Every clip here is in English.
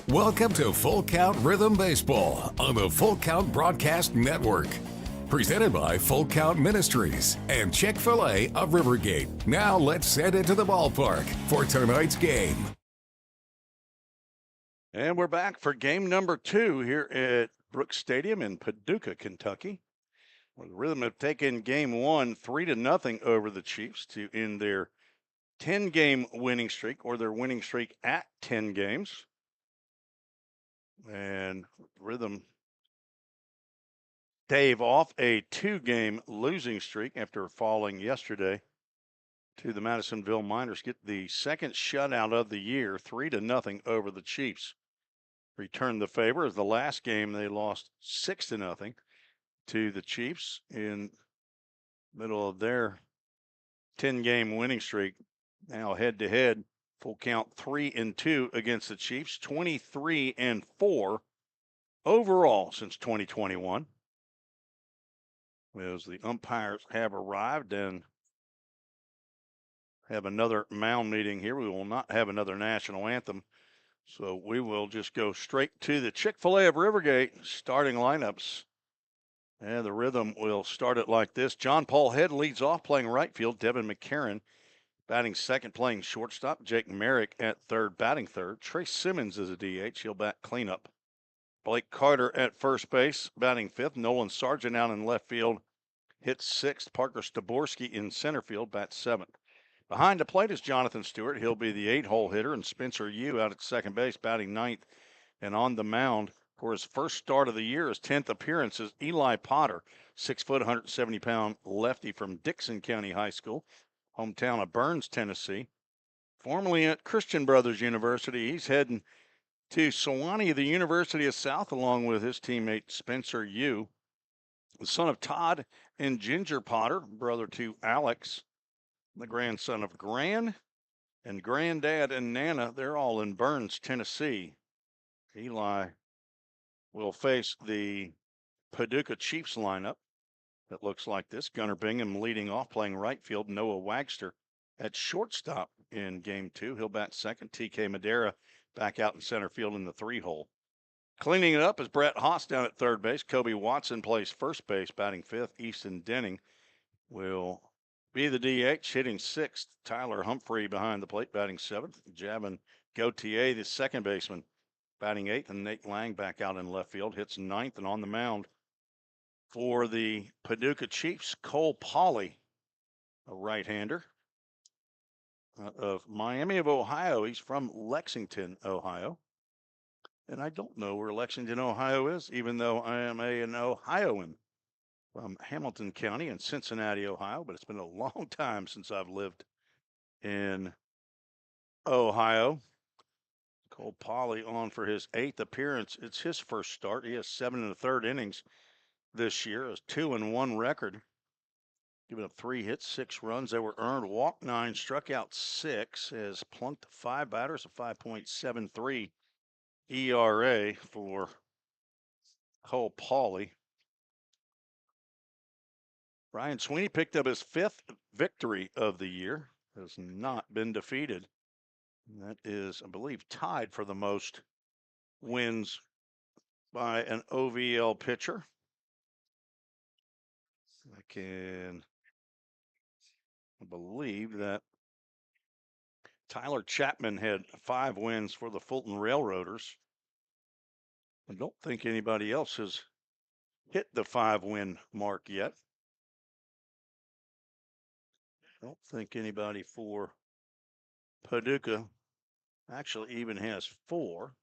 Welcome to Full Count Rhythm Baseball on the Full Count Broadcast Network. Presented by Full Count Ministries and Chick-fil-A of Rivergate. Now let's head into the ballpark for tonight's game. And we're back for game number 2 here at Brooks Stadium in Paducah, Kentucky. Where the Rhythm have taken game 1 3-0 over the Chiefs to end their 10-game winning streak, or their winning streak at 10 games. And Rhythm stave off a 2-game losing streak after falling yesterday to the Madisonville Miners. Get the second shutout of the year, 3-0 over the Chiefs. Return the favor as the last game they lost 6-0 to the Chiefs in middle of their 10-game winning streak. Now head-to-head, full count 3-2 against the Chiefs, 23-4 overall since 2021. As the umpires have arrived and have another mound meeting here, we will not have another national anthem. So we will just go straight to the Chick-fil-A of Rivergate starting lineups. And the Rhythm will start it like this. John Paul Head leads off playing right field. Devin McCarron batting second, playing shortstop. Jake Merrick at third, batting third. Trace Simmons is a DH. He'll bat cleanup. Blake Carter at first base, batting fifth. Nolan Sargent out in left field, hits sixth. Parker Staborski in center field, bats seventh. Behind the plate is Jonathan Stewart. He'll be the 8-hole hitter, and Spencer Yu out at second base, batting ninth. And on the mound for his first start of the year, his 10th appearance, is Eli Potter, 6 foot, 170-pound lefty from Dixon County High School, hometown of Burns, Tennessee. Formerly at Christian Brothers University, he's heading to Sewanee, the University of South, along with his teammate Spencer Yu. The son of Todd and Ginger Potter, brother to Alex, the grandson of Gran, and Granddad and Nana. They're all in Burns, Tennessee. Eli will face the Paducah Chiefs lineup that looks like this. Gunnar Bingham leading off, playing right field. Noah Wagster at shortstop in game 2. He'll bat second. TK Madera back out in center field in the 3-hole. Cleaning it up is Brett Haas down at third base. Kobe Watson plays first base, batting fifth. Easton Denning will be the DH, hitting sixth. Tyler Humphrey behind the plate, batting seventh. Javin Gautier, the second baseman, batting eighth. And Nate Lang back out in left field, hits ninth. And on the mound for the Paducah Chiefs, Cole Pauley, a right-hander of Miami of Ohio. He's from Lexington, Ohio. And I don't know where Lexington, Ohio is, even though I am an Ohioan from Hamilton County in Cincinnati, Ohio. But it's been a long time since I've lived in Ohio. Cole Pauley on for his 8th appearance. It's his first start. He has 7 1/3 innings this year, a 2-1 record. Giving up 3 hits, 6 runs. They were earned, walked 9, struck out 6, has plunked 5 batters, a 5.73 ERA for Cole Pauley. Ryan Sweeney picked up his 5th victory of the year, has not been defeated. That is, I believe, tied for the most wins by an OVL pitcher. I believe that Tyler Chapman had 5 wins for the Fulton Railroaders. I don't think anybody else has hit the 5-win mark yet. I don't think anybody for Paducah actually even has 4.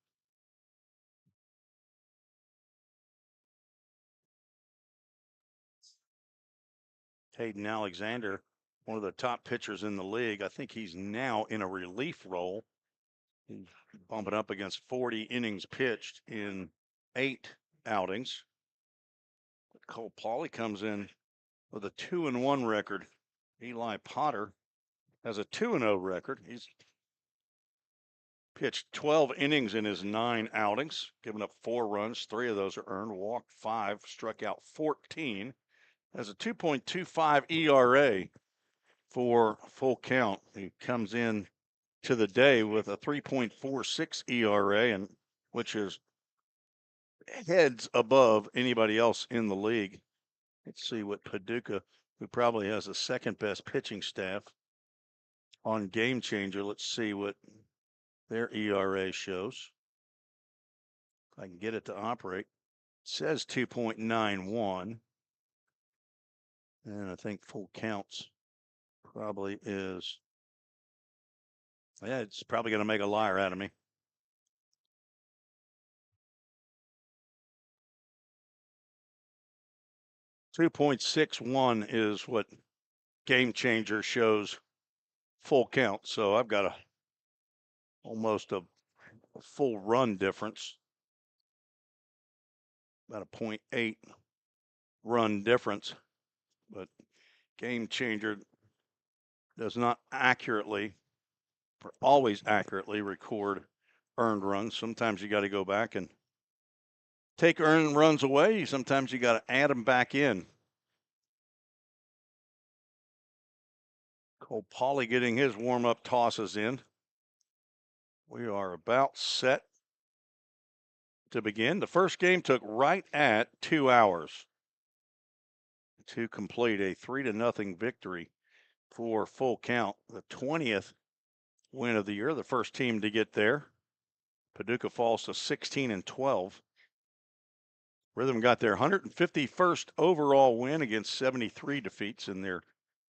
Hayden Alexander, one of the top pitchers in the league. I think he's now in a relief role. He's bumping up against 40 innings pitched in 8 outings. But Cole Pauley comes in with a 2-1 record. Eli Potter has a 2-0 record. He's pitched 12 innings in his 9 outings, given up 4 runs. 3 of those are earned, walked 5, struck out 14. Has a 2.25 ERA for full count. He comes in to the day with a 3.46 ERA and which is heads above anybody else in the league. Let's see what Paducah, who probably has the second best pitching staff on Game Changer. Let's see what their ERA shows. If I can get it to operate. It says 2.91. And I think full counts probably is, yeah, it's probably going to make a liar out of me. .61 is what Game Changer shows full count. So I've got almost a full run difference, about a .8 run difference. But Game Changer does not always accurately record earned runs. Sometimes you got to go back and take earned runs away. Sometimes you got to add them back in. Cole Pauly getting his warm-up tosses in. We are about set to begin. The first game took right at 2 hours to complete, a 3-0 victory for full count. The 20th win of the year, the first team to get there. Paducah falls to 16-12. Rhythm got their 151st overall win against 73 defeats in their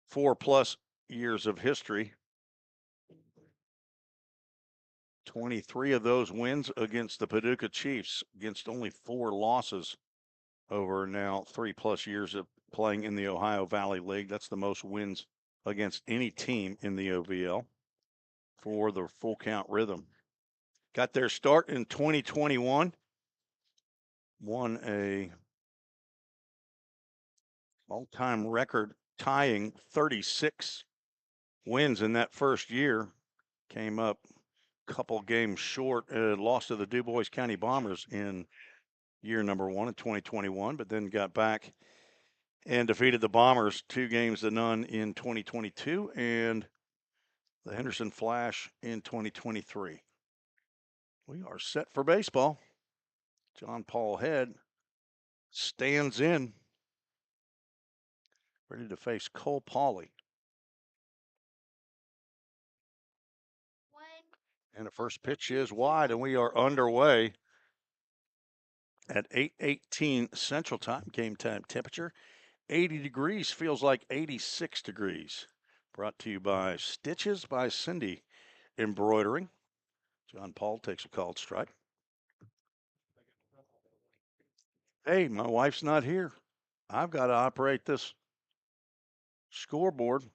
4+ years of history. 23 of those wins against the Paducah Chiefs, against only 4 losses over now 3+ years of playing in the Ohio Valley League. That's the most wins against any team in the OVL for the full count Rhythm. Got their start in 2021. Won a all-time record tying 36 wins in that first year. Came up a couple games short, lost to the DuBois County Bombers in year number 1 in 2021, but then got back and defeated the Bombers 2-0 in 2022 and the Henderson Flash in 2023. We are set for baseball. John Paul Head stands in, ready to face Cole Pauly. And the first pitch is wide, and we are underway at 8:18 Central Time. Game time temperature 80 degrees, feels like 86 degrees. Brought to you by Stitches by Cindy Embroidering. John Paul takes a called strike. Hey, my wife's not here. I've got to operate this scoreboard. Of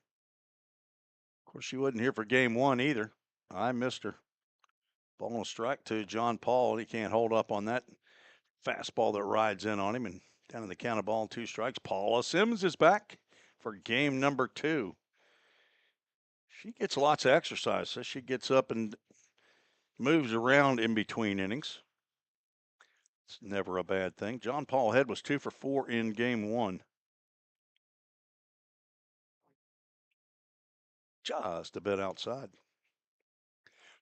course, she wasn't here for game 1 either. I missed her. Ball and a strike to John Paul. He can't hold up on that fastball that rides in on him. And down in the count of ball and 2 strikes. Paula Sims is back for game number 2. She gets lots of exercise, so she gets up and moves around in between innings. It's never a bad thing. John Paul Head was 2 for 4 in game 1. Just a bit outside.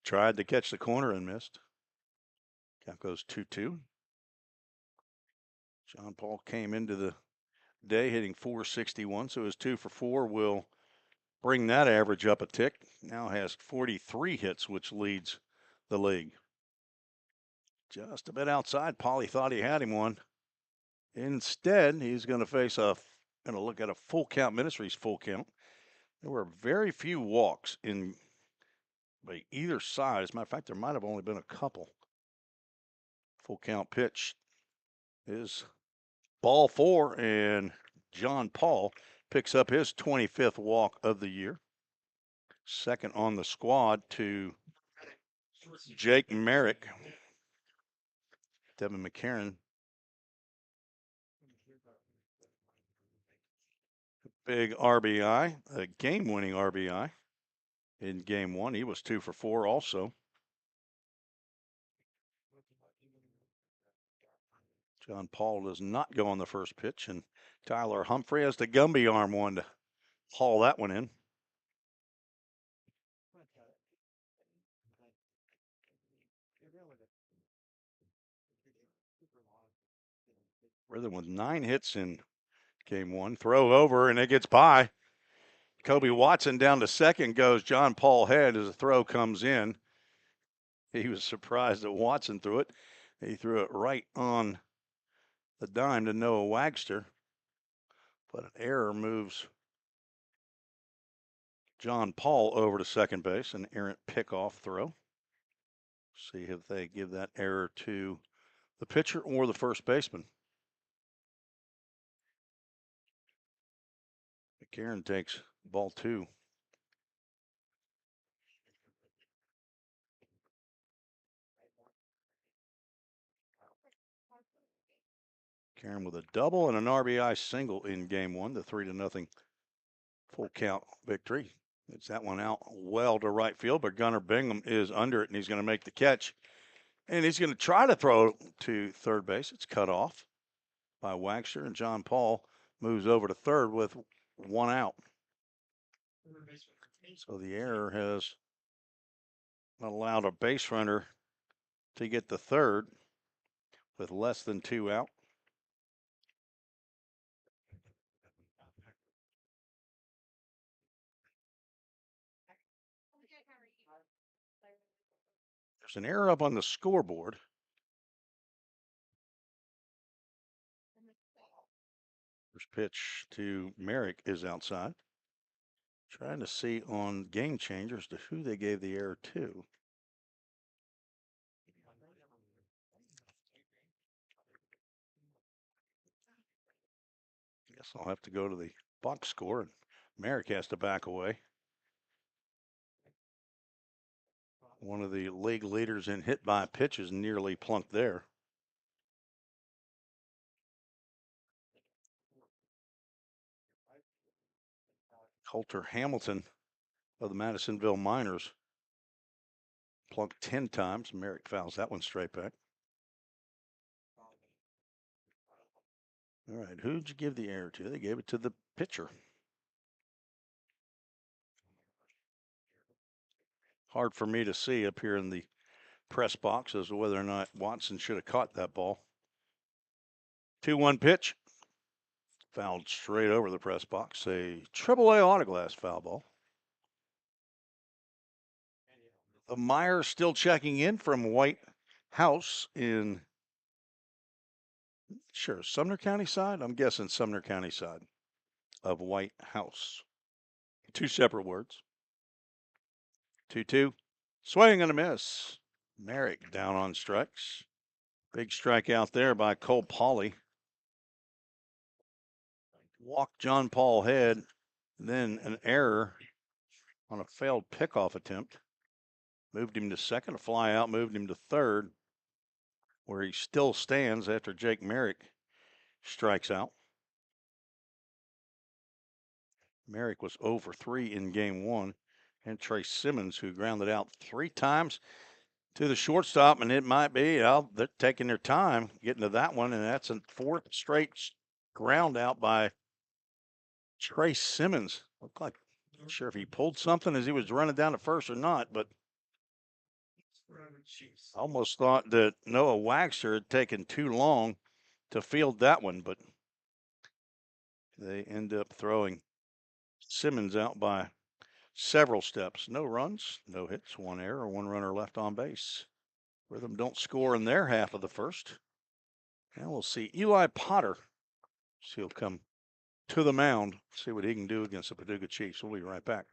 Tried to catch the corner and missed. Count goes 2-2. John Paul came into the day hitting .461, so his 2 for 4 will bring that average up a tick. Now has 43 hits, which leads the league. Just a bit outside. Pauly thought he had him one. Instead, he's going to face going to look at a full count, Ministries full count. There were very few walks by either side. As a matter of fact, there might have only been a couple. Full count pitch is ball 4, and John Paul picks up his 25th walk of the year. Second on the squad to Jake Merrick. Devin McCarron. Big RBI, a game-winning RBI in game 1. He was 2 for 4 also. John Paul does not go on the first pitch, and Tyler Humphrey has the Gumby arm one to haul that one in. Rhythm with 9 hits in game 1. Throw over, and it gets by. Kobe Watson down to second goes John Paul Head as the throw comes in. He was surprised that Watson threw it. He threw it right on the dime to Noah Wagster. But an error moves John Paul over to second base, an errant pickoff throw. See if they give that error to the pitcher or the first baseman. McCarron takes ball 2. Karen with a double and an RBI single in game 1, the 3-0 full count victory. It's that one out well to right field, but Gunnar Bingham is under it, and he's going to make the catch. And he's going to try to throw to third base. It's cut off by Wagster, and John Paul moves over to third with 1 out. So the error has allowed a base runner to get to third with less than 2 out. There's an error up on the scoreboard. First pitch to Merrick is outside. Trying to see on Game Changers to who they gave the error to. Guess I'll have to go to the box score, and Merrick has to back away. One of the league leaders in hit by pitches nearly plunked there. Coulter Hamilton of the Madisonville Miners plunked 10 times. Merrick fouls that one straight back. All right, who'd you give the error to? They gave it to the pitcher. Hard for me to see up here in the press box as to whether or not Watson should have caught that ball. 2-1 pitch. Fouled straight over the press box. A AAA autoglass foul ball. The Meyer still checking in from White House in, Sumner County side? I'm guessing Sumner County side of White House. 2 separate words. 2-2. Swing and a miss. Merrick down on strikes. Big strikeout there by Cole Pauly. Walked John Paul Head. Then an error on a failed pickoff attempt. Moved him to second. A fly out moved him to third, where he still stands after Jake Merrick strikes out. Merrick was 0 for 3 in game 1. And Trace Simmons, who grounded out 3 times to the shortstop, and it might be, they're taking their time getting to that one, and that's a 4th straight ground out by Trace Simmons. Looked like, not sure if he pulled something as he was running down to first or not, but I almost thought that Noah Wagster had taken too long to field that one, but they end up throwing Simmons out by several steps. No runs, no hits, 1 error, 1 runner left on base. Rhythm don't score in their half of the first. And we'll see Eli Potter. So he'll come to the mound, see what he can do against the Paducah Chiefs. We'll be right back.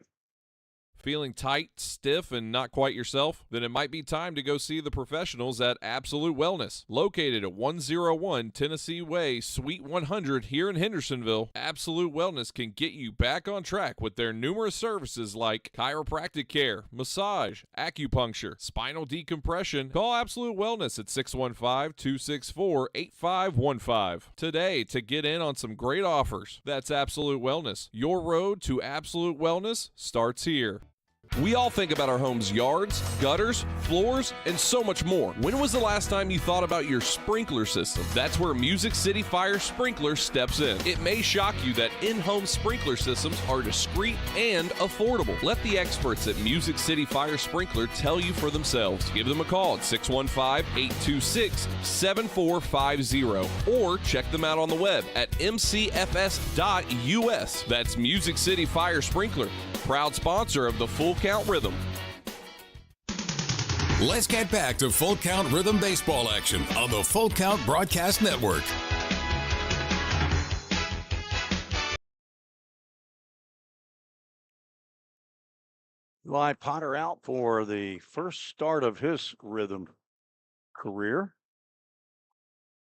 Feeling tight, stiff, and not quite yourself? Then it might be time to go see the professionals at Absolute Wellness. Located at 101 Tennessee Way, Suite 100 here in Hendersonville, Absolute Wellness can get you back on track with their numerous services like chiropractic care, massage, acupuncture, spinal decompression. Call Absolute Wellness at 615-264-8515 today to get in on some great offers. That's Absolute Wellness. Your road to absolute wellness starts here. We all think about our home's yards, gutters, floors, and so much more. When was the last time you thought about your sprinkler system? That's where Music City Fire Sprinkler steps in. It may shock you that in-home sprinkler systems are discreet and affordable. Let the experts at Music City Fire Sprinkler tell you for themselves. Give them a call at 615-826-7450 or check them out on the web at mcfs.us. That's Music City Fire Sprinkler, proud sponsor of the Full Count Rhythm. Let's get back to Full Count Rhythm baseball action on the Full Count Broadcast Network. Eli Potter out for the first start of his Rhythm career.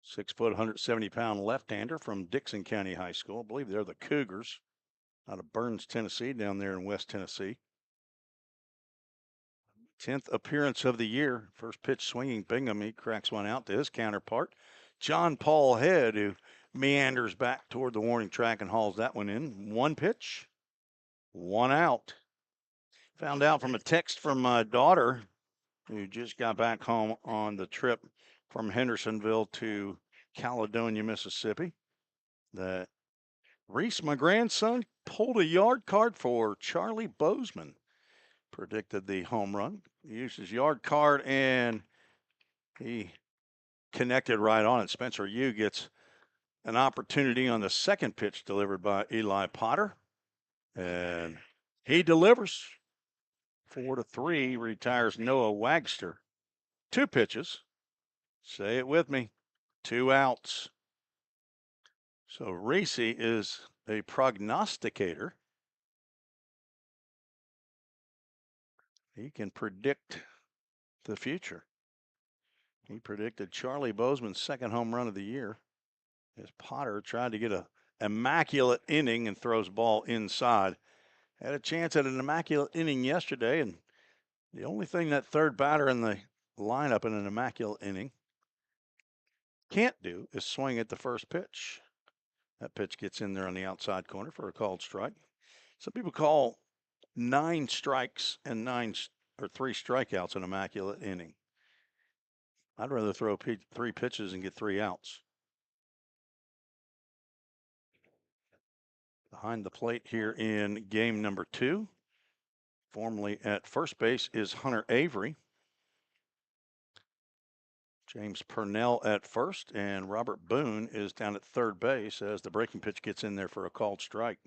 6 foot, 170-pound left-hander from Dixon County High School. I believe they're the Cougars out of Burns, Tennessee, down there in West Tennessee. 10th appearance of the year. First pitch swinging Bingham. He cracks one out to his counterpart, John Paul Head, who meanders back toward the warning track and hauls that one in. One pitch, one out. Found out from a text from my daughter, who just got back home on the trip from Hendersonville to Caledonia, Mississippi, that Reese, my grandson, pulled a yard card for Charlie Bozeman. Predicted the home run. He used his yard card and he connected right on it. Spencer Yu gets an opportunity on the second pitch delivered by Eli Potter, and he delivers. 4-3, retires Noah Wagster. 2 pitches. Say it with me. 2 outs. So Reese is a prognosticator. He can predict the future. He predicted Charlie Bozeman's second home run of the year as Potter tried to get an immaculate inning and throws ball inside. Had a chance at an immaculate inning yesterday, and the only thing that third batter in the lineup in an immaculate inning can't do is swing at the first pitch. That pitch gets in there on the outside corner for a called strike. Some people call 9 strikes and 3 strikeouts an immaculate inning. I'd rather throw 3 pitches and get 3 outs. Behind the plate here in game number 2, formerly at first base, is Hunter Avery. James Purnell at first, and Robert Boone is down at third base as the breaking pitch gets in there for a called strike.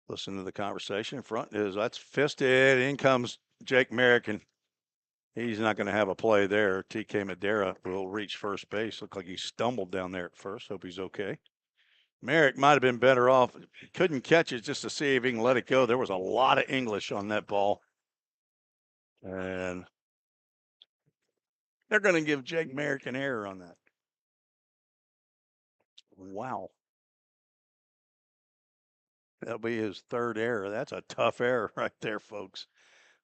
Listen to the conversation in front. That's fisted. In comes Jake Merrick, and he's not going to have a play there. TK Madera will reach first base. Looked like he stumbled down there at first. Hope he's okay. Merrick might have been better off. Couldn't catch it just to see if he can let it go. There was a lot of English on that ball. And they're going to give Jake Merrick an error on that. Wow. That'll be his 3rd error. That's a tough error right there, folks.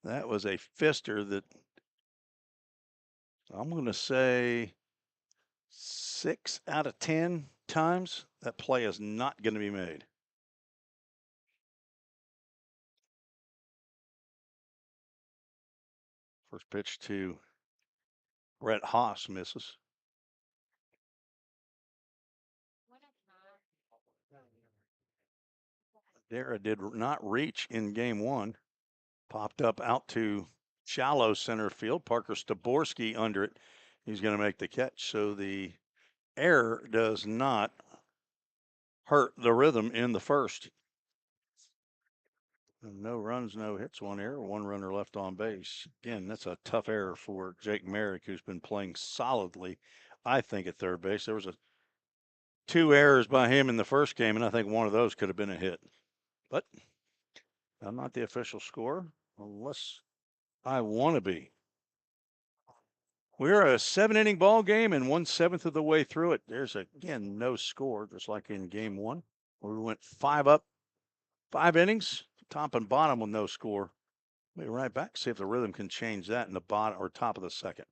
That was a fister that I'm going to say 6 out of 10 times that play is not going to be made. First pitch to Brett Haas misses. Dara did not reach in game 1. Popped up out to shallow center field. Parker Staborski under it. He's going to make the catch. So the error does not hurt the Rhythm in the first. No runs, no hits, 1 error, 1 runner left on base. Again, that's a tough error for Jake Merrick, who's been playing solidly, I think, at third base. There was 2 errors by him in the first game, and I think one of those could have been a hit. But I'm not the official scorer unless I want to be. We're a 7-inning ball game and 1/7 of the way through it. There's, again, no score, just like in game 1, where we went 5 up, 5 innings, top and bottom with no score. We'll be right back, see if the Rhythm can change that in the bottom or top of the second.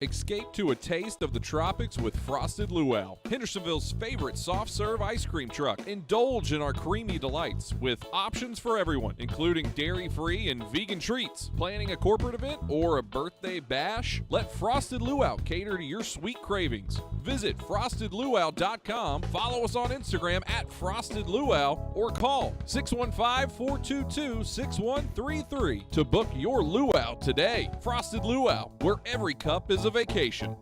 Escape to a taste of the tropics with Frosted Luau, Hendersonville's favorite soft serve ice cream truck. Indulge in our creamy delights with options for everyone, including dairy-free and vegan treats. Planning a corporate event or a birthday bash? Let Frosted Luau cater to your sweet cravings. Visit frostedluau.com, follow us on Instagram at Frosted Luau, or call 615-422-6133 to book your luau today. Frosted Luau, where every cup is a vacation.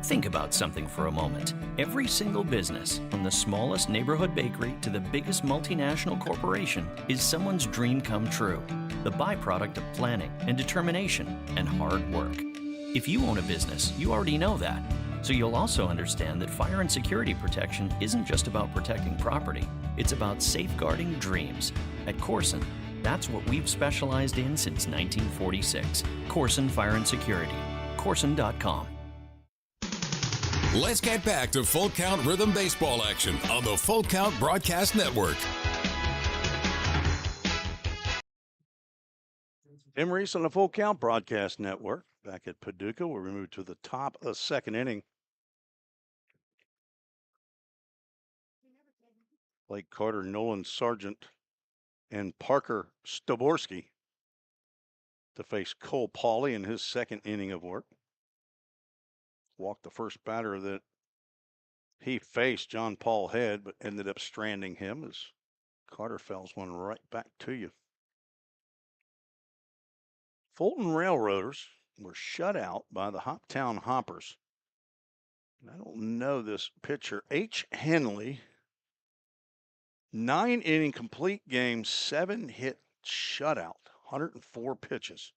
Think about something for a moment. Every single business, from the smallest neighborhood bakery to the biggest multinational corporation, is someone's dream come true. The byproduct of planning and determination and hard work. If you own a business, you already know that. So you'll also understand that fire and security protection isn't just about protecting property. It's about safeguarding dreams. At Corson, that's what we've specialized in since 1946. Corson Fire and Security. Corson.com. Let's get back to Full Count Rhythm Baseball action on the Full Count Broadcast Network. Tim Reese on the Full Count Broadcast Network. Back at Paducah, where we move to the top of the second inning. Blake Carter, Nolan Sargent, and Parker Staborski to face Cole Pauly in his second inning of work. Walked the first batter that he faced, John Paul Head, but ended up stranding him as Carter fouls one right back to you. Fulton Railroaders were shut out by the Hoptown Hoppers. And I don't know this pitcher, H. Henley. 9-inning complete game, 7-hit shutout, 104 pitches.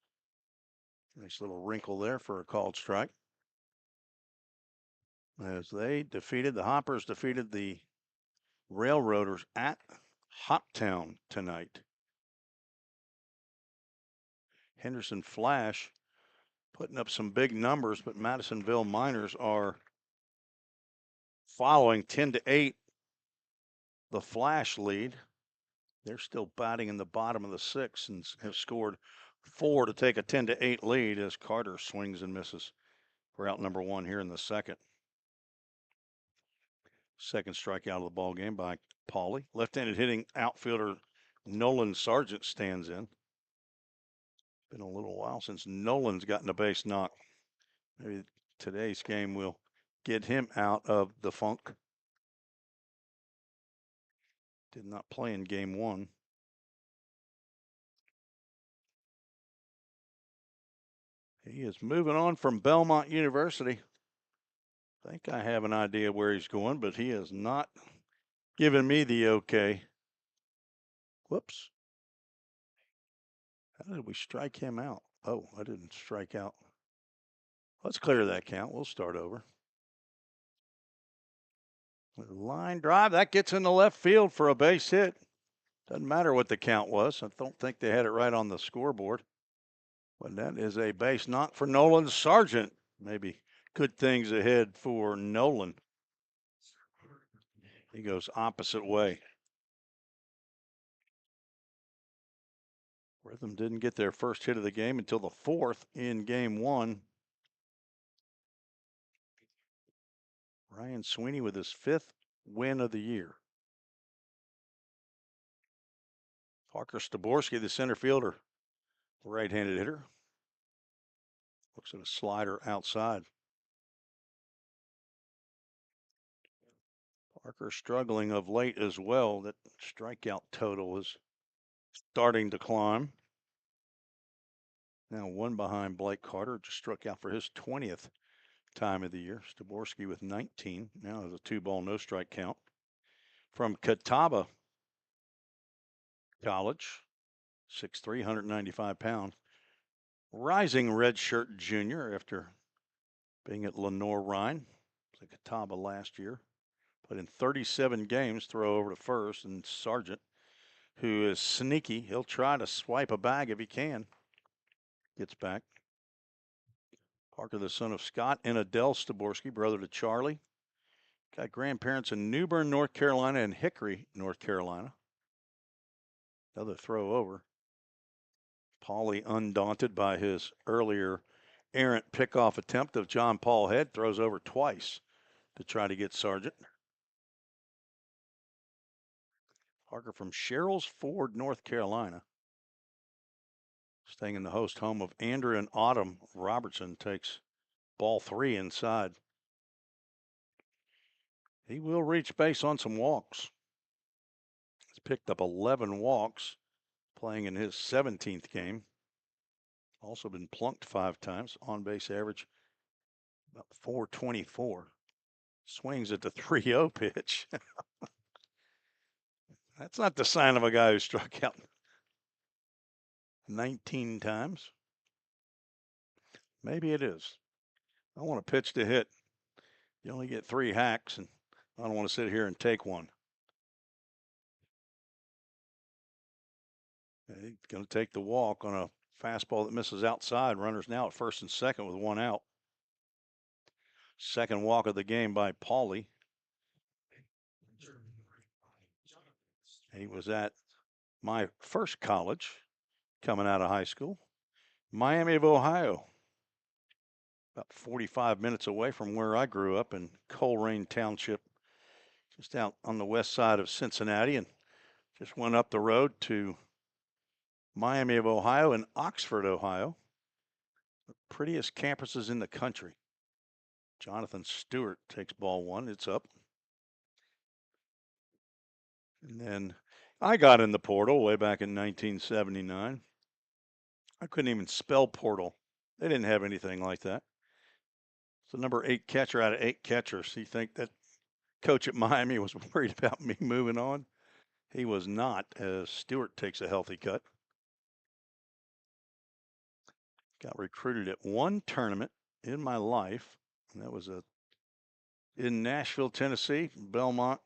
Nice little wrinkle there for a called strike. As the Hoppers defeated the Railroaders at Hoptown tonight. Henderson Flash putting up some big numbers, but Madisonville Miners are following 10-8. The Flash lead. They're still batting in the bottom of the sixth and have scored 4 to take a 10-8 lead as Carter swings and misses for out number 1 here in the second. Second strikeout of the ball game by Pauly. Left-handed hitting outfielder Nolan Sargent stands in. Been a little while since Nolan's gotten a base knock. Maybe today's game will get him out of the funk. Did not play in game 1. He is moving on from Belmont University. I think I have an idea where he's going, but he has not given me the okay. Whoops. How did we strike him out? Oh, I didn't strike out. Let's clear that count. We'll start over. Line drive, that gets in the left field for a base hit. Doesn't matter what the count was. I don't think they had it right on the scoreboard. But that is a base knock for Nolan Sargent. Maybe good things ahead for Nolan. He goes opposite way. Rhythm didn't get their first hit of the game until the 4th in game 1. Ryan Sweeney with his 5th win of the year. Parker Staborski, the center fielder, right-handed hitter. Looks at a slider outside. Parker struggling of late as well. That strikeout total is starting to climb. Now 1 behind Blake Carter, just struck out for his 20th time of the year. Staborski with 19. Now has a 2-ball, no strike count. From Catawba College, 6'3", 195 pounds. Rising redshirt junior after being at Lenore Rhine. Was at Catawba last year. Played in 37 games, throw over to first. And Sargent, who is sneaky, he'll try to swipe a bag if he can. Gets back. Parker, the son of Scott and Adele Staborski, brother to Charlie. Got grandparents in New Bern, North Carolina, and Hickory, North Carolina. Another throw over. Pauly, undaunted by his earlier errant pickoff attempt of John Paul Head, throws over twice to try to get Sargent. Parker from Sherrills Ford, North Carolina. Staying in the host home of Andrew and Autumn Robertson, takes ball 3 inside. He will reach base on some walks. He's picked up 11 walks, playing in his 17th game. Also been plunked 5 times. On base average about 424. Swings at the 3-0 pitch. That's not the sign of a guy who struck out 19 times. Maybe it is. I want to pitch to hit. You only get 3 hacks, and I don't want to sit here and take one. He's going to take the walk on a fastball that misses outside. Runners now at first and second with 1 out. Second walk of the game by Pauly. He was at my first college coming out of high school, Miami of Ohio. About 45 minutes away from where I grew up in Colerain Township, just out on the west side of Cincinnati, and just went up the road to Miami of Ohio and Oxford, Ohio. The prettiest campuses in the country. Jonathan Stewart takes ball 1. It's up. And then I got in the portal way back in 1979. I couldn't even spell portal. They didn't have anything like that. It's the number 8 catcher out of 8 catchers. You think that coach at Miami was worried about me moving on? He was not, as Stewart takes a healthy cut. Got recruited at one tournament in my life, and that was in Nashville, Tennessee, Belmont.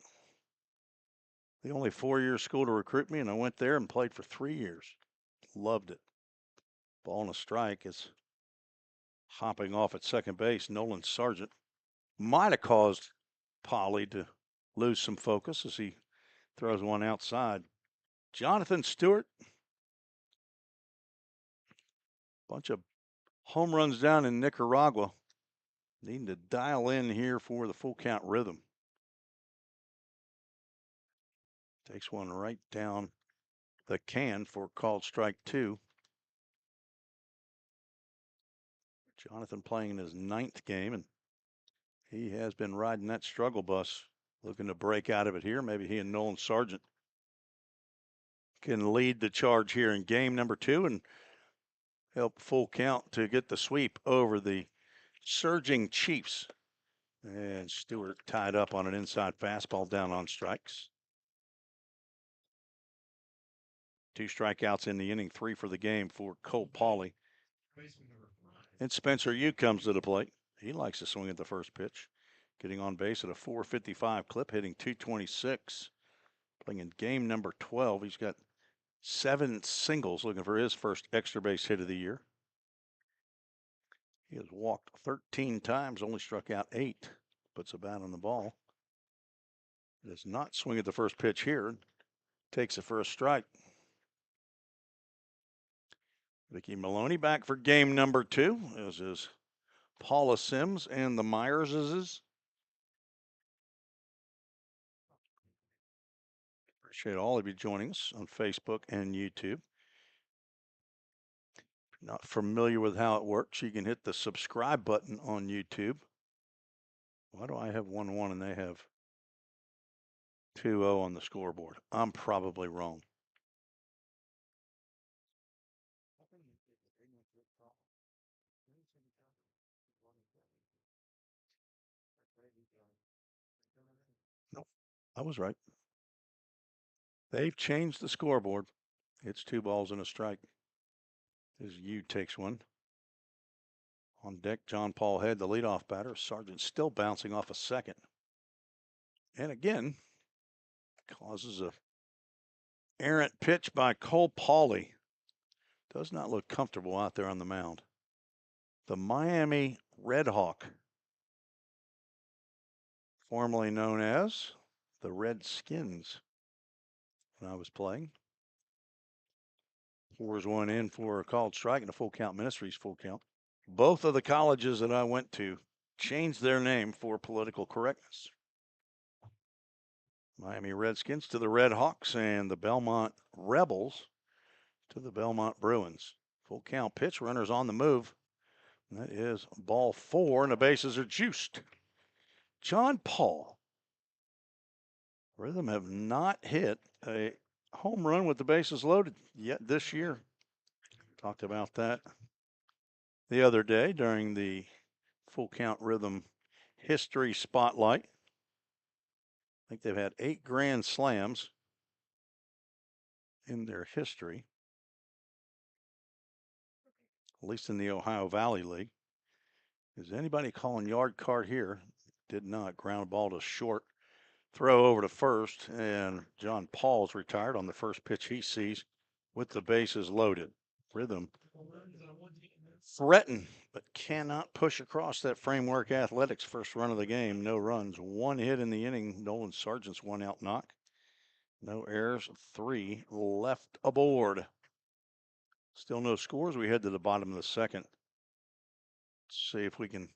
The only 4-year school to recruit me, and I went there and played for 3 years. Loved it. Ball and a strike is hopping off at second base. Nolan Sargent might have caused Pauly to lose some focus as he throws one outside. Jonathan Stewart. Bunch of home runs down in Nicaragua. Needing to dial in here for the full count rhythm. Takes one right down the can for called strike 2. Jonathan playing in his 9th game, and he has been riding that struggle bus, looking to break out of it here. Maybe he and Nolan Sargent can lead the charge here in game number 2 and help full count to get the sweep over the surging Chiefs. And Stewart tied up on an inside fastball down on strikes. 2 strikeouts in the inning, 3 for the game for Cole Pauly. And Spencer Yu comes to the plate. He likes to swing at the first pitch. Getting on base at a 455 clip, hitting 226. Playing in game number 12. He's got 7 singles, looking for his first extra base hit of the year. He has walked 13 times, only struck out 8. Puts a bat on the ball. Does not swing at the first pitch here. Takes it for a strike. Vicky Maloney back for game number 2, as is Paula Sims and the Myerses. Appreciate all of you joining us on Facebook and YouTube. If you're not familiar with how it works, you can hit the subscribe button on YouTube. Why do I have 1-1 and they have 2-0 on the scoreboard? I'm probably wrong. No, I was right. They've changed the scoreboard. It's 2 balls and a strike. As Yu takes one. On deck, John Paul Head, the leadoff batter. Sargent still bouncing off a second. And again, causes a errant pitch by Cole Pauly. Does not look comfortable out there on the mound. The Miami Red Hawk, formerly known as the Redskins when I was playing. Fours one in for a called strike and a full count. Ministries full count. Both of the colleges that I went to changed their name for political correctness. Miami Redskins to the Red Hawks and the Belmont Rebels to the Belmont Bruins. Full count pitch, runners on the move. And that is ball 4, and the bases are juiced. John Paul. Rhythm have not hit a home run with the bases loaded yet this year. Talked about that the other day during the Full Count Rhythm History Spotlight. I think they've had 8 grand slams in their history, at least in the Ohio Valley League. Is anybody calling yard card here? Did not. Ground ball to short. Throw over to first, and John Paul's retired on the first pitch he sees with the bases loaded. Rhythm threaten, but cannot push across that Framework Athletics first run of the game. No runs, 1 hit in the inning. Nolan Sargent's 1 out knock. No errors, 3 left aboard. Still no scores. We head to the bottom of the second. Let's see if we can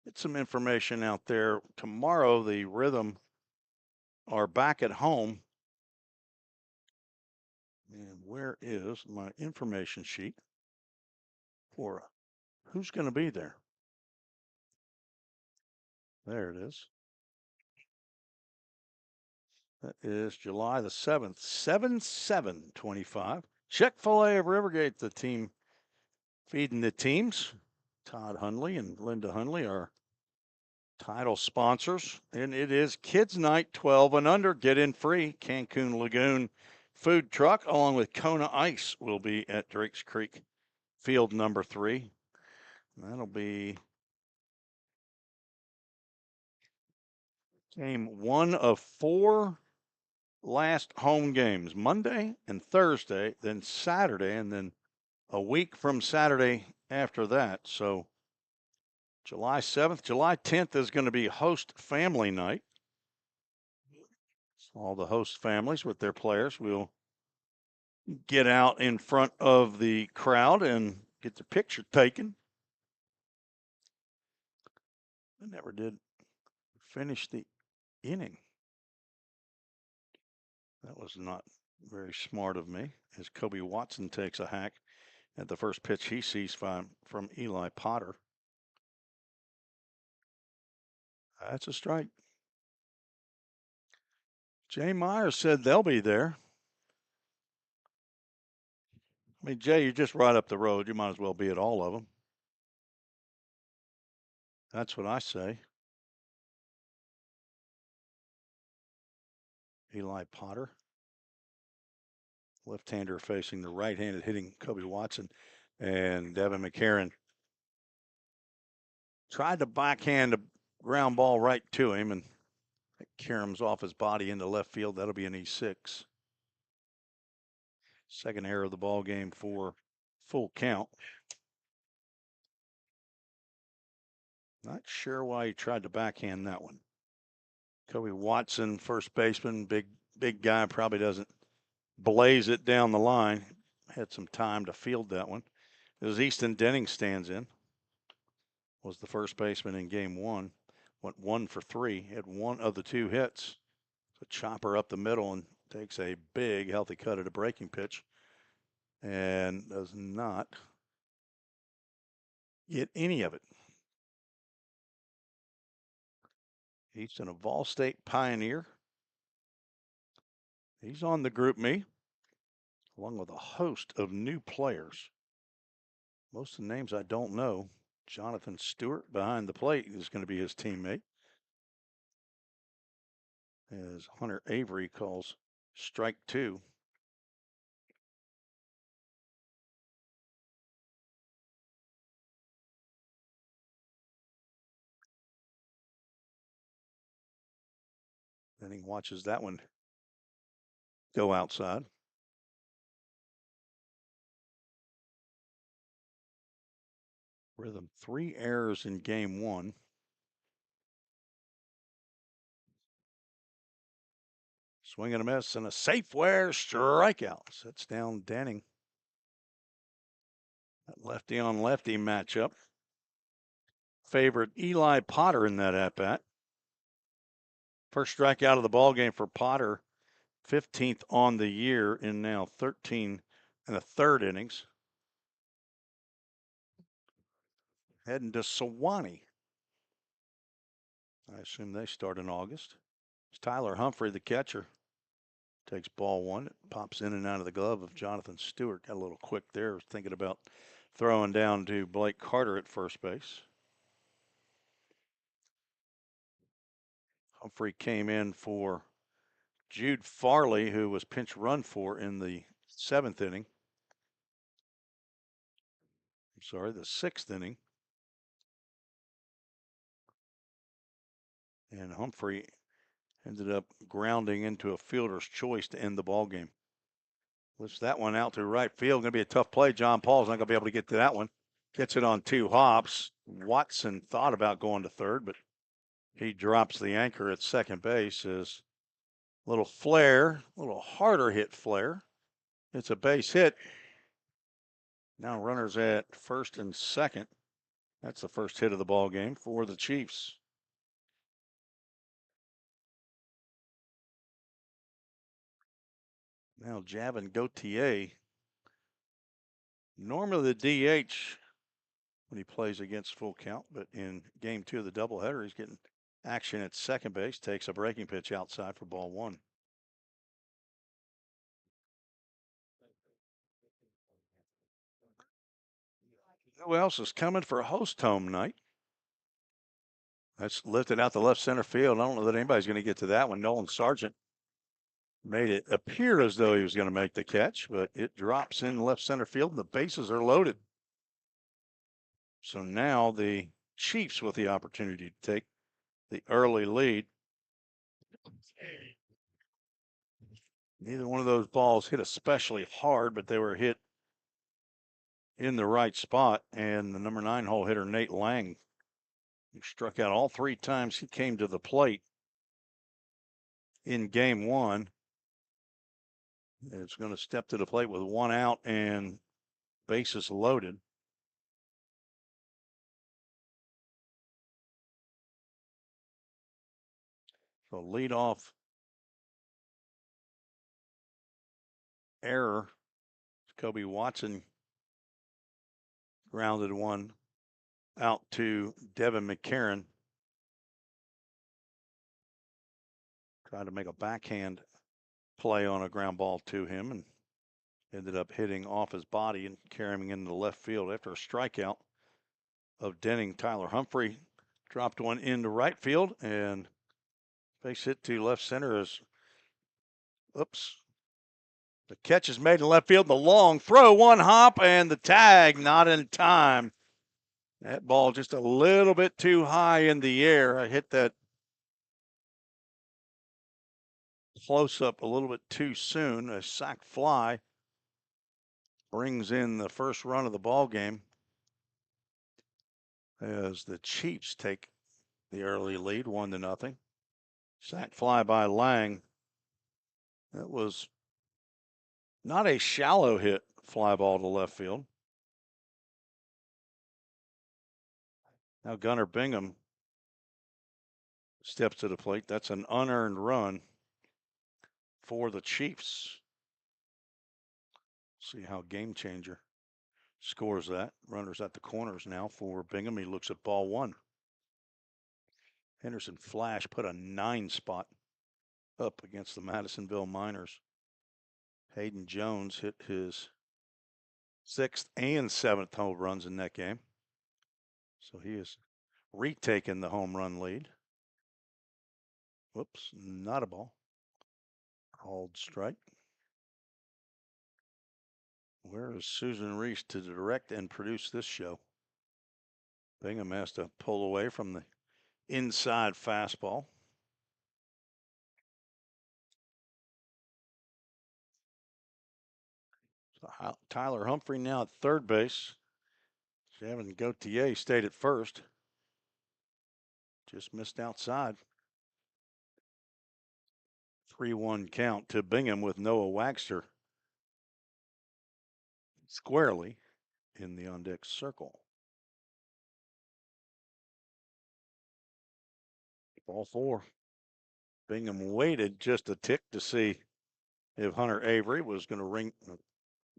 get some information out there. Tomorrow, the Rhythm are back at home. And where is my information sheet for who's going to be there? There it is. That is July the 7th, 7/7/25. Chick-fil-A of Rivergate, the team feeding the teams. Todd Hundley and Linda Hundley are title sponsors. And it is Kids Night 12 and under. Get in free. Cancun Lagoon food truck along with Kona Ice will be at Drakes Creek field number 3. That'll be game 1 of 4 last home games, Monday and Thursday, then Saturday, and then a week from Saturday after that. So July 7th, July 10th is going to be host family night. So all the host families with their players will get out in front of the crowd and get their picture taken. I never did finish the inning. That was not very smart of me, as Kobe Watson takes a hack at the first pitch he sees from Eli Potter. That's a strike. Jay Myers said they'll be there. I mean, Jay, you're just right up the road. You might as well be at all of them. That's what I say. Eli Potter, left-hander facing the right-handed hitting Kobe Watson, and Devin McCarron tried to backhand a ground ball right to him, and it caroms off his body into left field. That'll be an E6. Second error of the ball game for Full Count. Not sure why he tried to backhand that one. Kobe Watson, first baseman, big guy, probably doesn't blaze it down the line. Had some time to field that one. As Easton Denning stands in, was the first baseman in game 1. Went 1 for 3, had 1 of the 2 hits. So chopper up the middle and takes a big healthy cut at a breaking pitch and does not get any of it. Easton, a Vol State Pioneer. He's on the Group Me, along with a host of new players. Most of the names I don't know. Jonathan Stewart behind the plate is going to be his teammate, as Hunter Avery calls strike 2. Then he watches that one go outside. Rhythm 3 errors in game 1. Swing and a miss and a Safeware strikeout. Sets down Denning. That lefty on lefty matchup. Favored Eli Potter in that at bat. First strikeout of the ball game for Potter, 15th on the year in now 13 and a third innings. Heading to Sewanee. I assume they start in August. It's Tyler Humphrey, the catcher. Takes ball one. It pops in and out of the glove of Jonathan Stewart. Got a little quick there. Was thinking about throwing down to Blake Carter at first base. Humphrey came in for Jude Farley, who was pinch run for in the 7th inning. I'm sorry, the 6th inning. And Humphrey ended up grounding into a fielder's choice to end the ball game. Lifts that one out to right field. Going to be a tough play. John Paul's not going to be able to get to that one. Gets it on 2 hops. Watson thought about going to third, but he drops the anchor at second base. As little flare, a little harder hit flare. It's a base hit. Now runners at first and second. That's the first hit of the ball game for the Chiefs. Now Javin Gauthier. Normally the DH when he plays against Full Count, but in game 2 of the doubleheader, he's getting action at second base. Takes a breaking pitch outside for ball 1. Who else is coming for host home night? That's lifted out the left center field. I don't know that anybody's going to get to that one. Nolan Sargent made it appear as though he was going to make the catch, but it drops in left center field and the bases are loaded. So now the Chiefs with the opportunity to take the early lead. Neither one of those balls hit especially hard, but they were hit in the right spot. And the number 9 hole hitter, Nate Lang, who struck out all 3 times he came to the plate in game 1, is going to step to the plate with 1 out and bases loaded. So leadoff error. Kobe Watson grounded 1 out to Devin McCarron. Tried to make a backhand play on a ground ball to him and ended up hitting off his body and carrying him into the left field after a strikeout of Denning. Tyler Humphrey dropped one into right field and base hit to left center as, oops. The catch is made in left field. The long throw, 1 hop, and the tag not in time. That ball just a little bit too high in the air. I hit that close up a little bit too soon. A sac fly brings in the first run of the ball game as the Chiefs take the early lead, 1-0. Sac fly by Lang. That was not a shallow hit, fly ball to left field. Now Gunnar Bingham steps to the plate. That's an unearned run for the Chiefs. See how Game Changer scores that. Runners at the corners now for Bingham. He looks at ball 1. Henderson Flash put a 9 spot up against the Madisonville Miners. Hayden Jones hit his 6th and 7th home runs in that game. So he has retaken the home run lead. Whoops, not a ball. Called strike. Where is Susan Reese to direct and produce this show? Bingham has to pull away from the inside fastball. So Tyler Humphrey now at third base. Javin Gauthier stayed at first. Just missed outside. 3-1 count to Bingham with Noah Wagster squarely in the on-deck circle. Ball 4. Bingham waited just a tick to see if Hunter Avery was going to ring, at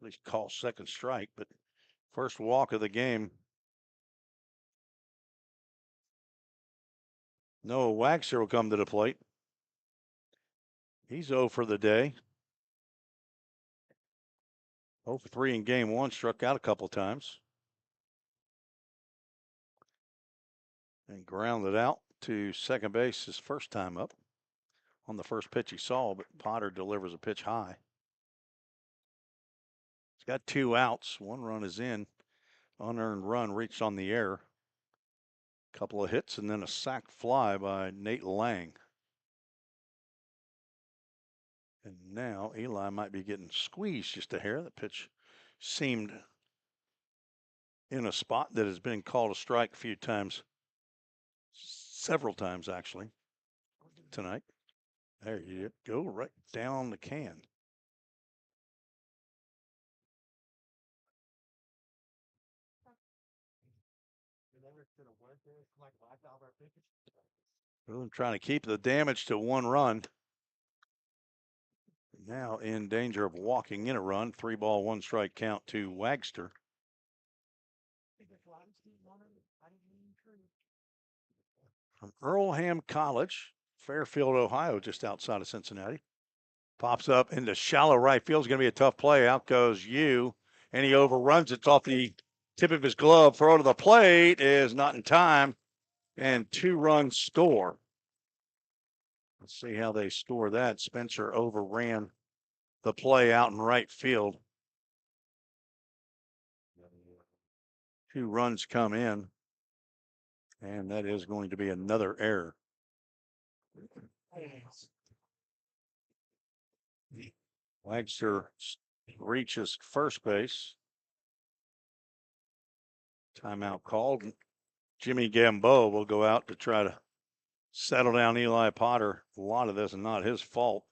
least call second strike, but first walk of the game. Noah Wagster will come to the plate. He's 0 for the day. 0 for 3 in game 1, struck out a couple times. And grounded out to second base his first time up on the first pitch he saw, but Potter delivers a pitch high. He's got 2 outs. 1 run is in. Unearned run reached on the air. Couple of hits and then a sac fly by Nate Lang. And now Eli might be getting squeezed just a hair. The pitch seemed in a spot that has been called a strike a few times, several times actually, tonight. There you go, right down the can. Really trying to keep the damage to 1 run. Now in danger of walking in a run. 3 ball, 1 strike count to Wagster. From Earlham College, Fairfield, Ohio, just outside of Cincinnati. Pops up into shallow right field. It's going to be a tough play. Out goes Yu, and he overruns it. It's off the tip of his glove. Throw to the plate is not in time, and 2-run score. Let's see how they score that. Spencer overran the play out in right field. 2 runs come in, and that is going to be another error. Wagster reaches first base. Timeout called. Jimmy Gambeau will go out to try to settle down Eli Potter. A lot of this is not his fault.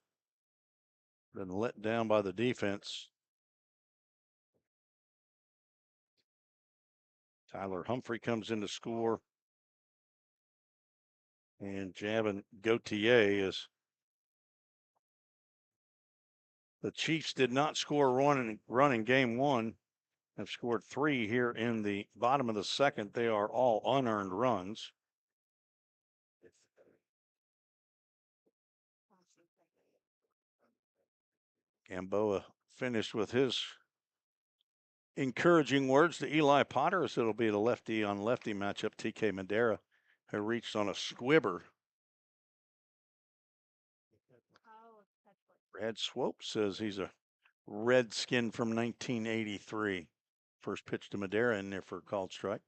Been let down by the defense. Tyler Humphrey comes in to score. And Javin Gauthier is. The Chiefs did not score a run in game 1. Have scored 3 here in the bottom of the second. They are all unearned runs. Gamboa finished with his encouraging words to Eli Potter as it'll be the lefty on lefty matchup. TK Madera, who reached on a squibber. Brad Swope says he's a Redskin from 1983. First pitch to Madera in there for a called strike.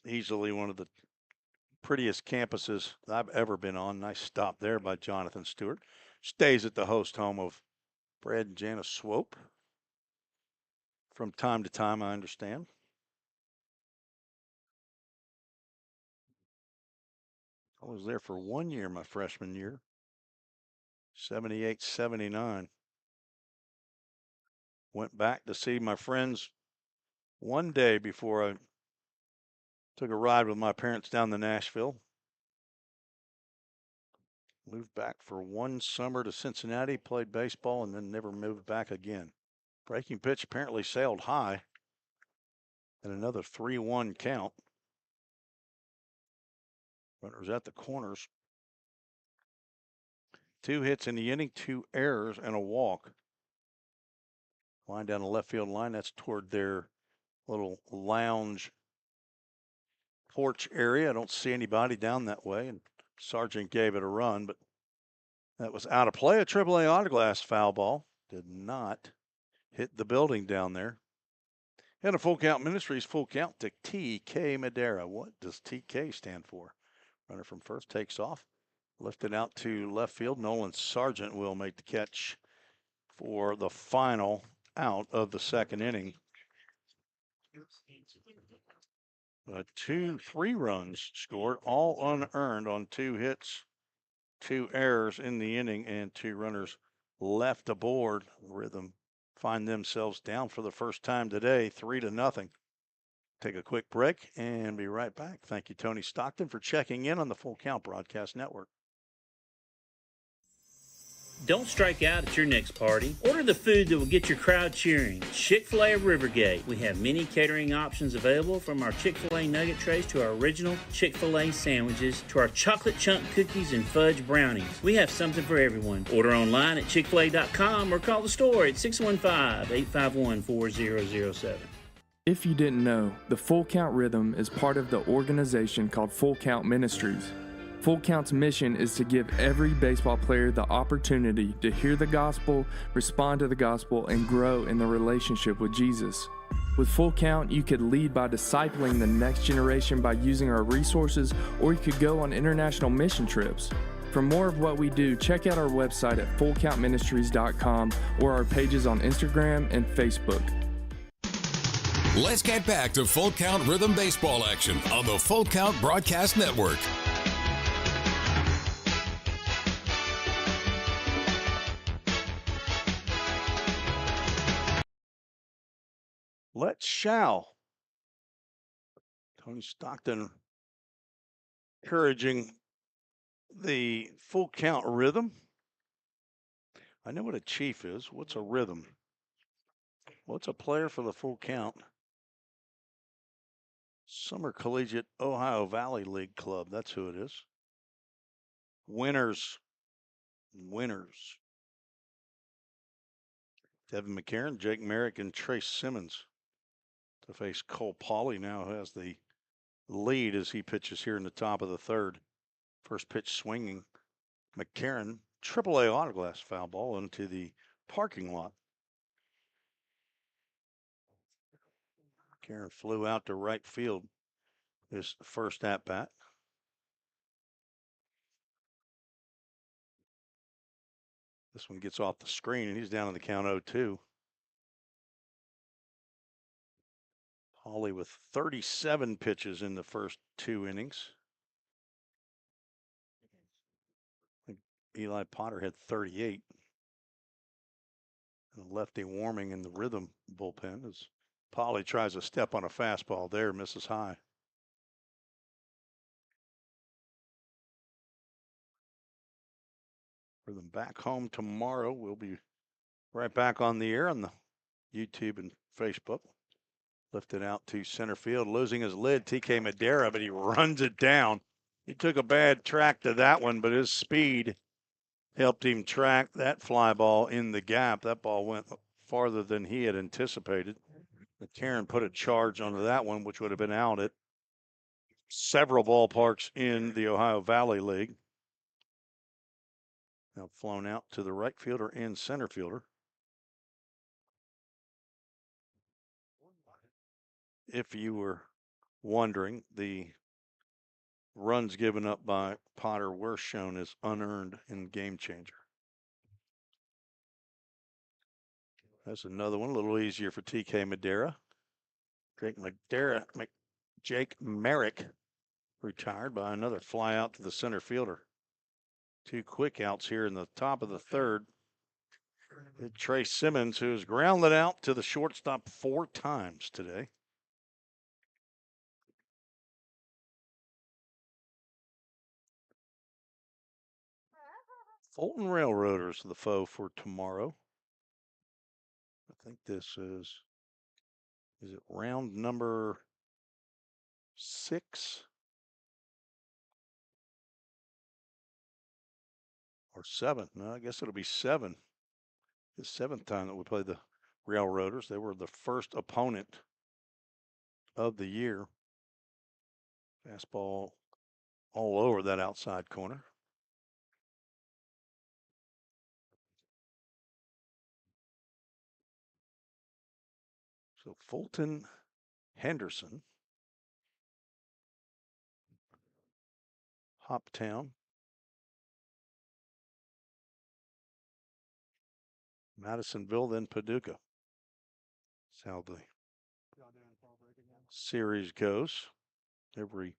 Easily one of the prettiest campuses I've ever been on. Nice stop there by Jonathan Stewart. Stays at the host home of Brad and Janice Swope. From time to time, I understand. I was there for 1 year, my freshman year. 78, 79. Went back to see my friends one day before I took a ride with my parents down to Nashville. Moved back for 1 summer to Cincinnati, played baseball, and then never moved back again. Breaking pitch apparently sailed high. And another 3-1 count. Runners at the corners. 2 hits in the inning, 2 errors, and a walk. Line down the left field line. That's toward their little lounge porch area. I don't see anybody down that way. And Sargent gave it a run, but that was out of play. A AAA autoglass foul ball. Did not hit the building down there. And a Full Count Ministries full count to TK Madera. What does TK stand for? Runner from first takes off. Lifted out to left field. Nolan Sargent will make the catch for the final out of the second inning. 3 runs scored, all unearned on 2 hits, 2 errors in the inning, and 2 runners left aboard. Rhythm find themselves down for the first time today, 3-0. Take a quick break and be right back. Thank you, Tony Stockton, for checking in on the Full Count Broadcast Network. Don't strike out at your next party. Order the food that will get your crowd cheering. Chick-fil-A of Rivergate. We have many catering options available, from our Chick-fil-A nugget trays to our original Chick-fil-A sandwiches to our chocolate chunk cookies and fudge brownies. We have something for everyone. Order online at chickfil-a.com or call the store at 615-851-4007. If you didn't know, the Full Count Rhythm is part of the organization called Full Count Ministries. Full Count's mission is to give every baseball player the opportunity to hear the gospel, respond to the gospel, and grow in the relationship with Jesus. With Full Count, you could lead by discipling the next generation by using our resources, or you could go on international mission trips. For more of what we do, check out our website at fullcountministries.com or our pages on Instagram and Facebook. Let's get back to Full Count Rhythm Baseball action on the Full Count Broadcast Network. Let's shall. Tony Stockton encouraging the Full Count Rhythm. I know what a chief is. What's a rhythm? What's a player for the Full Count? Summer Collegiate Ohio Valley League Club. That's who it is. Winners. Devin McCarron, Jake Merrick, and Trace Simmons to face Cole Pauly now, who has the lead as he pitches here in the top of the third. First pitch swinging. McCarron, AAA autoglass foul ball into the parking lot. McCarron flew out to right field his first at bat. This one gets off the screen and he's down in the count 0-2. Pauly with 37 pitches in the first 2 innings. I think Eli Potter had 38. And a lefty warming in the Rhythm bullpen as Pauly tries to step on a fastball there, misses high. Rhythm back home tomorrow. We'll be right back on the air on the YouTube and Facebook. Lifted out to center field, losing his lid, TK Madera, but he runs it down. He took a bad track to that one, but his speed helped him track that fly ball in the gap. That ball went farther than he had anticipated. McCarron put a charge onto that one, which would have been out at several ballparks in the Ohio Valley League. Now flown out to the right fielder and center fielder. If you were wondering, the runs given up by Potter were shown as unearned in Game Changer. That's another one, a little easier for TK Madera. Jake Merrick retired by another fly out to the center fielder. 2 quick outs here in the top of the third. Trace Simmons, who's grounded out to the shortstop 4 times today. Fulton Railroaders, the foe for tomorrow. I think this is it round number 6 or 7? No, I guess it'll be 7. The 7th time that we played the Railroaders. They were the first opponent of the year. Fastball all over that outside corner. So Fulton Henderson, Hoptown, Madisonville, then Paducah. That's how the series goes. Every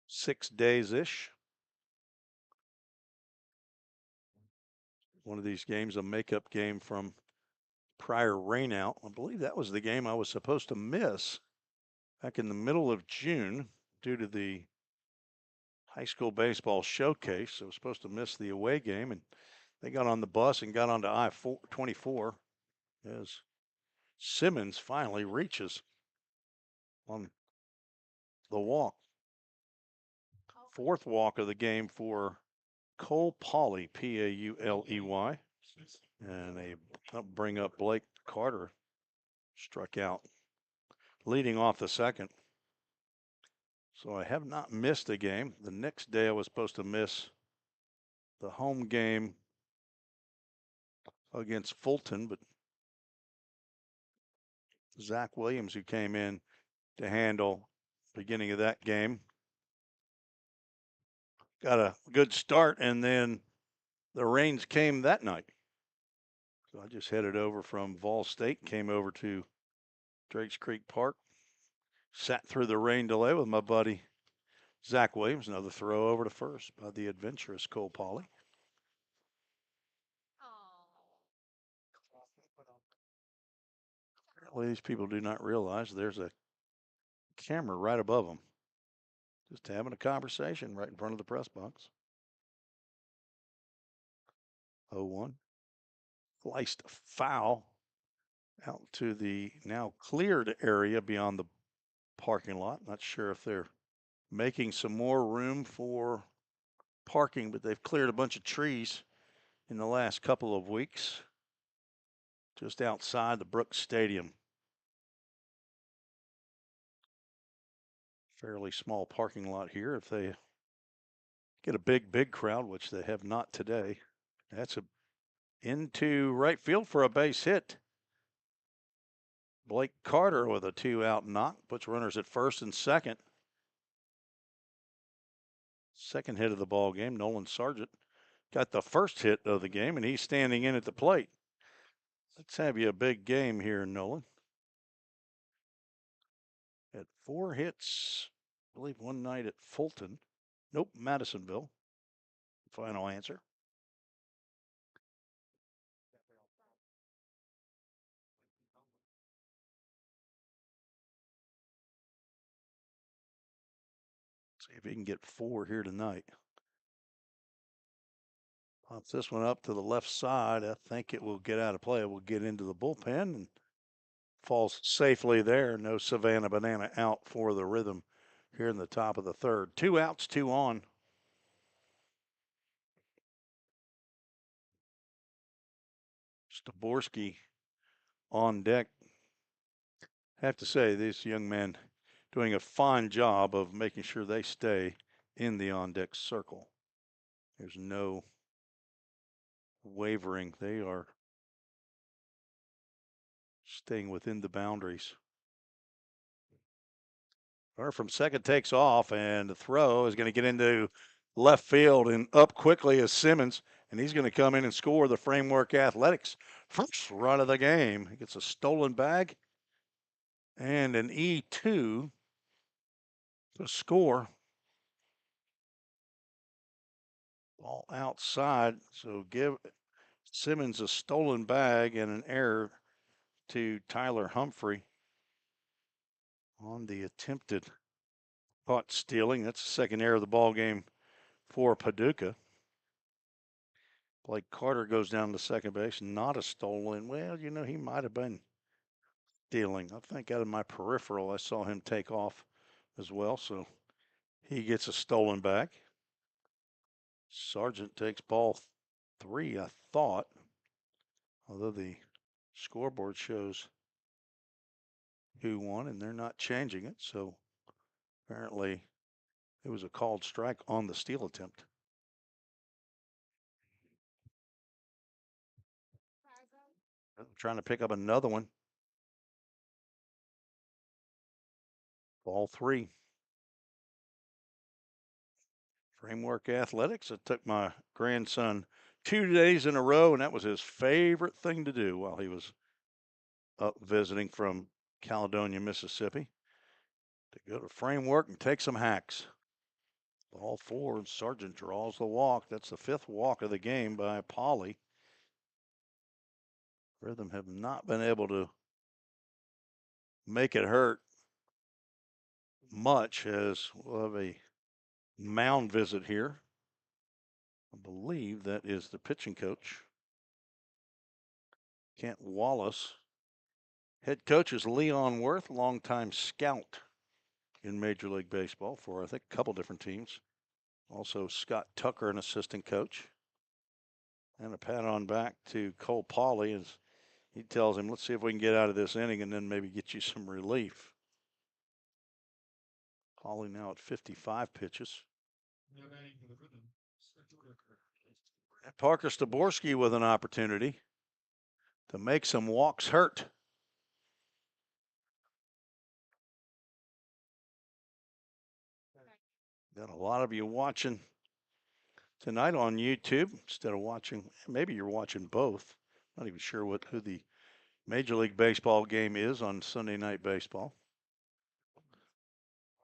6 days-ish. One of these games, a makeup game from prior rainout. I believe that was the game I was supposed to miss back in the middle of June due to the high school baseball showcase. I was supposed to miss the away game, and they got on the bus and got onto I-24 as Simmons finally reaches on the walk. Fourth walk of the game for Cole Pauley, Pauley. And they bring up Blake Carter, struck out, leading off the second. So I have not missed a game. The next day I was supposed to miss the home game against Fulton, but Zach Williams, who came in to handle the beginning of that game, got a good start, and then the rains came that night. So I just headed over from Vol State, came over to Drakes Creek Park, sat through the rain delay with my buddy Zach Williams. Another throw over to first by the adventurous Cole Pauley. Apparently these people do not realize there's a camera right above them. Just having a conversation right in front of the press box. 0-1. Sliced foul out to the now cleared area beyond the parking lot. Not sure if they're making some more room for parking, but they've cleared a bunch of trees in the last couple of weeks just outside the Brooks Stadium. Fairly small parking lot here. If they get a big crowd, which they have not today, that's into right field for a base hit. Blake Carter with a 2-out knock, puts runners at first and second. Second hit of the ball game. Nolan Sargent got the first hit of the game, and he's standing in at the plate. Let's have you a big game here, Nolan. Had 4 hits, I believe one night at Fulton. Nope, Madisonville. Final answer. See if he can get 4 here tonight. Pops this one up to the left side. I think it will get out of play. It will get into the bullpen and falls safely there. No Savannah Banana out for the Rhythm here in the top of the third. 2 outs, 2 on. Staborski on deck. Have to say, this young man doing a fine job of making sure they stay in the on-deck circle. There's no wavering. They are staying within the boundaries. Runner from second takes off, and the throw is going to get into left field and up quickly as Simmons, and he's going to come in and score the Framework Athletics first run of the game. He gets a stolen bag and an E2 to score. Ball outside, so give Simmons a stolen bag and an error to Tyler Humphrey on the attempted caught stealing. That's the second error of the ball game for Paducah. Blake Carter goes down to second base, not a stolen. Well, you know, he might have been stealing. I think out of my peripheral, I saw him take off as well. So he gets a stolen bag. Sargent takes ball 3, I thought, although the scoreboard shows who won, and they're not changing it. So apparently it was a called strike on the steal attempt. Trying to pick up another one. Ball 3. Framework Athletics. It took my grandson 2 days in a row, and that was his favorite thing to do while he was up visiting from Caledonia, Mississippi, to go to Framework and take some hacks. Ball 4, and Sargent draws the walk. That's the 5th walk of the game by Pauley. Rhythm have not been able to make it hurt much, as we'll have a mound visit here. I believe that is the pitching coach, Kent Wallace. Head coach is Leon Worth, longtime scout in Major League Baseball for, I think, a couple different teams. Also Scott Tucker, an assistant coach. And a pat on back to Cole Pauley as he tells him, let's see if we can get out of this inning and then maybe get you some relief. Pauley now at 55 pitches. And Parker Staborski with an opportunity to make some walks hurt. Got a lot of you watching tonight on YouTube instead of watching, maybe you're watching both. Not even sure who the Major League Baseball game is on Sunday Night Baseball.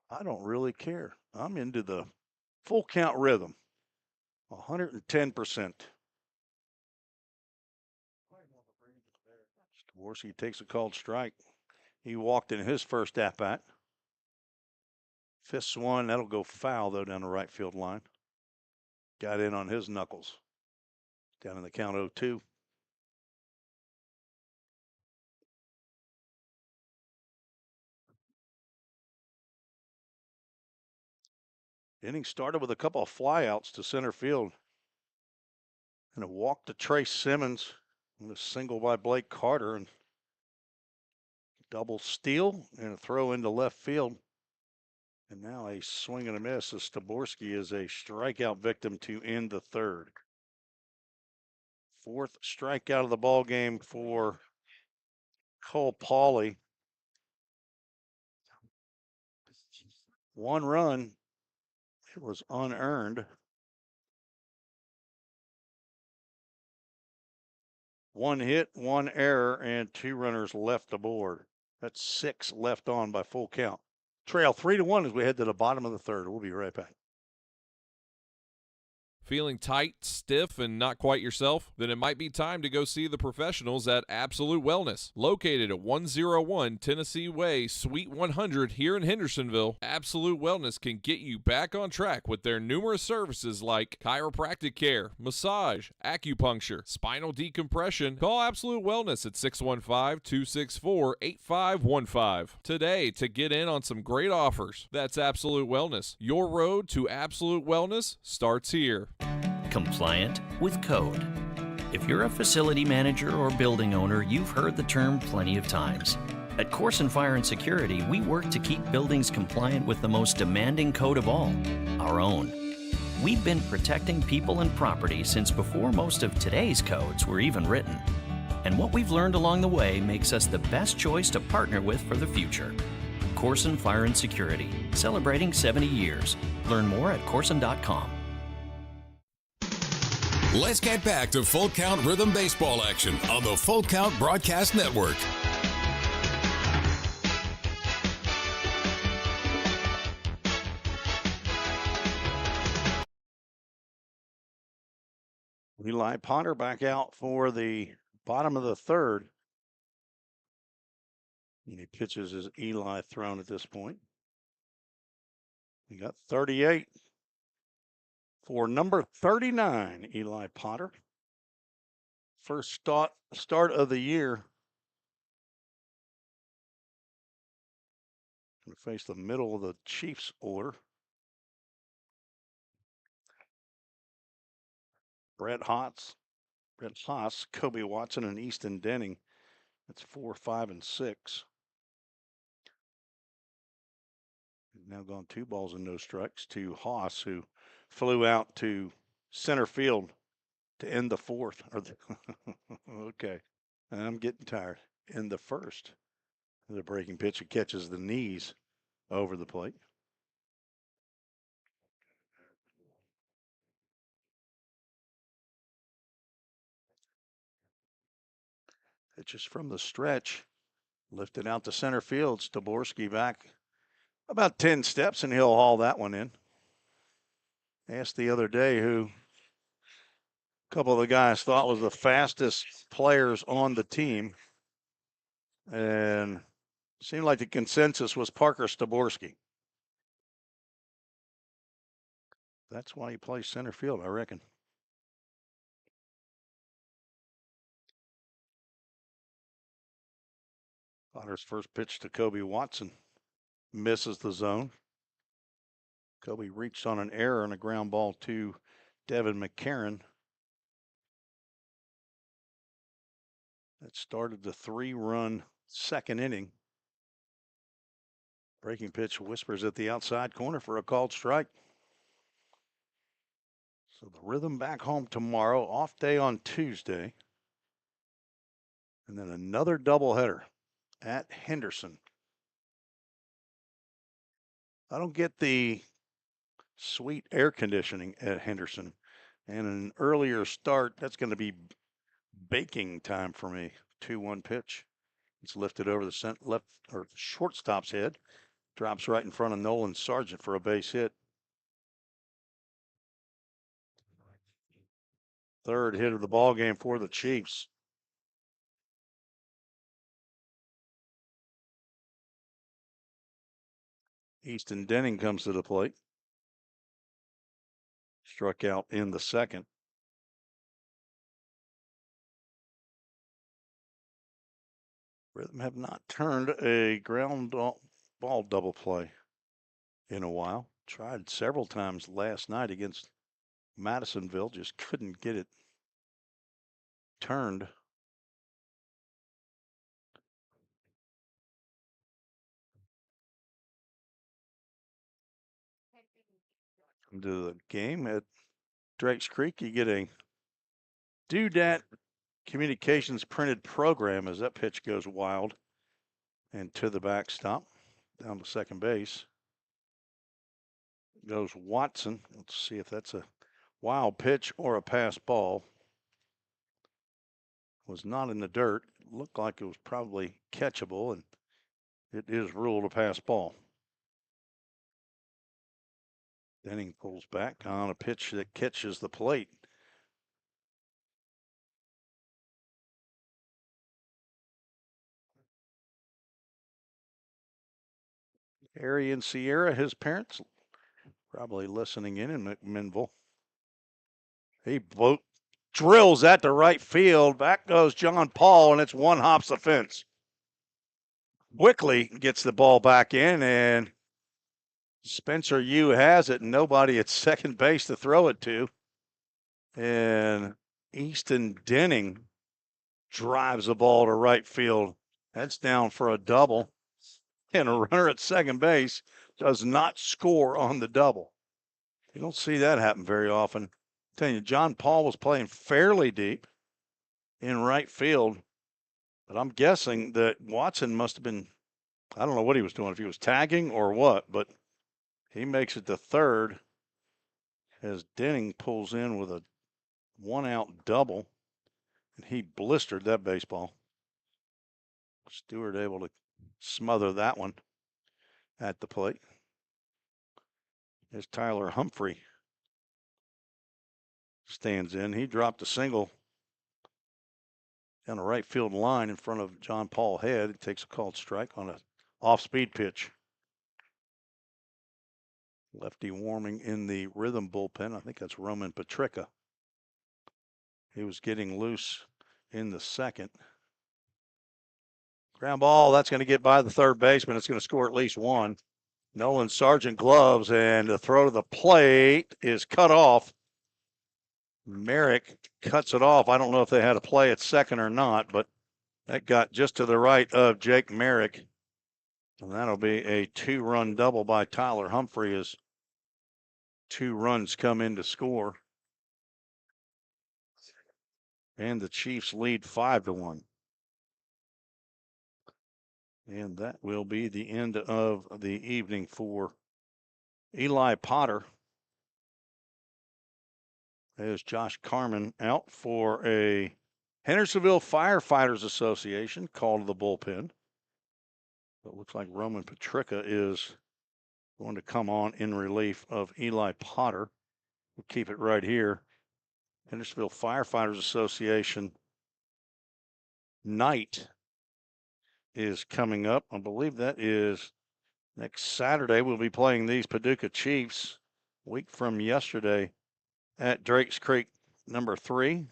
I don't really care. I'm into the full count rhythm. 110%. Staworski takes a called strike. He walked in his first at bat. Fifth one, that'll go foul though down the right field line. Got in on his knuckles. Down in the count 0-2. Inning started with a couple of flyouts to center field. And a walk to Trace Simmons and a single by Blake Carter, and double steal and a throw into left field. And now a swing and a miss as Staborski is a strikeout victim to end the third. Fourth strikeout of the ball game for Cole Pauley. One run, it was unearned. One hit, one error, and two runners left aboard. That's 6 left on by full count. Trail 3-1 as we head to the bottom of the third. We'll be right back. Feeling tight, stiff, and not quite yourself? Then it might be time to go see the professionals at Absolute Wellness. Located at 101 Tennessee Way, Suite 100 here in Hendersonville, Absolute Wellness can get you back on track with their numerous services like chiropractic care, massage, acupuncture, spinal decompression. Call Absolute Wellness at 615-264-8515 today to get in on some great offers. That's Absolute Wellness. Your road to absolute wellness starts here. Compliant with code. If you're a facility manager or building owner, you've heard the term plenty of times. At Corson Fire and Security, we work to keep buildings compliant with the most demanding code of all, our own. We've been protecting people and property since before most of today's codes were even written. And what we've learned along the way makes us the best choice to partner with for the future. Corson Fire and Security, celebrating 70 years. Learn more at corson.com. Let's get back to Full Count Rhythm Baseball action on the Full Count Broadcast Network. Eli Potter back out for the bottom of the third. And he pitches his Eli thrown at this point. He got 38 for number 39, Eli Potter. First start of the year. Going to face the middle of the Chiefs order. Brett Haas, Kobe Watson, and Easton Denning. That's 4, 5, and 6. Now gone 2 balls and no strikes to Haas, who flew out to center field to end the fourth. Okay, and I'm getting tired. In the first, the breaking pitch, it catches the knees over the plate. Pitches from the stretch, lifted out to center field. Staborski back about 10 steps, and he'll haul that one in. Asked the other day who couple of the guys thought was the fastest players on the team. And seemed like the consensus was Parker Staborski. That's why he plays center field, I reckon. Potter's first pitch to Kobe Watson misses the zone. Kobe reached on an error and a ground ball to Devin McCarron. That started the 3-run second inning. Breaking pitch whispers at the outside corner for a called strike. So the Rhythm back home tomorrow, off day on Tuesday. And then another doubleheader at Henderson. I don't get the sweet air conditioning at Henderson. And an earlier start, that's going to be baking time for me. 2-1 pitch. It's lifted over the left or shortstop's head. Drops right in front of Nolan Sargent for a base hit. Third hit of the ball game for the Chiefs. Easton Denning comes to the plate. Struck out in the second. Rhythm have not turned a ground ball double play in a while. Tried several times last night against Madisonville, just couldn't get it turned. Into the game at Drakes Creek, you get a Doodat Communications printed program as that pitch goes wild and to the backstop down to second base. Goes Watson. Let's see if that's a wild pitch or a pass ball. Was not in the dirt. Looked like it was probably catchable, and it is ruled a pass ball. Denning pulls back on a pitch that catches the plate. Harry and Sierra, his parents, probably listening in McMinnville. He drills that to right field. Back goes John Paul, and it's one hops the fence. Quickly gets the ball back in, and Spencer Yu has it, and nobody at second base to throw it to. And Easton Denning drives the ball to right field. That's down for a double. And a runner at second base does not score on the double. You don't see that happen very often. I'm telling you, John Paul was playing fairly deep in right field, but I'm guessing that Watson must have been, I don't know what he was doing, if he was tagging or what, but he makes it to third as Denning pulls in with a 1-out double, and he blistered that baseball. Stewart able to smother that one at the plate. As Tyler Humphrey stands in, he dropped a single down the right field line in front of John Paul Head. It takes a called strike on an off-speed pitch. Lefty warming in the Rhythm bullpen. I think that's Roman Paducah. He was getting loose in the second. Ground ball, that's going to get by the third baseman. It's going to score at least one. Nolan Sargent gloves, and the throw to the plate is cut off. Merrick cuts it off. I don't know if they had a play at second or not, but that got just to the right of Jake Merrick. And that'll be a 2-run double by Tyler Humphrey as 2 runs come in to score. And the Chiefs lead 5-1. And that will be the end of the evening for Eli Potter. There's Josh Carmen out for a Hendersonville Firefighters Association call to the bullpen. It looks like Roman Paducah is going to come on in relief of Eli Potter. We'll keep it right here Hendersonville Firefighters Association night is coming up. I believe that is next Saturday. We'll be playing these Paducah Chiefs a week from yesterday at Drakes Creek number 3.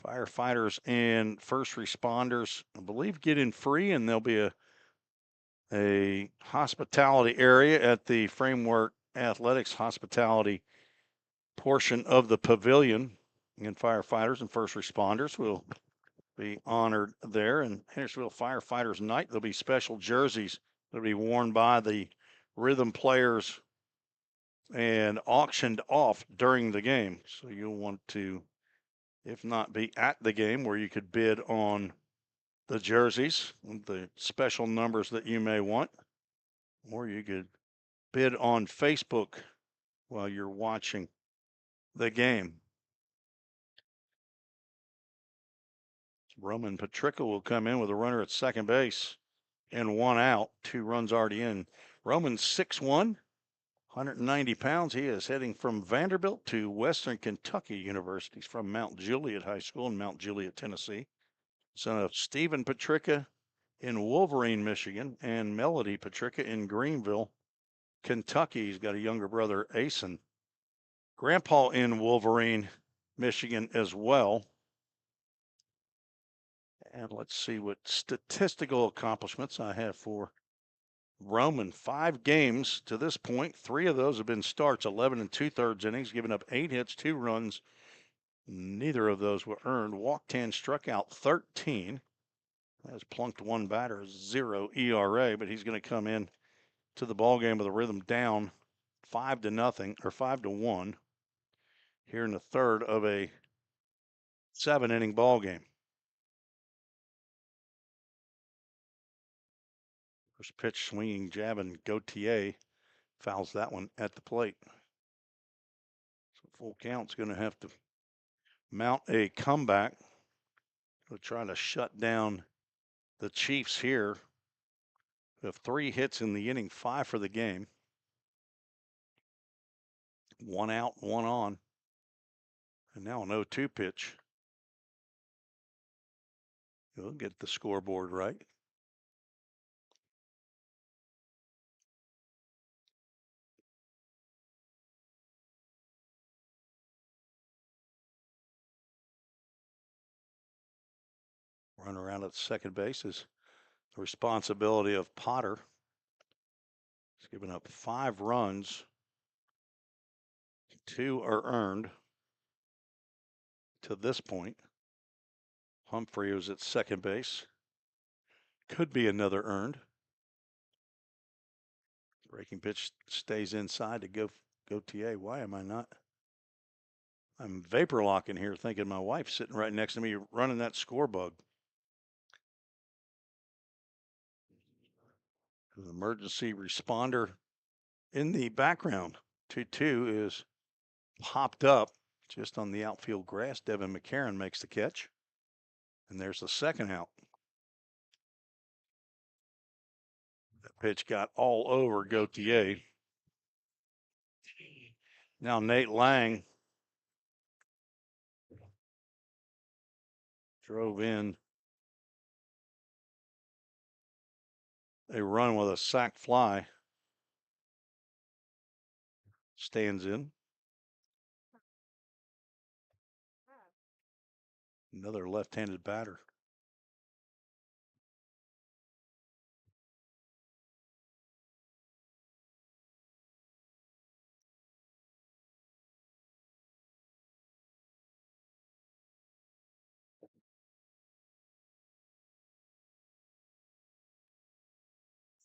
Firefighters and first responders, I believe, get in free, and there'll be a hospitality area at the Framework Athletics hospitality portion of the pavilion. And firefighters and first responders will be honored there. And Hendersonville Firefighters Night, there'll be special jerseys that'll be worn by the Rhythm players and auctioned off during the game. So you'll want to, if not be at the game, where you could bid on the jerseys, the special numbers that you may want, or you could bid on Facebook while you're watching the game. Roman Patrica will come in with a runner at second base and 1 out, 2 runs already in. Roman's 6'1", 190 pounds. He is heading from Vanderbilt to Western Kentucky University. He's from Mount Juliet High School in Mount Juliet, Tennessee. Son of Stephen Patrica in Wolverine, Michigan, and Melody Patrica in Greenville, Kentucky. He's got a younger brother, Asen. Grandpa in Wolverine, Michigan as well. And let's see what statistical accomplishments I have for Roman. 5 games to this point. 3 of those have been starts, 11 2/3 innings, giving up 8 hits, 2 runs. Neither of those were earned. Walked 10, struck out 13. Has plunked 1 batter, 0 ERA, but he's going to come in to the ball game with a Rhythm down 5-0 or 5-1 here in the third of a 7-inning ball game. First pitch, swinging, jabbing, Gautier fouls that one at the plate. So full count's going to have to mount a comeback to try to shut down the Chiefs here. We have 3 hits in the inning, 5 for the game. 1 out, 1 on. And now an 0-2 pitch. He'll get the scoreboard right. Run around at second base is the responsibility of Potter. He's given up 5 runs. 2 are earned to this point. Humphrey was at second base. Could be another earned. Breaking pitch stays inside to Gautier. Why am I not? I'm vapor locking here thinking my wife's sitting right next to me running that score bug. An emergency responder in the background. 2-2 is popped up just on the outfield grass. Devin McCarron makes the catch. And there's the second out. That pitch got all over Gautier. Now Nate Lang drove in a run with a sac fly. Stands in. Another left-handed batter.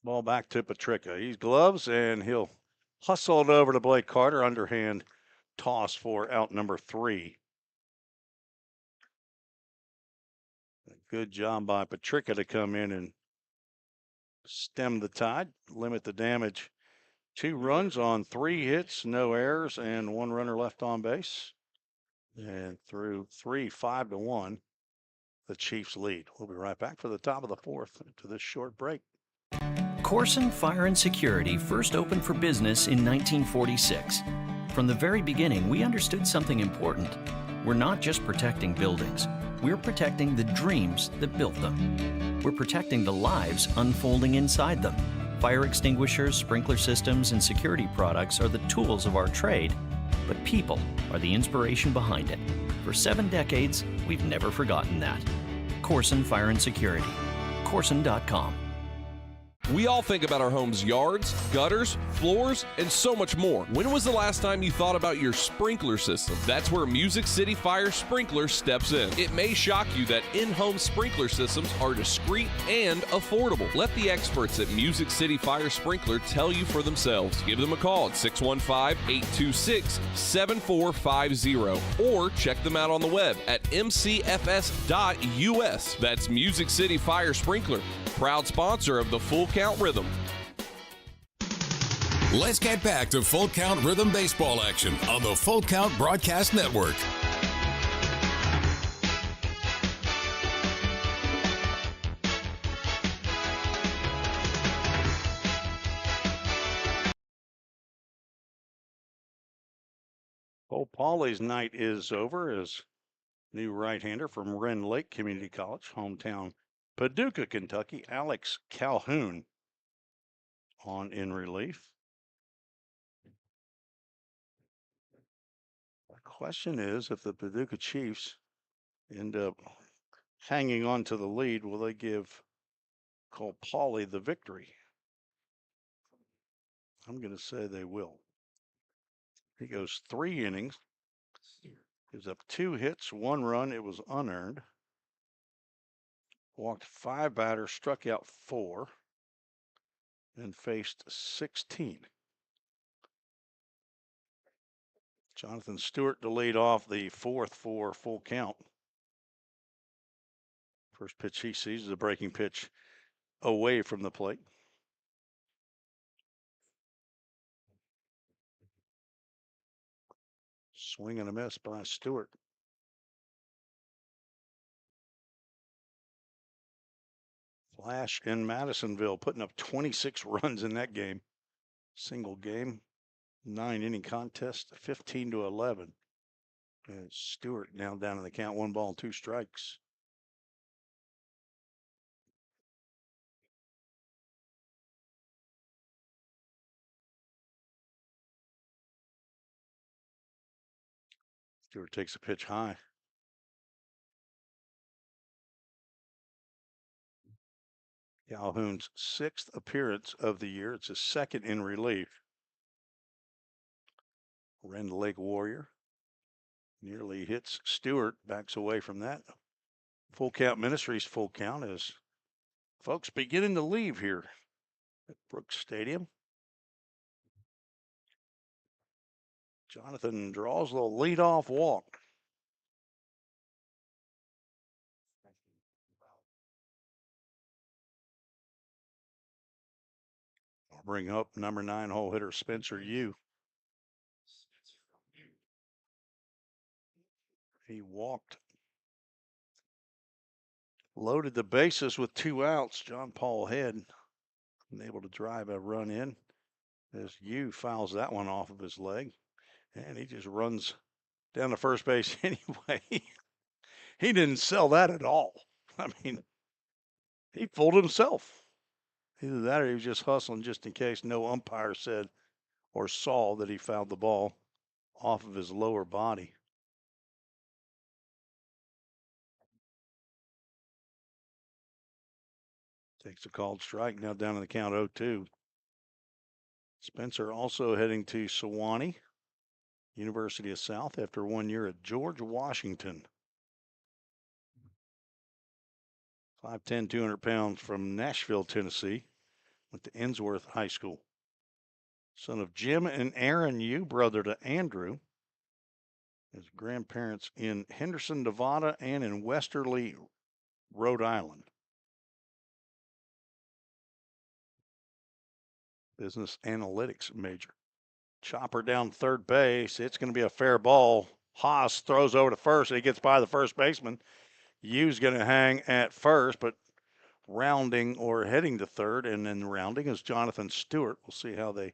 Ball back to Patrica. He's gloves, and he'll hustle it over to Blake Carter. Underhand toss for out number 3. A good job by Patrica to come in and stem the tide, limit the damage. 2 runs on 3 hits, no errors, and 1 runner left on base. And through 3, 5-1, the Chiefs lead. We'll be right back for the top of the 4th to this short break. Corson Fire and Security first opened for business in 1946. From the very beginning, we understood something important. We're not just protecting buildings, we're protecting the dreams that built them. We're protecting the lives unfolding inside them. Fire extinguishers, sprinkler systems, and security products are the tools of our trade, but people are the inspiration behind it. For 7 decades, we've never forgotten that. Corson Fire and Security. Corson.com. We all think about our home's yards, gutters, floors, and so much more. When was the last time you thought about your sprinkler system? That's where Music City Fire Sprinkler steps in. It may shock you that in-home sprinkler systems are discreet and affordable. Let the experts at Music City Fire Sprinkler tell you for themselves. Give them a call at 615-826-7450 or check them out on the web at mcfs.us. That's Music City Fire Sprinkler, proud sponsor of the Full Count Rhythm. Let's get back to Full Count Rhythm baseball action on the Full Count Broadcast Network. Cole Pauly's night is over as new right-hander from Wren Lake Community College, hometown Paducah, Kentucky, Alex Calhoun on in relief. The question is, if the Paducah Chiefs end up hanging on to the lead, will they give Cole Pauly the victory? I'm going to say they will. He goes 3 innings, gives up 2 hits, 1 run. It was unearned. Walked 5 batters, struck out 4, and faced 16. Jonathan Stewart to lead off the 4th for Full Count. First pitch he sees is a breaking pitch away from the plate. Swing and a miss by Stewart. Flash in Madisonville putting up 26 runs in that game. Single game, 9-inning contest, 15-11. And Stewart now down in the count, 1 ball, 2 strikes. Stewart takes a pitch high. Calhoun's 6th appearance of the year. It's his 2nd in relief. Wren Lake Warrior nearly hits Stewart, backs away from that. Full Count Ministries full count as folks beginning to leave here at Brooks Stadium. Jonathan draws the leadoff walk. I'll bring up number 9 hole hitter Spencer Yu. He walked, loaded the bases with 2 outs. John Paul Head able to drive a run in as Yu fouls that one off of his leg. And he just runs down to first base anyway. He didn't sell that at all. I mean, he fooled himself. Either that or he was just hustling just in case no umpire said or saw that he fouled the ball off of his lower body. Takes a called strike, now down in the count 0-2. Spencer also heading to Sewanee, University of South, after 1 year at George Washington. 5'10", 200 pounds from Nashville, Tennessee. Went to Ensworth High School. Son of Jim and Aaron Yu, brother to Andrew. His grandparents in Henderson, Nevada, and in Westerly, Rhode Island. Business analytics major. Chopper down third base. It's going to be a fair ball. Haas throws over to first, and he gets by the first baseman. Yu's going to hang at first, but rounding or heading to third, and then rounding is Jonathan Stewart. We'll see how they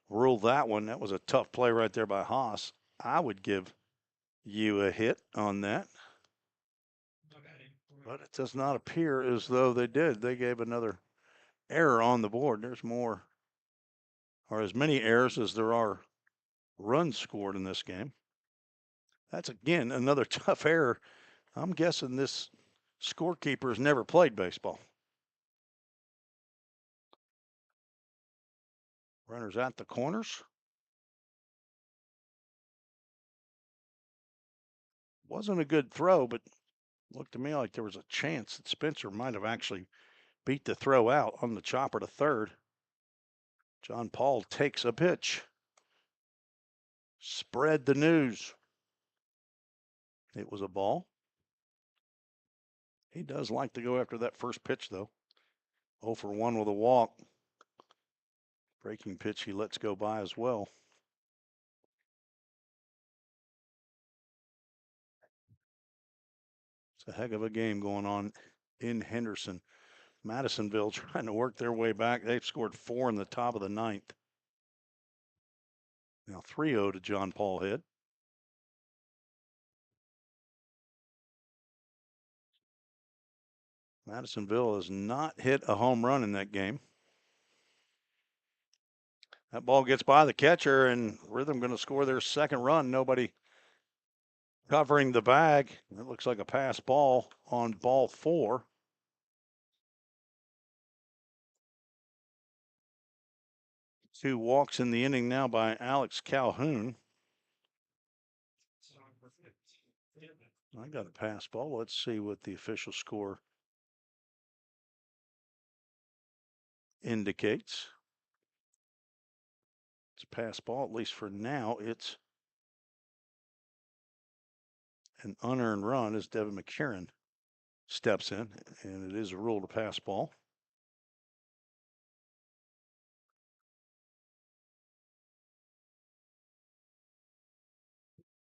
rule that one. That was a tough play right there by Haas. I would give you a hit on that. But it does not appear as though they did. They gave another error on the board. There's more, or as many errors as there are runs scored in this game. That's, again, another tough error. I'm guessing this scorekeeper has never played baseball. Runners at the corners. Wasn't a good throw, but looked to me like there was a chance that Spencer might have actually beat the throw out on the chopper to third. John Paul takes a pitch. Spread the news. It was a ball. He does like to go after that first pitch, though. 0 for 1 with a walk. Breaking pitch he lets go by as well. It's a heck of a game going on in Henderson. Madisonville trying to work their way back. They've scored 4 in the top of the 9th. Now 3-0 to John Paul Head. Madisonville has not hit a home run in that game. That ball gets by the catcher, and Rhythm going to score their second run. Nobody covering the bag. It looks like a pass ball on ball 4. Two walks in the inning now by Alex Calhoun. I got a pass ball. Let's see what the official score indicates. It's a pass ball, at least for now. It's an unearned run as Devin McCarron steps in, and it is a rule to pass ball.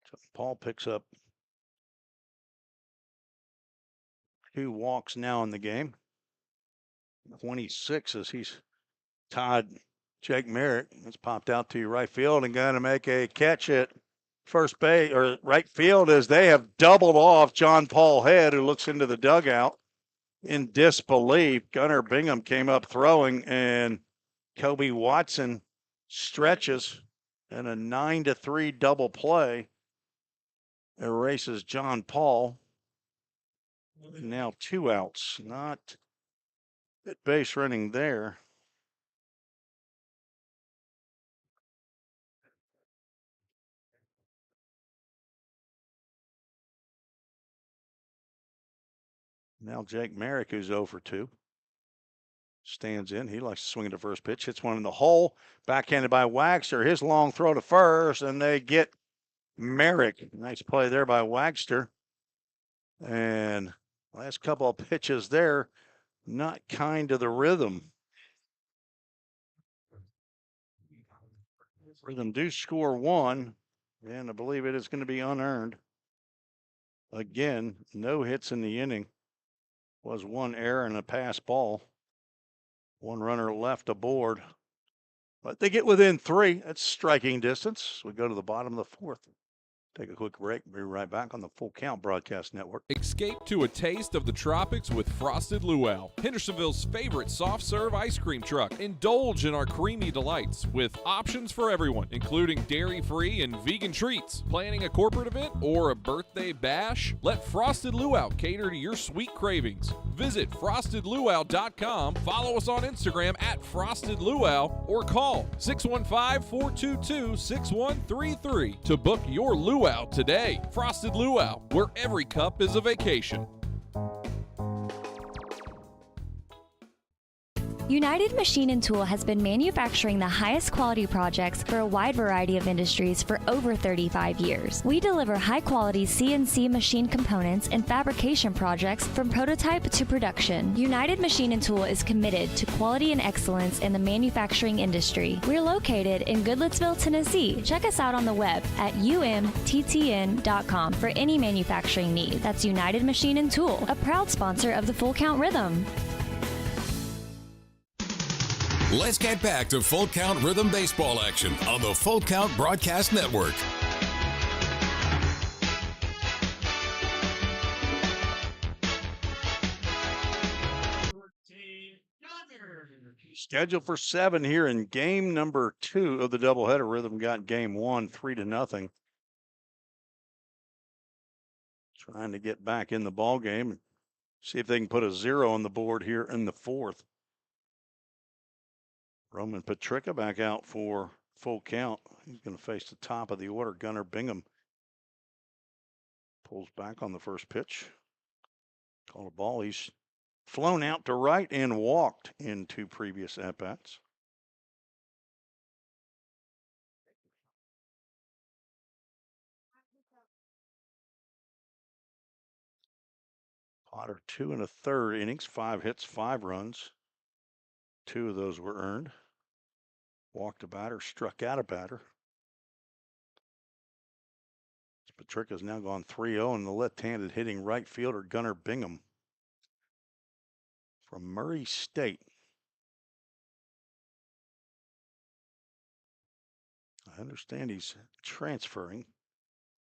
So Paul picks up 2 walks now in the game. 26 as he's tied Jake Merritt. It's popped out to right field and going to make a catch at first base or right field as they have doubled off John Paul Head, who looks into the dugout in disbelief. Gunnar Bingham came up throwing, and Kobe Watson stretches, and a 9-3 double play erases John Paul. Now 2 outs, not at base running there. Now Jake Merrick, who's 0 for 2, stands in. He likes to swing at the first pitch. Hits one in the hole. Backhanded by Wagster. His long throw to first, and they get Merrick. Nice play there by Wagster. And last couple of pitches there, not kind to the Rhythm. Rhythm do score 1, and I believe it is going to be unearned. Again, no hits in the inning. Was 1 error and a pass ball. 1 runner left aboard. But they get within 3. That's striking distance. We go to the bottom of the 4th. Take a quick break. Be right back on the Full Count Broadcast Network. Escape to a taste of the tropics with Frosted Luau, Hendersonville's favorite soft serve ice cream truck. Indulge in our creamy delights with options for everyone, including dairy-free and vegan treats. Planning a corporate event or a birthday bash? Let Frosted Luau cater to your sweet cravings. Visit frostedluau.com, follow us on Instagram at Frosted Luau, or call 615-422-6133 to book your luau today. Frosted Luau, where every cup is a vacation. United Machine and Tool has been manufacturing the highest quality projects for a wide variety of industries for over 35 years. We deliver high-quality CNC machine components and fabrication projects from prototype to production. United Machine and Tool is committed to quality and excellence in the manufacturing industry. We're located in Goodlettsville, Tennessee. Check us out on the web at umttn.com for any manufacturing need. That's United Machine and Tool, a proud sponsor of the Full Count Rhythm. Let's get back to Full Count Rhythm baseball action on the Full Count Broadcast Network. Scheduled for 7 here in game number 2 of the doubleheader. Rhythm got game 1, 3-0. Trying to get back in the ball game and see if they can put a 0 on the board here in the 4th. Roman Paducah back out for full count. He's going to face the top of the order. Gunnar Bingham pulls back on the first pitch. Call a ball. He's flown out to right and walked in 2 previous at-bats. Potter 2 1/3 innings, 5 hits, 5 runs. 2 of those were earned. Walked a batter, struck out a batter. Patrick now gone 3-0, and the left-handed hitting right fielder Gunnar Bingham from Murray State. I understand he's transferring.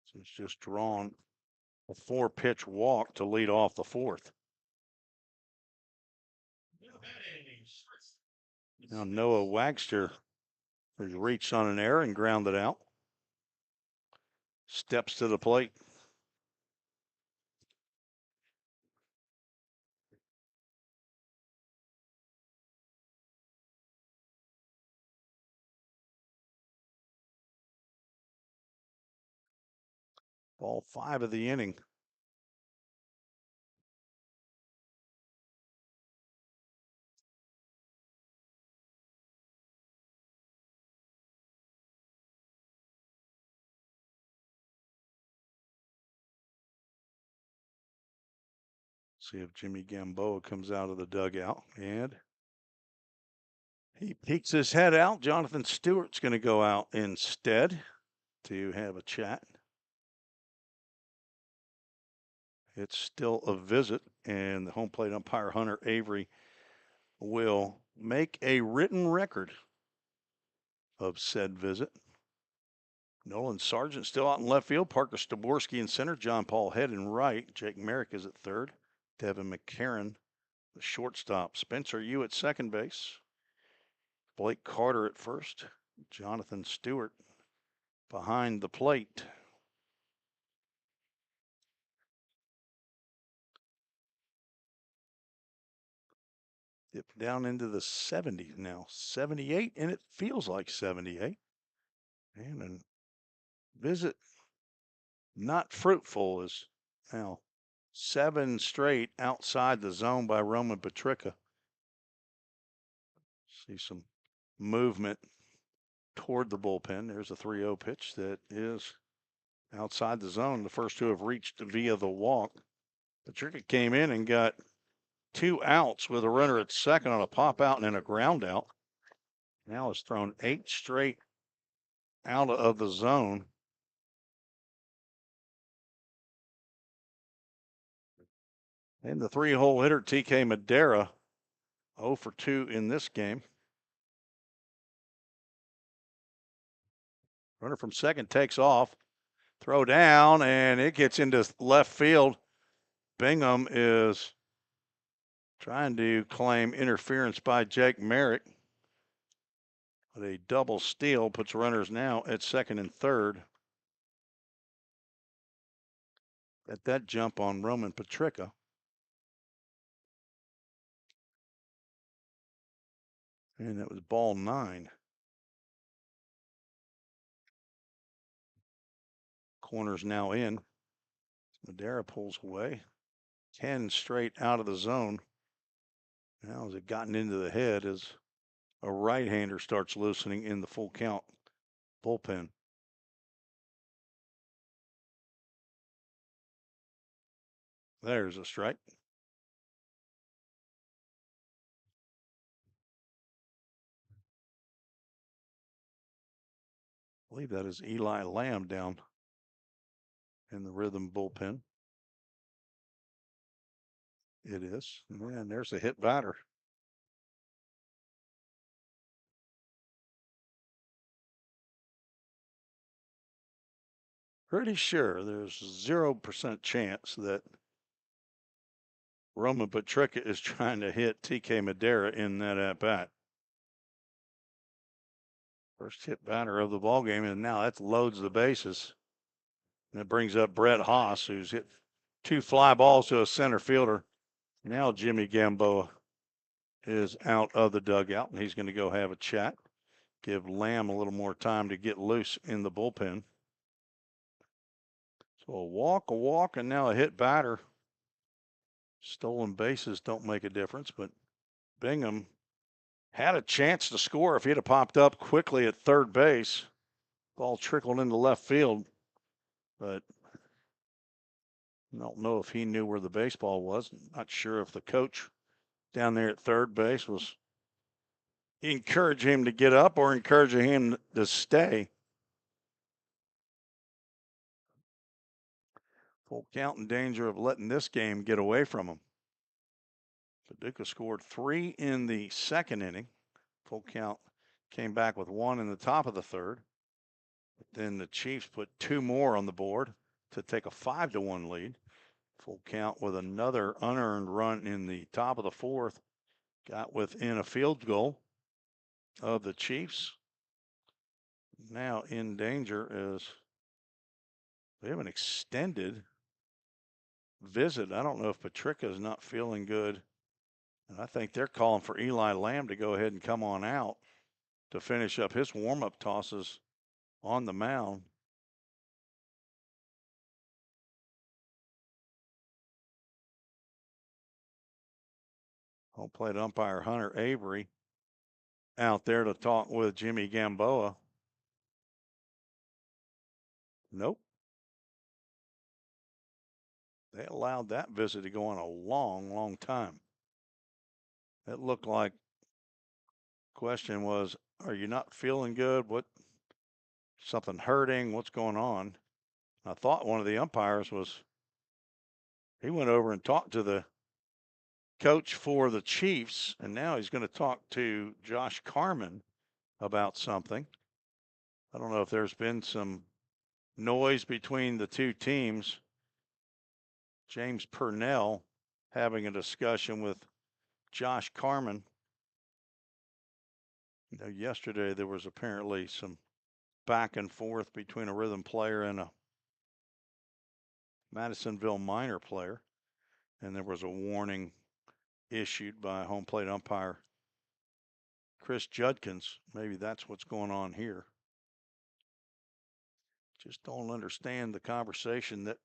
So he's just drawn a 4-pitch walk to lead off the 4th. Now Noah Wagster has reached on an error and grounded out. Steps to the plate. Ball 5 of the inning. See if Jimmy Gamboa comes out of the dugout, and he peeks his head out. Jonathan Stewart's going to go out instead to have a chat. It's still a visit, and the home plate umpire, Hunter Avery, will make a written record of said visit. Nolan Sargent still out in left field. Parker Staborski in center. John Paul Head in right. Jake Merrick is at third. Devin McCarron, the shortstop. Spencer Yu at second base. Blake Carter at first. Jonathan Stewart behind the plate. Dip down into the 70s now. 78, and it feels like 78. And a visit not fruitful is now 7 straight outside the zone by Roman Paducah. See some movement toward the bullpen. There's a 3-0 pitch that is outside the zone. The first 2 have reached via the walk. Paducah came in and got 2 outs with a runner at second on a pop out and then a ground out. Now has thrown 8 straight out of the zone. And the 3-hole hitter, TK Madera, 0 for 2 in this game. Runner from second takes off. Throw down, and it gets into left field. Bingham is trying to claim interference by Jake Merrick. But a double steal puts runners now at second and third. At that jump on Roman Paducah. And that was ball 9. Corner's now in. Madera pulls away. 10 straight out of the zone. Now has it gotten into the head as a right-hander starts loosening in the full count bullpen. There's a strike. I believe that is Eli Lamb down in the Rhythm bullpen. It is. And there's a hit batter. Pretty sure there's 0% chance that Roman Paducah is trying to hit TK Madera in that at bat. First hit batter of the ball game, and now that loads the bases. And it brings up Brett Haas, who's hit 2 fly balls to a center fielder. Now Jimmy Gamboa is out of the dugout, and he's going to go have a chat. Give Lamb a little more time to get loose in the bullpen. So a walk, and now a hit batter. Stolen bases don't make a difference, but Bingham had a chance to score if he'd have popped up quickly at third base. Ball trickled into left field, but I don't know if he knew where the baseball was. Not sure if the coach down there at third base was encouraging him to get up or encouraging him to stay. Full count, in danger of letting this game get away from him. Paducah scored 3 in the second inning. Full count, came back with 1 in the top of the third. But then the Chiefs put 2 more on the board to take a 5-1 lead. Full count with another unearned run in the top of the fourth. Got within a field goal of the Chiefs. Now in danger is they have an extended visit. I don't know if Paducah is not feeling good. And I think they're calling for Eli Lamb to go ahead and come on out to finish up his warm-up tosses on the mound. Home plate umpire Hunter Avery out there to talk with Jimmy Gamboa. Nope. They allowed that visit to go on a long, long time. It looked like question was, are you not feeling good? What, something hurting? What's going on? I thought one of the umpires was, he went over and talked to the coach for the Chiefs, and now he's going to talk to Josh Carman about something. I don't know if there's been some noise between the two teams. James Purnell having a discussion with Josh Carman. You know, yesterday there was apparently some back and forth between a Rhythm player and a Madisonville minor player, and there was a warning issued by home plate umpire Chris Judkins. Maybe that's what's going on here. Just don't understand the conversation that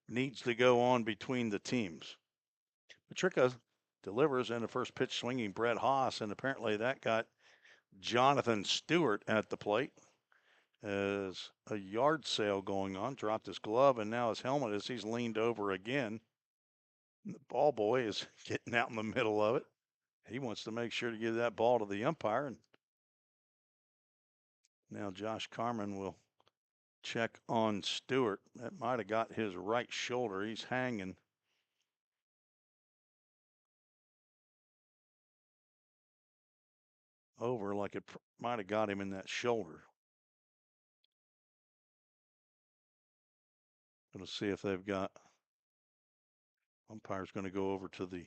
needs to go on between the teams. Paducah delivers in the first pitch swinging Brett Haas, and apparently that got Jonathan Stewart at the plate as a yard sale going on. Dropped his glove and now his helmet as he's leaned over again. The ball boy is getting out in the middle of it. He wants to make sure to give that ball to the umpire. And now Josh Carman will check on Stewart. That might have got his right shoulder. He's hanging. Over like it might have got him in that shoulder. Going to see if they've got. Umpire's going to go over to the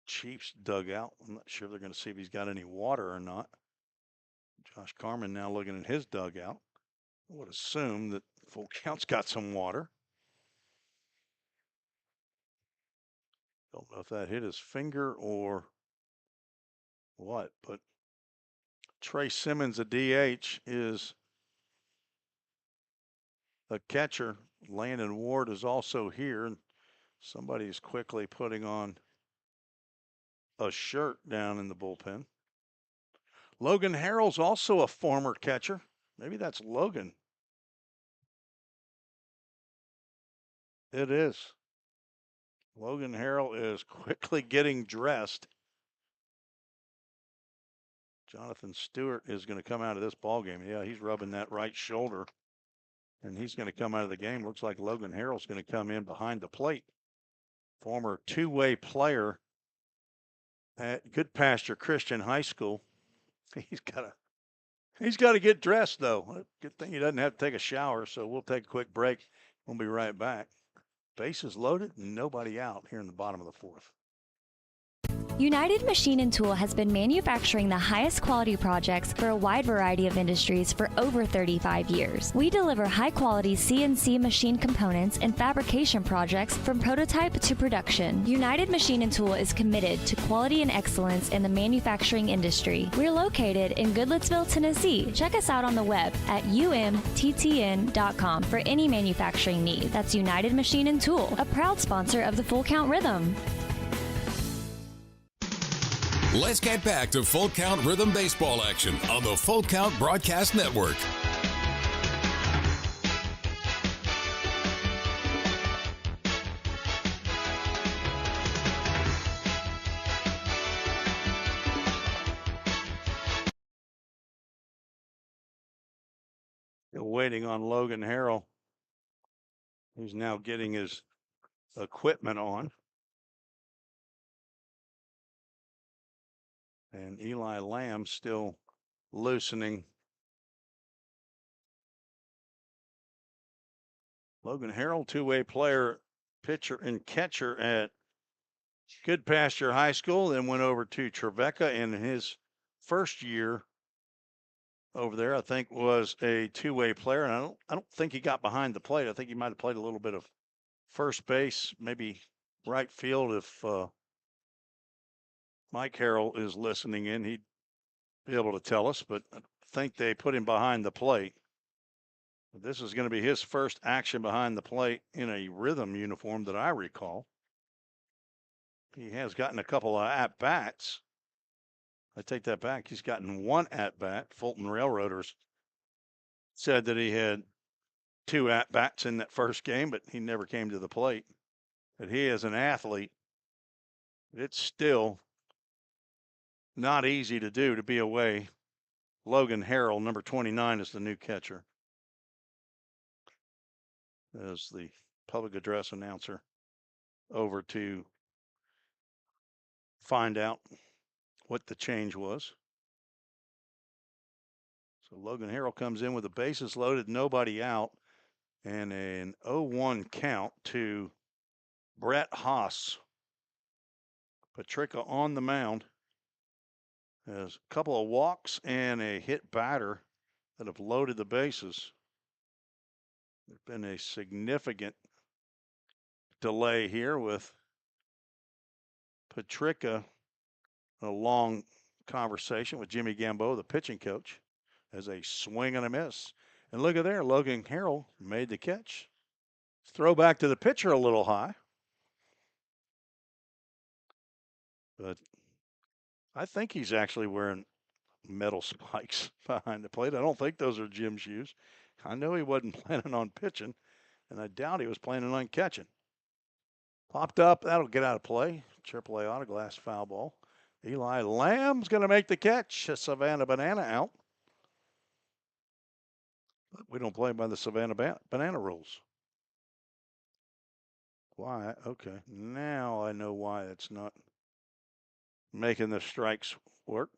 Chiefs dugout. I'm not sure they're going to see if he's got any water or not. Josh Carman now looking at his dugout. I would assume that Full Count's got some water. Don't know if that hit his finger or what, but Trey Simmons, a DH, is a catcher. Landon Ward is also here, and somebody's quickly putting on a shirt down in the bullpen. Logan Harrell's also a former catcher. Maybe that's Logan. It is. Logan Harrell is quickly getting dressed. Jonathan Stewart is going to come out of this ball game. Yeah, he's rubbing that right shoulder, and he's going to come out of the game. Looks like Logan Harrell's going to come in behind the plate. Former two-way player at Good Pasture Christian High School. He's got to get dressed, though. Good thing he doesn't have to take a shower, so we'll take a quick break. We'll be right back. Bases loaded, nobody out here in the bottom of the fourth. United Machine and Tool has been manufacturing the highest quality projects for a wide variety of industries for over 35 years. We deliver high-quality CNC machine components and fabrication projects from prototype to production. United Machine and Tool is committed to quality and excellence in the manufacturing industry. We're located in Goodlettsville, Tennessee. Check us out on the web at umttn.com for any manufacturing need. That's United Machine and Tool, a proud sponsor of the Full Count Rhythm. Let's get back to Full Count Rhythm Baseball action on the Full Count Broadcast Network. Still waiting on Logan Harrell. He's now getting his equipment on. And Eli Lamb still loosening. Logan Harrell, two-way player, pitcher and catcher at Good Pasture High School, then went over to Trevecca, and his first year over there, I think, was a two-way player. And I don't think he got behind the plate. I think he might have played a little bit of first base, maybe right field. If Mike Harrell is listening in, he'd be able to tell us, but I think they put him behind the plate. This is going to be his first action behind the plate in a Rhythm uniform that I recall. He has gotten a couple of at-bats. I take that back. He's gotten one at-bat. Fulton Railroaders said that he had two at-bats in that first game, but he never came to the plate. But he, as an athlete, it's still not easy to do, to be away. Logan Harrell, number 29, is the new catcher. As the public address announcer over to find out what the change was. So Logan Harrell comes in with the bases loaded, nobody out, and an 0-1 count to Brett Haas. Paducah on the mound. Has a couple of walks and a hit batter that have loaded the bases. There's been a significant delay here with Paducah. A long conversation with Jimmy Gambo, the pitching coach, as a swing and a miss. And look at there, Logan Harrell made the catch. Throw back to the pitcher a little high. But I think he's actually wearing metal spikes behind the plate. I don't think those are gym shoes. I know he wasn't planning on pitching, and I doubt he was planning on catching. Popped up, that'll get out of play. AAA autoglass foul ball. Eli Lamb's going to make the catch. A Savannah Banana out. But we don't play by the Savannah Banana rules. Why? Okay, now I know why it's not making the strikes work.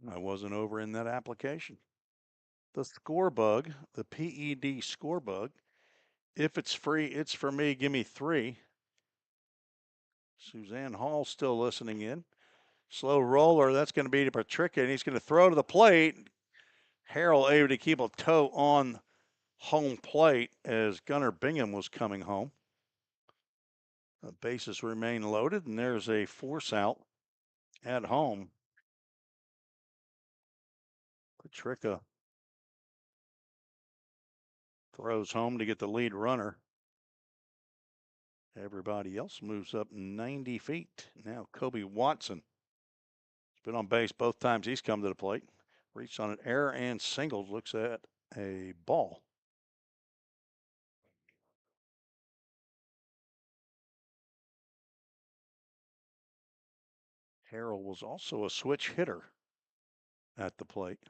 I wasn't over in that application. The score bug, the PED score bug. If it's free, it's for me. Give me 3. Suzanne Hall still listening in. Slow roller, that's going to be to Paducah, and he's going to throw to the plate. Harrell able to keep a toe on home plate as Gunnar Bingham was coming home. The bases remain loaded, and there's a force out at home. Paducah throws home to get the lead runner. Everybody else moves up 90 feet. Now Kobe Watson has been on base both times he's come to the plate. Reached on an error and singled. Looks at a ball. Harrell was also a switch hitter at the plate.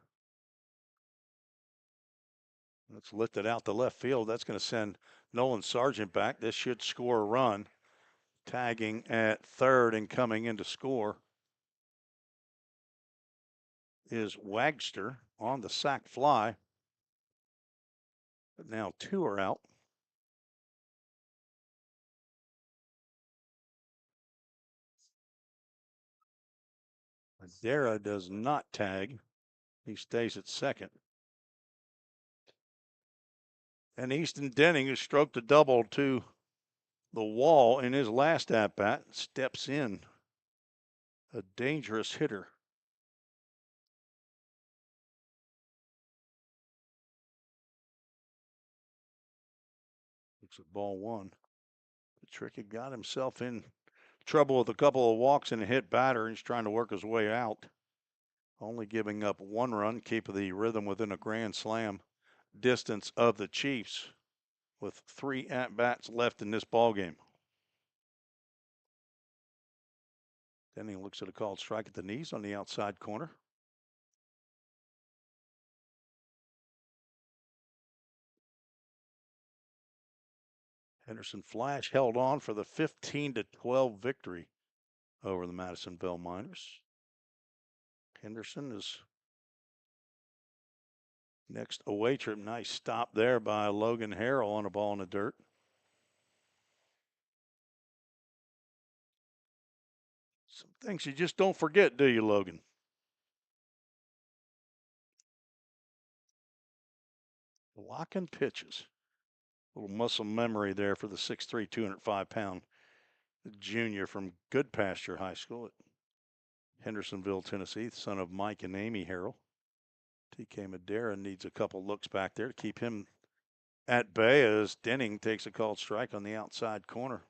That's lifted out to left field. That's going to send Nolan Sargent back. This should score a run. Tagging at third and coming in to score is Wagster on the sac fly. But now 2 are out. Madera does not tag. He stays at second. And Easton Denning, who stroked a double to the wall in his last at-bat, steps in. A dangerous hitter. Looks at ball one. Paducah got himself in trouble with a couple of walks and a hit batter. He's trying to work his way out. Only giving up one run, keeping the Rhythm within a grand slam distance of the Chiefs with 3 at-bats left in this ball game. Then he looks at a called strike at the knees on the outside corner. Henderson Flash held on for the 15-12 victory over the Madisonville Miners. Henderson is next away trip. Nice stop there by Logan Harrell on a ball in the dirt. Some things you just don't forget, do you, Logan? Locking pitches. A little muscle memory there for the 6'3", 205-pound junior from Goodpasture High School at Hendersonville, Tennessee, son of Mike and Amy Harrell. TK Madera needs a couple looks back there to keep him at bay as Denning takes a called strike on the outside corner.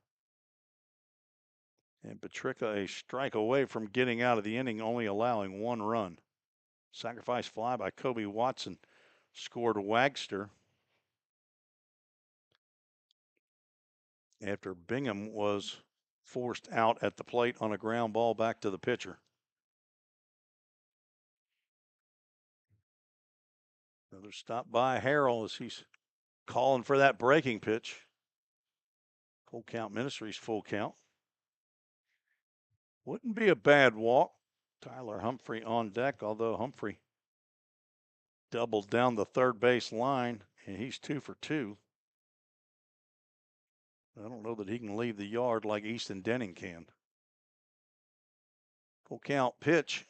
And Paducah a strike away from getting out of the inning, only allowing 1 run. Sacrifice fly by Kobe Watson scored Wagster after Bingham was forced out at the plate on a ground ball back to the pitcher. Another stop by Harrell as he's calling for that breaking pitch. Full count Ministries, full count. Wouldn't be a bad walk. Tyler Humphrey on deck, although Humphrey doubled down the third base line, and he's 2 for 2. I don't know that he can leave the yard like Easton Denning can. Full count pitch,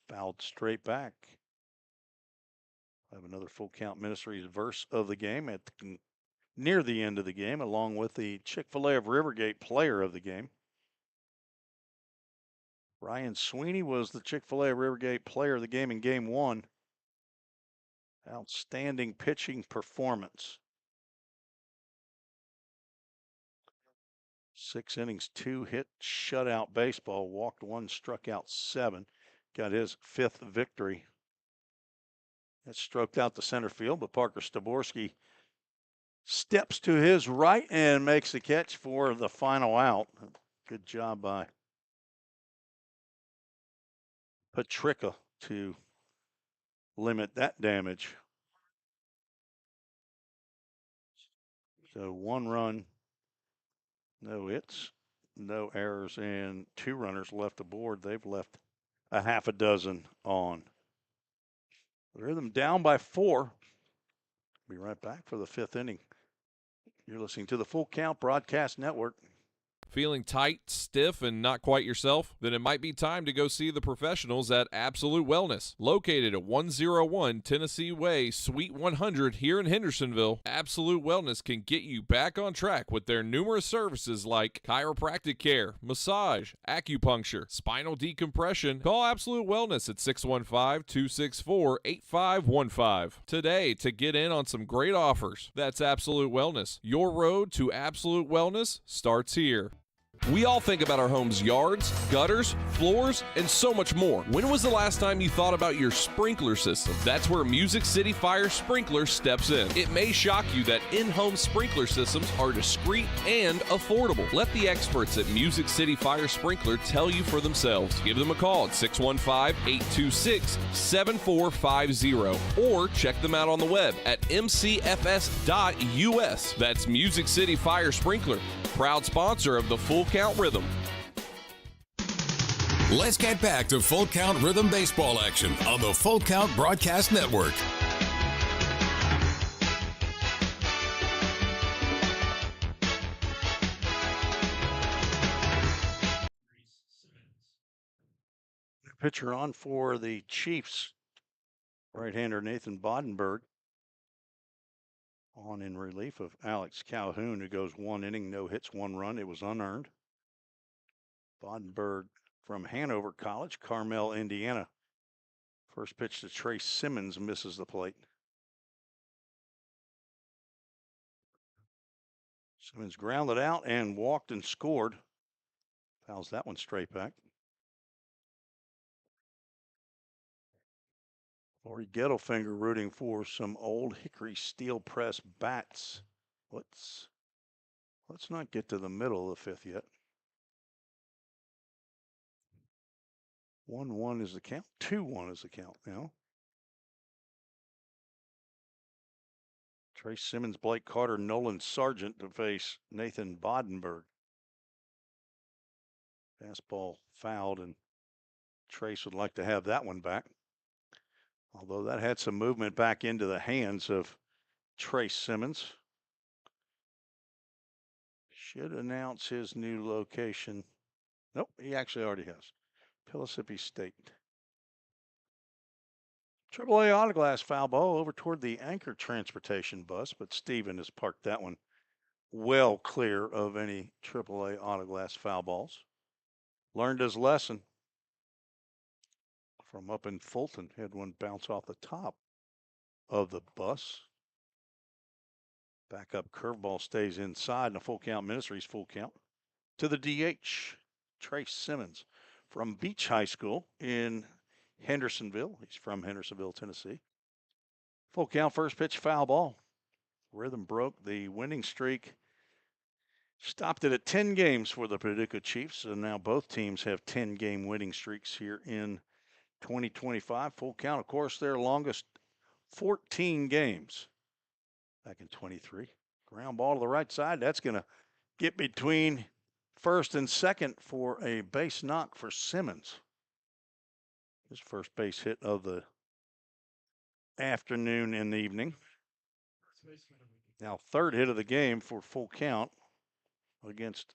fouled straight back. I have another full count Ministries verse of the game at near the end of the game, along with the Chick-fil-A of Rivergate player of the game. Ryan Sweeney was the Chick-fil-A of Rivergate player of the game in game 1. Outstanding pitching performance. 6 innings, 2 hit shutout baseball, walked 1, struck out 7, got his 5th victory. That stroked out the center field, but Parker Staborski steps to his right and makes the catch for the final out. Good job by Paducah to limit that damage. So 1 run, no hits, no errors, and 2 runners left aboard. They've left a half a dozen on. Rhythm down by 4. Be right back for the 5th inning. You're listening to the Full Count Broadcast Network. Feeling tight, stiff, and not quite yourself? Then it might be time to go see the professionals at Absolute Wellness. Located at 101 Tennessee Way, Suite 100 here in Hendersonville, Absolute Wellness can get you back on track with their numerous services like chiropractic care, massage, acupuncture, spinal decompression. Call Absolute Wellness at 615-264-8515 today to get in on some great offers. That's Absolute Wellness. Your road to absolute wellness starts here. We all think about our home's yards, gutters, floors, and so much more. When was the last time you thought about your sprinkler system? That's where Music City Fire Sprinkler steps in. It may shock you that in-home sprinkler systems are discreet and affordable. Let the experts at Music City Fire Sprinkler tell you for themselves. Give them a call at 615-826-7450 or check them out on the web at mcfs.us. That's Music City Fire Sprinkler, proud sponsor of the Full Count Rhythm. Let's get back to Full Count Rhythm baseball action on the Full Count Broadcast Network. Pitcher on for the Chiefs. Right-hander Nathan Bodenberg on in relief of Alex Calhoun, who goes 1 inning, no hits, 1 run. It was unearned. Bodenberg from Hanover College, Carmel, Indiana. First pitch to Trace Simmons misses the plate. Simmons grounded out and walked and scored. Fouls that one straight back. Lori Gettlefinger rooting for some old Hickory steel press bats. Let's not get to the middle of the 5th yet. 1-1 is the count. 2-1 is the count now. Trace Simmons, Blake Carter, Nolan Sargent to face Nathan Bodenberg. Fastball fouled, and Trace would like to have that one back. Although that had some movement back into the hands of Trace Simmons. Should announce his new location. Nope, he actually already has. Pellissippi State. AAA Autoglass foul ball over toward the Anchor Transportation bus, but Steven has parked that one well clear of any AAA Autoglass foul balls. Learned his lesson from up in Fulton. Had one bounce off the top of the bus. Backup curveball stays inside, and a full count Ministries full count. To the DH, Trace Simmons from Beach High School in Hendersonville. He's from Hendersonville, Tennessee. Full count, first pitch, foul ball. Rhythm broke the winning streak. Stopped it at 10 games for the Paducah Chiefs, and now both teams have 10-game winning streaks here in 2025. Full count, of course, their longest 14 games back in 23. Ground ball to the right side. That's going to get between first and second for a base knock for Simmons. His first base hit of the afternoon and evening. Now third hit of the game for full count against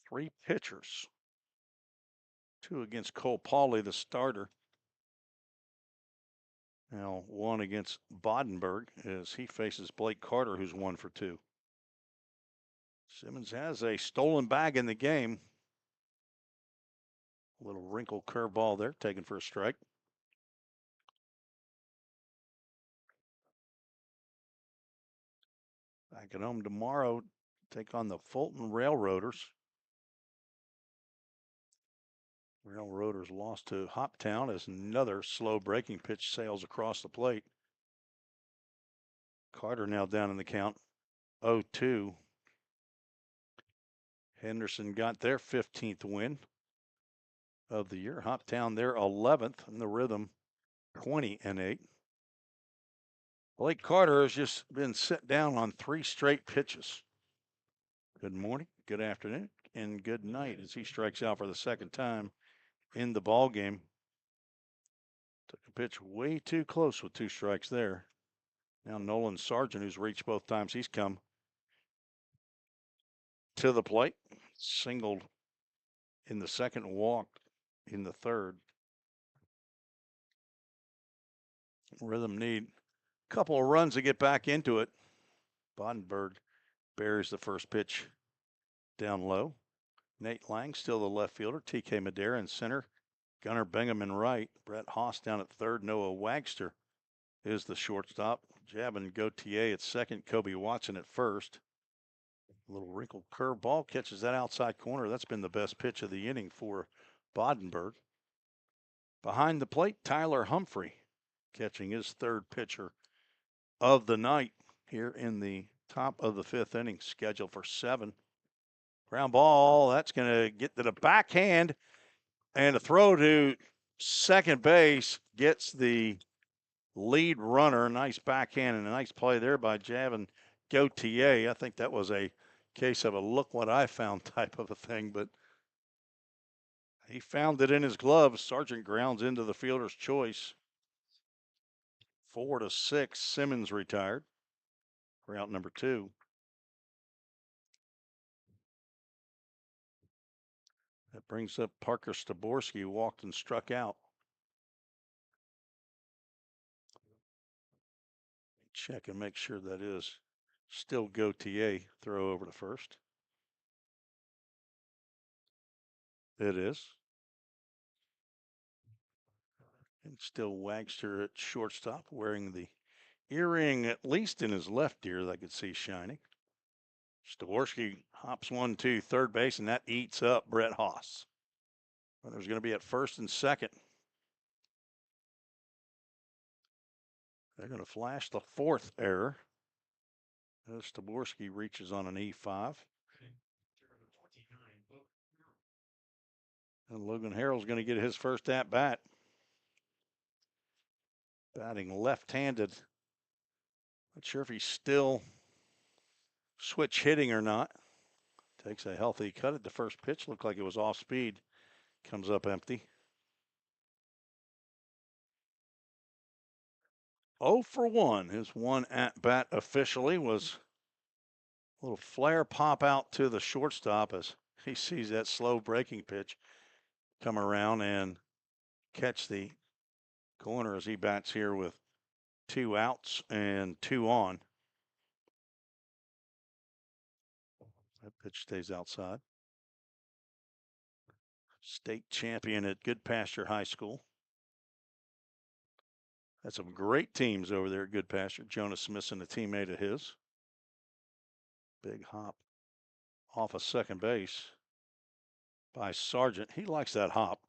3 pitchers. 2 against Cole Pauley, the starter. Now 1 against Bodenberg as he faces Blake Carter, who's 1 for 2. Simmons has a stolen bag in the game. A little wrinkle curveball there, taken for a strike. Back at home tomorrow, take on the Fulton Railroaders. Railroaders lost to Hoptown as another slow breaking pitch sails across the plate. Carter now down in the count, 0-2. Henderson got their 15th win of the year. Hoptown their 11th, and the Rhythm 20-8. Blake Carter has just been set down on 3 straight pitches. Good morning, good afternoon, and good night as he strikes out for the second time in the ball game. Took a pitch way too close with 2 strikes there. Now Nolan Sargent, who's reached both times he's come to the plate, singled in the second, walked in the third. Rhythm need a couple of runs to get back into it. Bodenberg buries the first pitch down low. Nate Lang still the left fielder. TK Madera in center. Gunnar Bingham in right. Brett Haas down at third. Noah Wagster is the shortstop. Jabin Gautier at second. Kobe Watson at first. A little wrinkled curveball catches that outside corner. That's been the best pitch of the inning for Bodenberg. Behind the plate, Tyler Humphrey catching his third pitcher of the night here in the top of the 5th inning, scheduled for 7. Ground ball, that's going to get to the backhand, and a throw to second base gets the lead runner. Nice backhand and a nice play there by Javin Gautier. I think that was a case of a look what I found type of a thing, but he found it in his glove. Sargent grounds into the fielder's choice. 4-6, Simmons retired for out number 2. That brings up Parker Staborski, who walked and struck out. Check and make sure that is still Gautier. Throw over to first. It is. And still Wagster at shortstop, wearing the earring at least in his left ear that I could see shining. Staworski hops 1-2 third base, and that eats up Brett Haas. Runner's going to be at first and second. They're going to flash the fourth error. As Staworski reaches on an E5. And Logan Harrell's going to get his first at bat. Batting left-handed. Not sure if he's still switch hitting or not. Takes a healthy cut at the first pitch. Looked like it was off speed. Comes up empty. 0 for 1. His one at bat officially was a little flare pop out to the shortstop as he sees that slow breaking pitch come around and catch the corner as he bats here with 2 outs and 2 on. That pitch stays outside. State champion at Goodpasture High School. Had some great teams over there at Goodpasture. Jonas Smithson, a teammate of his. Big hop off of second base by Sargent. He likes that hop.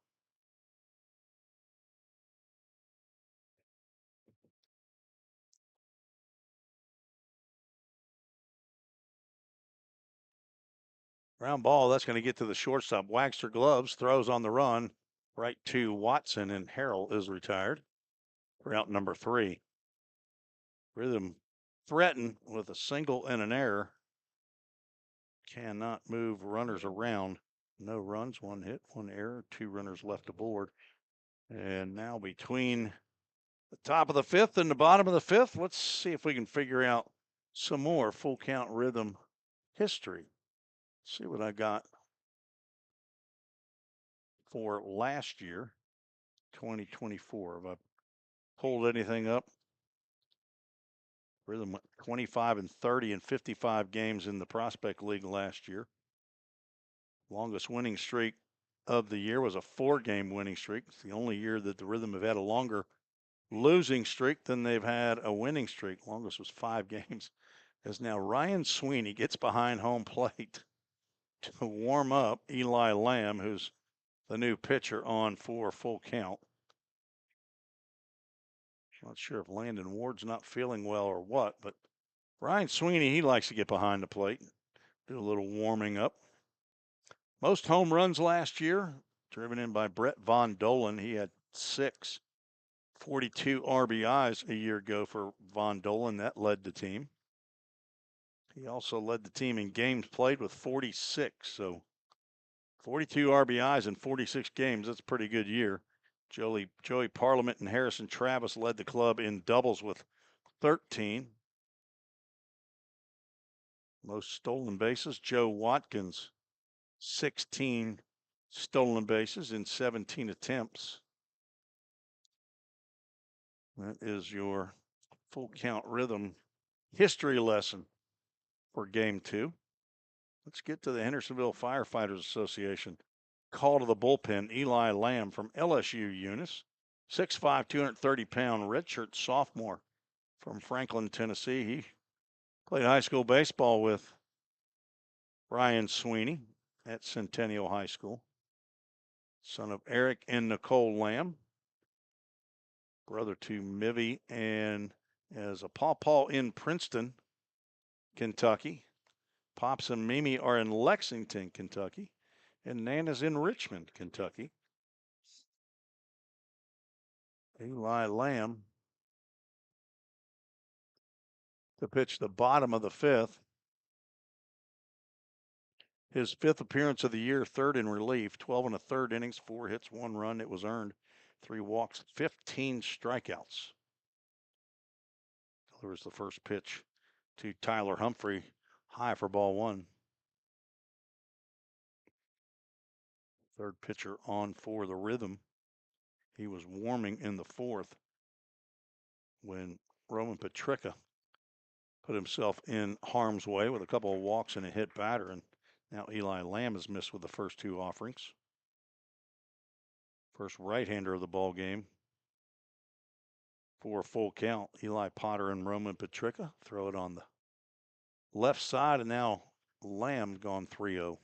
Ground ball, that's going to get to the shortstop. Wagster gloves, throws on the run, right to Watson, and Harrell is retired for out number 3. Rhythm threatened with a single and an error. Cannot move runners around. No runs, 1 hit, 1 error, 2 runners left aboard. And now between the top of the 5th and the bottom of the 5th, let's see if we can figure out some more full count rhythm history. See what I got for last year, 2024. Have I pulled anything up? Rhythm went 25 and 30 in 55 games in the Prospect League last year. Longest winning streak of the year was a 4-game winning streak. It's the only year that the Rhythm have had a longer losing streak than they've had a winning streak. Longest was 5 games. As now Ryan Sweeney gets behind home plate to warm up Eli Lamb, who's the new pitcher on for full count. Not sure if Landon Ward's not feeling well or what, but Ryan Sweeney, he likes to get behind the plate, do a little warming up. Most home runs last year, driven in by Brett Von Dolan. He had 6, 42 RBIs a year ago for Von Dolan. That led the team. He also led the team in games played with 46. So 42 RBIs in 46 games. That's a pretty good year. Joey Parliament and Harrison Travis led the club in doubles with 13. Most stolen bases, Joe Watkins, 16 stolen bases in 17 attempts. That is your full count rhythm history lesson for game 2. Let's get to the Hendersonville Firefighters Association. Call to the bullpen, Eli Lamb from LSU Eunice. 6'5", 230-pound redshirt sophomore from Franklin, Tennessee. He played high school baseball with Ryan Sweeney at Centennial High School. Son of Eric and Nicole Lamb. Brother to Mivy and as a pawpaw in Princeton, Kentucky. Pops and Mimi are in Lexington, Kentucky. And Nana's in Richmond, Kentucky. Eli Lamb to pitch the bottom of the 5th. His 5th appearance of the year, 3rd in relief, 12 1/3 innings, 4 hits, 1 run. It was earned, 3 walks, 15 strikeouts. Delivers the first pitch to Tyler Humphrey, high for ball 1. Third pitcher on for the Rhythm. He was warming in the fourth when Roman Paducah put himself in harm's way with a couple of walks and a hit batter, and now Eli Lamb has missed with the first two offerings. First right-hander of the ball game for a full count. Eli Potter and Roman Paducah throw it on the left side, and now Lamb gone 3-0.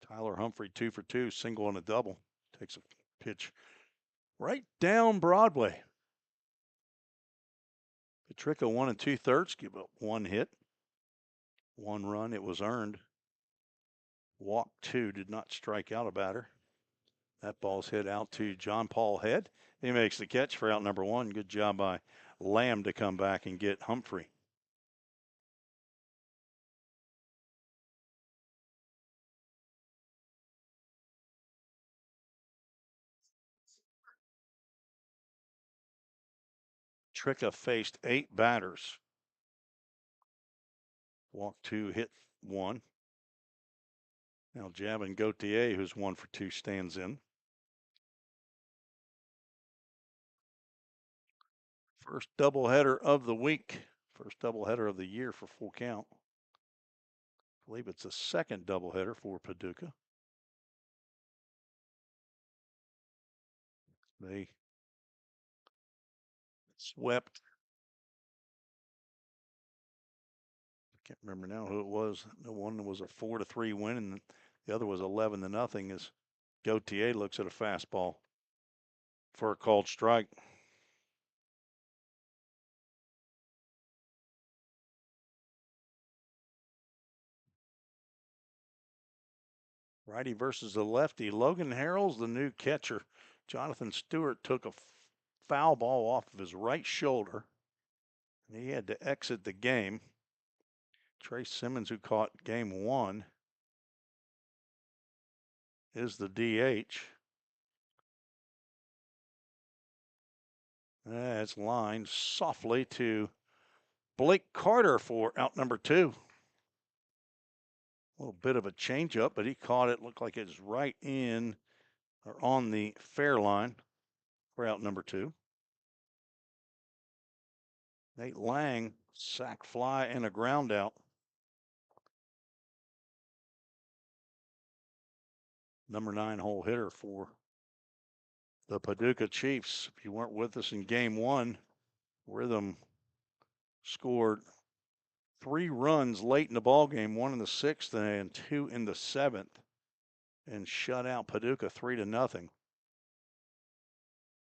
Tyler Humphrey 2 for 2, single and a double. Takes a pitch right down Broadway. Paducah 1 2/3, give up one hit, one run. It was earned. Walk 2, did not strike out a batter. That ball's hit out to John Paul Head. He makes the catch for out number 1. Good job by Lamb to come back and get Humphrey. Paducah faced 8 batters. Walk 2, hit 1. Now Javin Gauthier, who's 1 for 2, stands in. First doubleheader of the week. First doubleheader of the year for full count. I believe it's the second doubleheader for Paducah. They swept. I can't remember now who it was. The one was a 4-3 win, and the other was 11-0. As Gauthier looks at a fastball for a called strike. Righty versus the lefty. Logan Harrell's the new catcher. Jonathan Stewart took a foul ball off of his right shoulder, and he had to exit the game. Trey Simmons, who caught game 1, is the DH. That's lined softly to Blake Carter for out number 2. A little bit of a changeup, but he caught it. Looked like it was right in or on the fair line for out number 2. Nate Lang, sac fly and a ground out. Number 9 hole hitter for the Paducah Chiefs. If you weren't with us in game 1, Rhythm scored 3 runs late in the ball game, 1 in the 6th and 2 in the 7th, and shut out Paducah 3-0.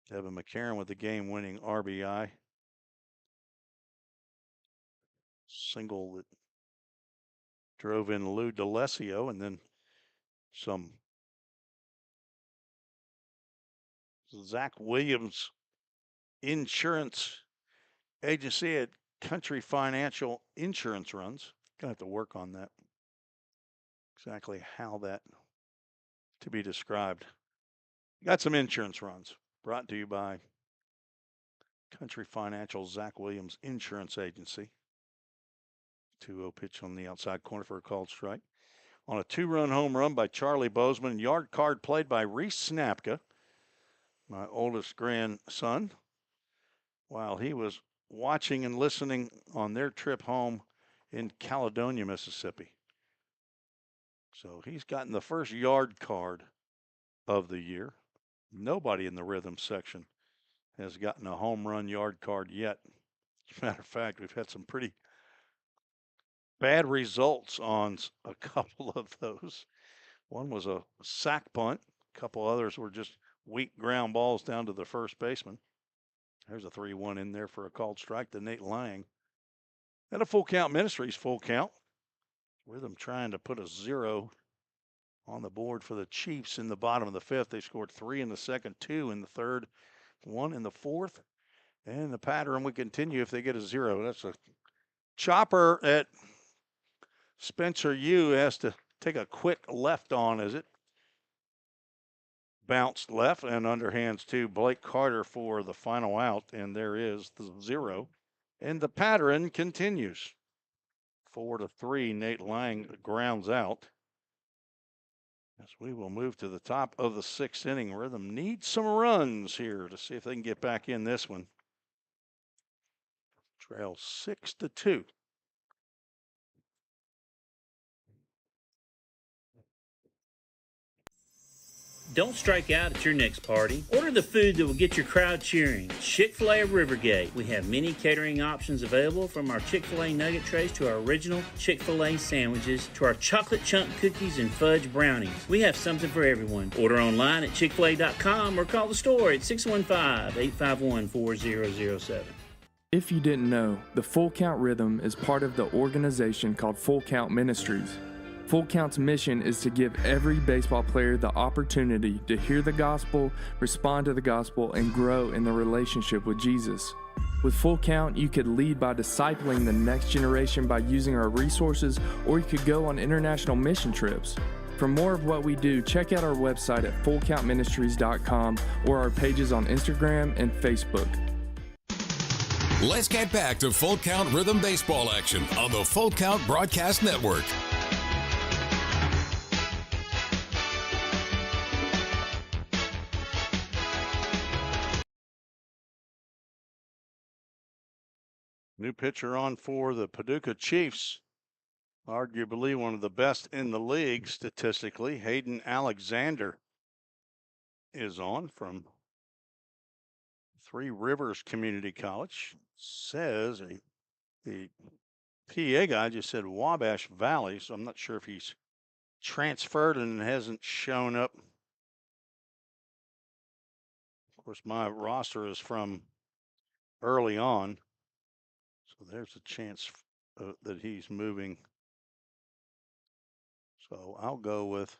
Devin McCarron with the game-winning RBI. Single that drove in Lou D'Alessio, and then some Zach Williams insurance agency at Country Financial insurance runs. Gonna have to work on that. Exactly how that to be described. Got some insurance runs brought to you by Country Financial Zach Williams Insurance Agency. 2-0 pitch on the outside corner for a called strike. On a 2-run home run by Charlie Bozeman. Yard card played by Reese Snapka, my oldest grandson, while he was watching and listening on their trip home in Caledonia, Mississippi. So he's gotten the first yard card of the year. Nobody in the Rhythm section has gotten a home run yard card yet. As a matter of fact, we've had some pretty bad results on a couple of those. One was a sack punt. A couple others were just weak ground balls down to the first baseman. There's a 3-1 in there for a called strike to Nate Lang. And a full count Ministries full count. Rhythm trying to put a 0 on the board for the Chiefs in the bottom of the 5th. They scored 3 in the 2nd, 2 in the 3rd, 1 in the 4th. And the pattern would continue if they get a 0. That's a chopper at Spencer Yu. Has to take a quick left on as it bounced left and underhands to Blake Carter for the final out, and there is the 0. And the pattern continues. 4-3, Nate Lang grounds out. As we will move to the top of the 6th inning, Rhythm needs some runs here to see if they can get back in this one. Trail 6-2. Don't strike out at your next party. Order the food that will get your crowd cheering. Chick-fil-A of Rivergate. We have many catering options available, from our Chick-fil-A nugget trays to our original Chick-fil-A sandwiches to our chocolate chunk cookies and fudge brownies. We have something for everyone. Order online at chickfil-a.com or call the store at 615-851-4007. If you didn't know, the Full Count Rhythm is part of the organization called Full Count Ministries. Full Count's mission is to give every baseball player the opportunity to hear the gospel, respond to the gospel, and grow in the relationship with Jesus. With Full Count, you could lead by discipling the next generation by using our resources, or you could go on international mission trips. For more of what we do, check out our website at fullcountministries.com or our pages on Instagram and Facebook. Let's get back to Full Count Rhythm Baseball action on the Full Count Broadcast Network. New pitcher on for the Paducah Chiefs. Arguably one of the best in the league statistically. Hayden Alexander is on from Three Rivers Community College. Says the PA guy just said Wabash Valley, so I'm not sure if he's transferred and hasn't shown up. Of course, my roster is from early on, so there's a chance that he's moving. So I'll go with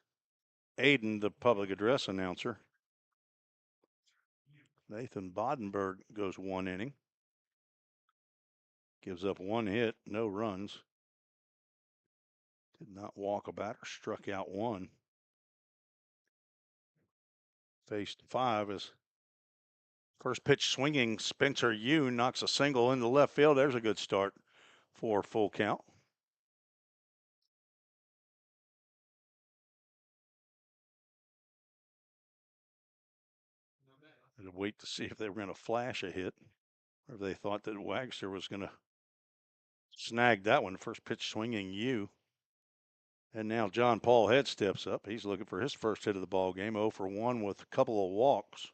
Aiden, the public address announcer. Nathan Bodenberg goes 1 inning. Gives up 1 hit, no runs. Did not walk a batter, struck out 1. Faced 5 as first pitch swinging. Spencer Yu knocks a single into left field. There's a good start for Full Count. I'd wait to see if they were going to flash a hit, or if they thought that Wagster was going to snag that one. First pitch swinging Yu. And now John Paul Head steps up. He's looking for his first hit of the ball game. 0 for 1 with a couple of walks.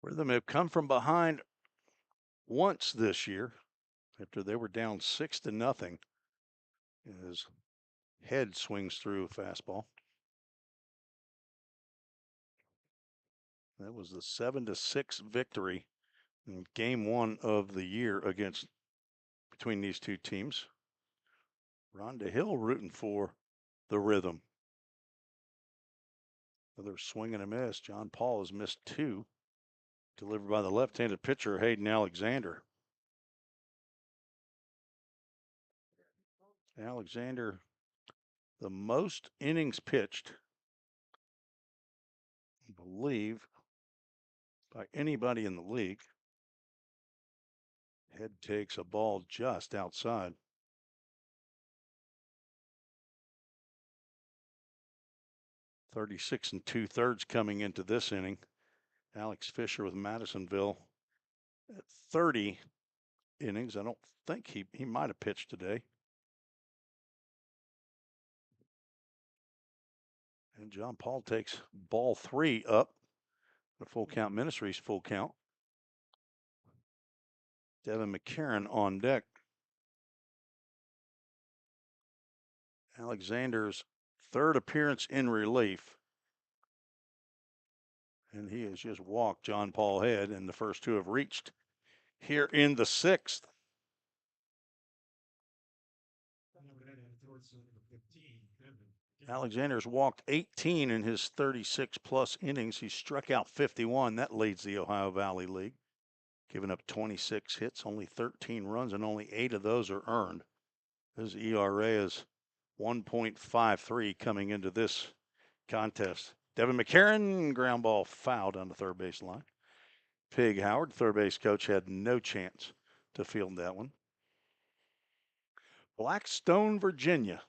Rhythm have come from behind once this year after they were down 6-0. His Head swings through a fastball. That was the 7-6 victory in game 1 of the year between these two teams. Rhonda Hill rooting for the Rhythm. Another swing and a miss. John Paul has missed 2. Delivered by the left-handed pitcher, Hayden Alexander. Alexander, the most innings pitched, I believe, by anybody in the league. Head takes a ball just outside. .36 2/3 coming into this inning. Alex Fisher with Madisonville at 30 innings. I don't think he might have pitched today. And John Paul takes ball 3 up. The Full Count Ministries Full Count. Devin McCarron on deck. Alexander's 3rd appearance in relief. And he has just walked John Paul Head, and the first 2 have reached here in the 6th. Alexander's walked 18 in his 36-plus innings. He's struck out 51. That leads the Ohio Valley League. Giving up 26 hits, only 13 runs, and only 8 of those are earned. His ERA is 1.53 coming into this contest. Devin McCarron, ground ball foul down the third base line. Pig Howard, third base coach, had no chance to field that one. Blackstone, Virginia.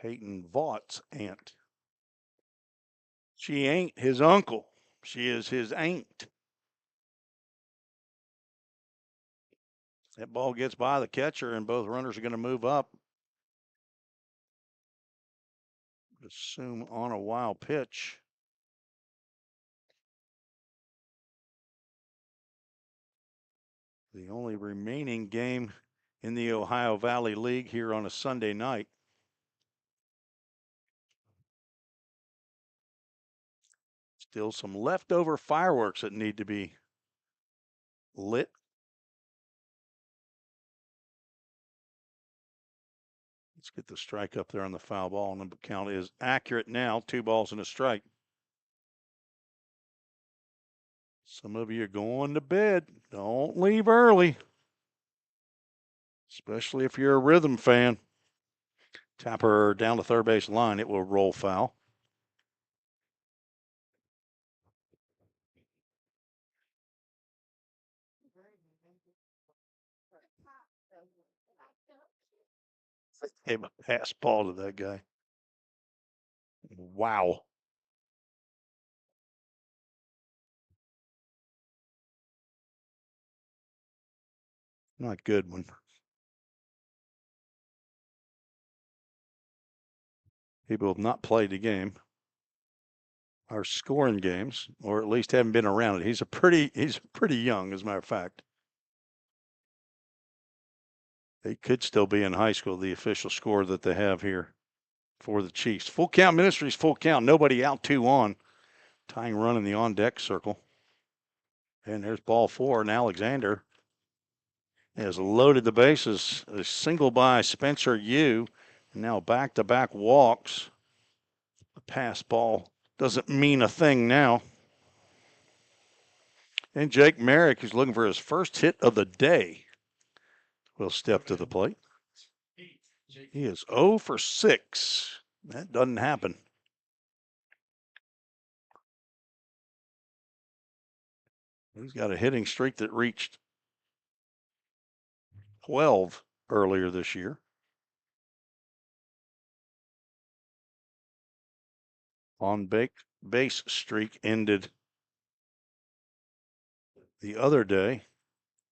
Peyton Vaught's aunt. She ain't his uncle. She is his aunt. That ball gets by the catcher, and both runners are going to move up. Assume on a wild pitch. The only remaining game in the Ohio Valley League here on a Sunday night. Still some leftover fireworks that need to be lit. Let's get the strike up there on the foul ball, and the count is accurate now. 2 balls and a strike. Some of you are going to bed. Don't leave early, especially if you're a Rhythm fan. Tapper down the third base line. It will roll foul. Gave a pass ball to that guy. Wow. Not good one. People have not played the game, are scoring games, or at least haven't been around it. He's pretty young, as a matter of fact. They could still be in high school, the official score that they have here for the Chiefs. Full count Ministries, full count. Nobody out, 2 on. Tying run in the on-deck circle. And there's ball 4, and Alexander has loaded the bases. A single by Spencer Yu, and now back-to-back walks. The pass ball doesn't mean a thing now. And Jake Merrick, who's looking for his first hit of the day, will step to the plate. He is 0 for 6. That doesn't happen. He's got a hitting streak that reached 12 earlier this year. On base streak ended the other day.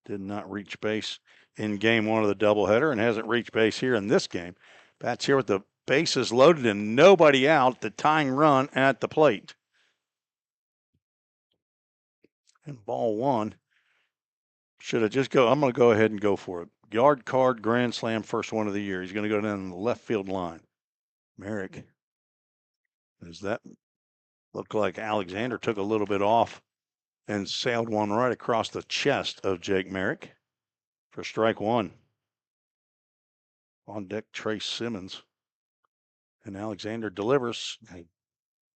Did not reach base in game 1 of the doubleheader and hasn't reached base here in this game. Bats here with the bases loaded and nobody out. The tying run at the plate. And ball 1. Should I just go? I'm going to go ahead and go for it. Yard card grand slam, first one of the year. He's going to go down the left field line. Merrick. Does that look like Alexander took a little bit off and sailed one right across the chest of Jake Merrick for strike 1. On deck, Trace Simmons. And Alexander delivers.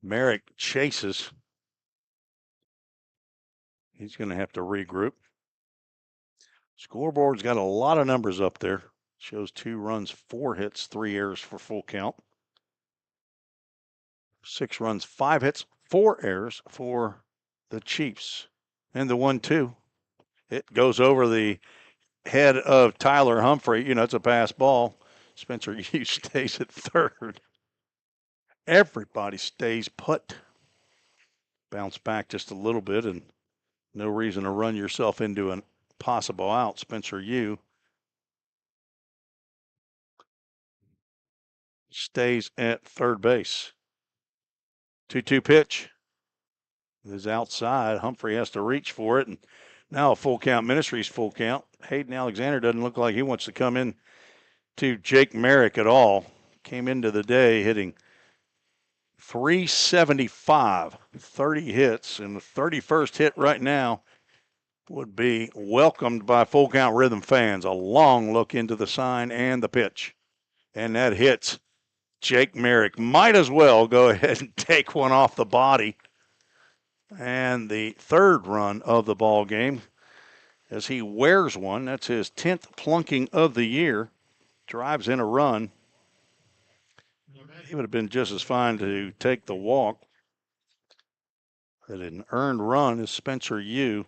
Merrick chases. He's going to have to regroup. Scoreboard's got a lot of numbers up there. Shows 2 runs, 4 hits, 3 errors for full count. 6 runs, 5 hits, 4 errors for the Chiefs. And the 1-2. It goes over the head of Tyler Humphrey. You know, it's a pass ball. Spencer Yu stays at third. Everybody stays put. Bounce back just a little bit, and no reason to run yourself into a possible out. Spencer Yu stays at third base. 2-2 pitch is outside. Humphrey has to reach for it, and now a full count. Ministries full count. Hayden Alexander doesn't look like he wants to come in to Jake Merrick at all. Came into the day hitting .375, 30 hits, and the 31st hit right now would be welcomed by full count Rhythm fans. A long look into the sign and the pitch. And that hits Jake Merrick. Might as well go ahead and take one off the body. And the third run of the ball game as he wears one. That's his 10th plunking of the year. Drives in a run. He would have been just as fine to take the walk. But an earned run as Spencer Yu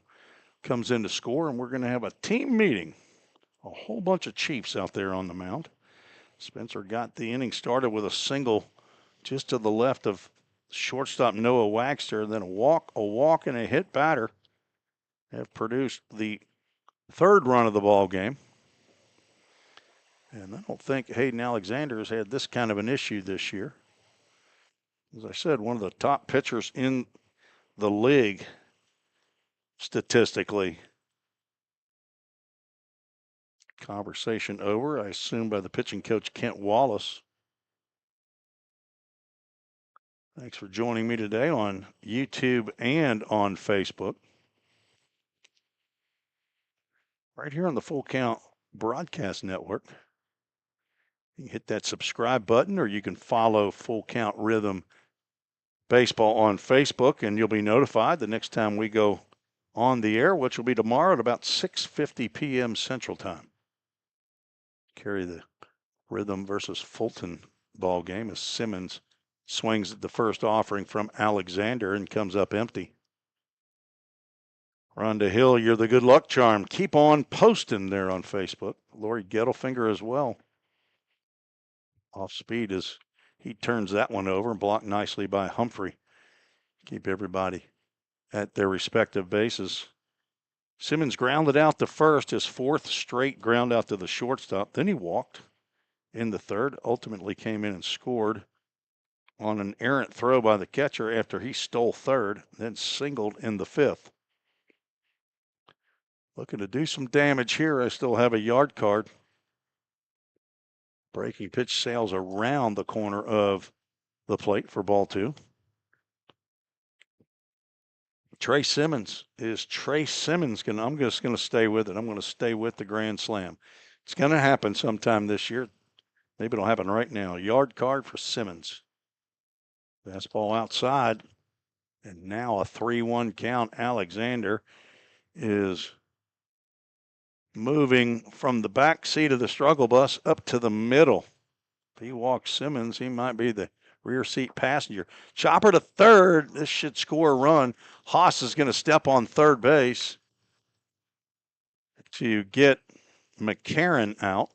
comes in to score, and we're going to have a team meeting. A whole bunch of Chiefs out there on the mound. Spencer got the inning started with a single just to the left of shortstop Noah Wagster, then a walk, and a hit batter have produced the third run of the ball game. And I don't think Hayden Alexander has had this kind of an issue this year. As I said, one of the top pitchers in the league statistically. Conversation over, I assume, by the pitching coach Kent Wallace. Thanks for joining me today on YouTube and on Facebook. Right here on the Full Count Broadcast Network. You can hit that subscribe button, or you can follow Full Count Rhythm Baseball on Facebook, and you'll be notified the next time we go on the air, which will be tomorrow at about 6:50 p.m. Central Time. Carry the Rhythm versus Fulton ball game as Simmons swings at the first offering from Alexander and comes up empty. Rhonda Hill, you're the good luck charm. Keep on posting there on Facebook. Lori Gettelfinger as well. Off speed as he turns that one over and blocked nicely by Humphrey. Keep everybody at their respective bases. Simmons grounded out to first, his fourth straight ground out to the shortstop. Then he walked in the third, ultimately came in and scored on an errant throw by the catcher after he stole third, then singled in the fifth. Looking to do some damage here. I still have a yard card. Breaking pitch sails around the corner of the plate for ball two. Trey Simmons. Is Trey Simmons going to, I'm just going to stay with it. I'm going to stay with the grand slam. It's going to happen sometime this year. Maybe it'll happen right now. Yard card for Simmons. Fastball outside. And now a 3-1 count. Alexander is moving from the back seat of the struggle bus up to the middle. If he walks Simmons, he might be the rear seat passenger. Chopper to third. This should score a run. Haas is going to step on third base to get McCarron out.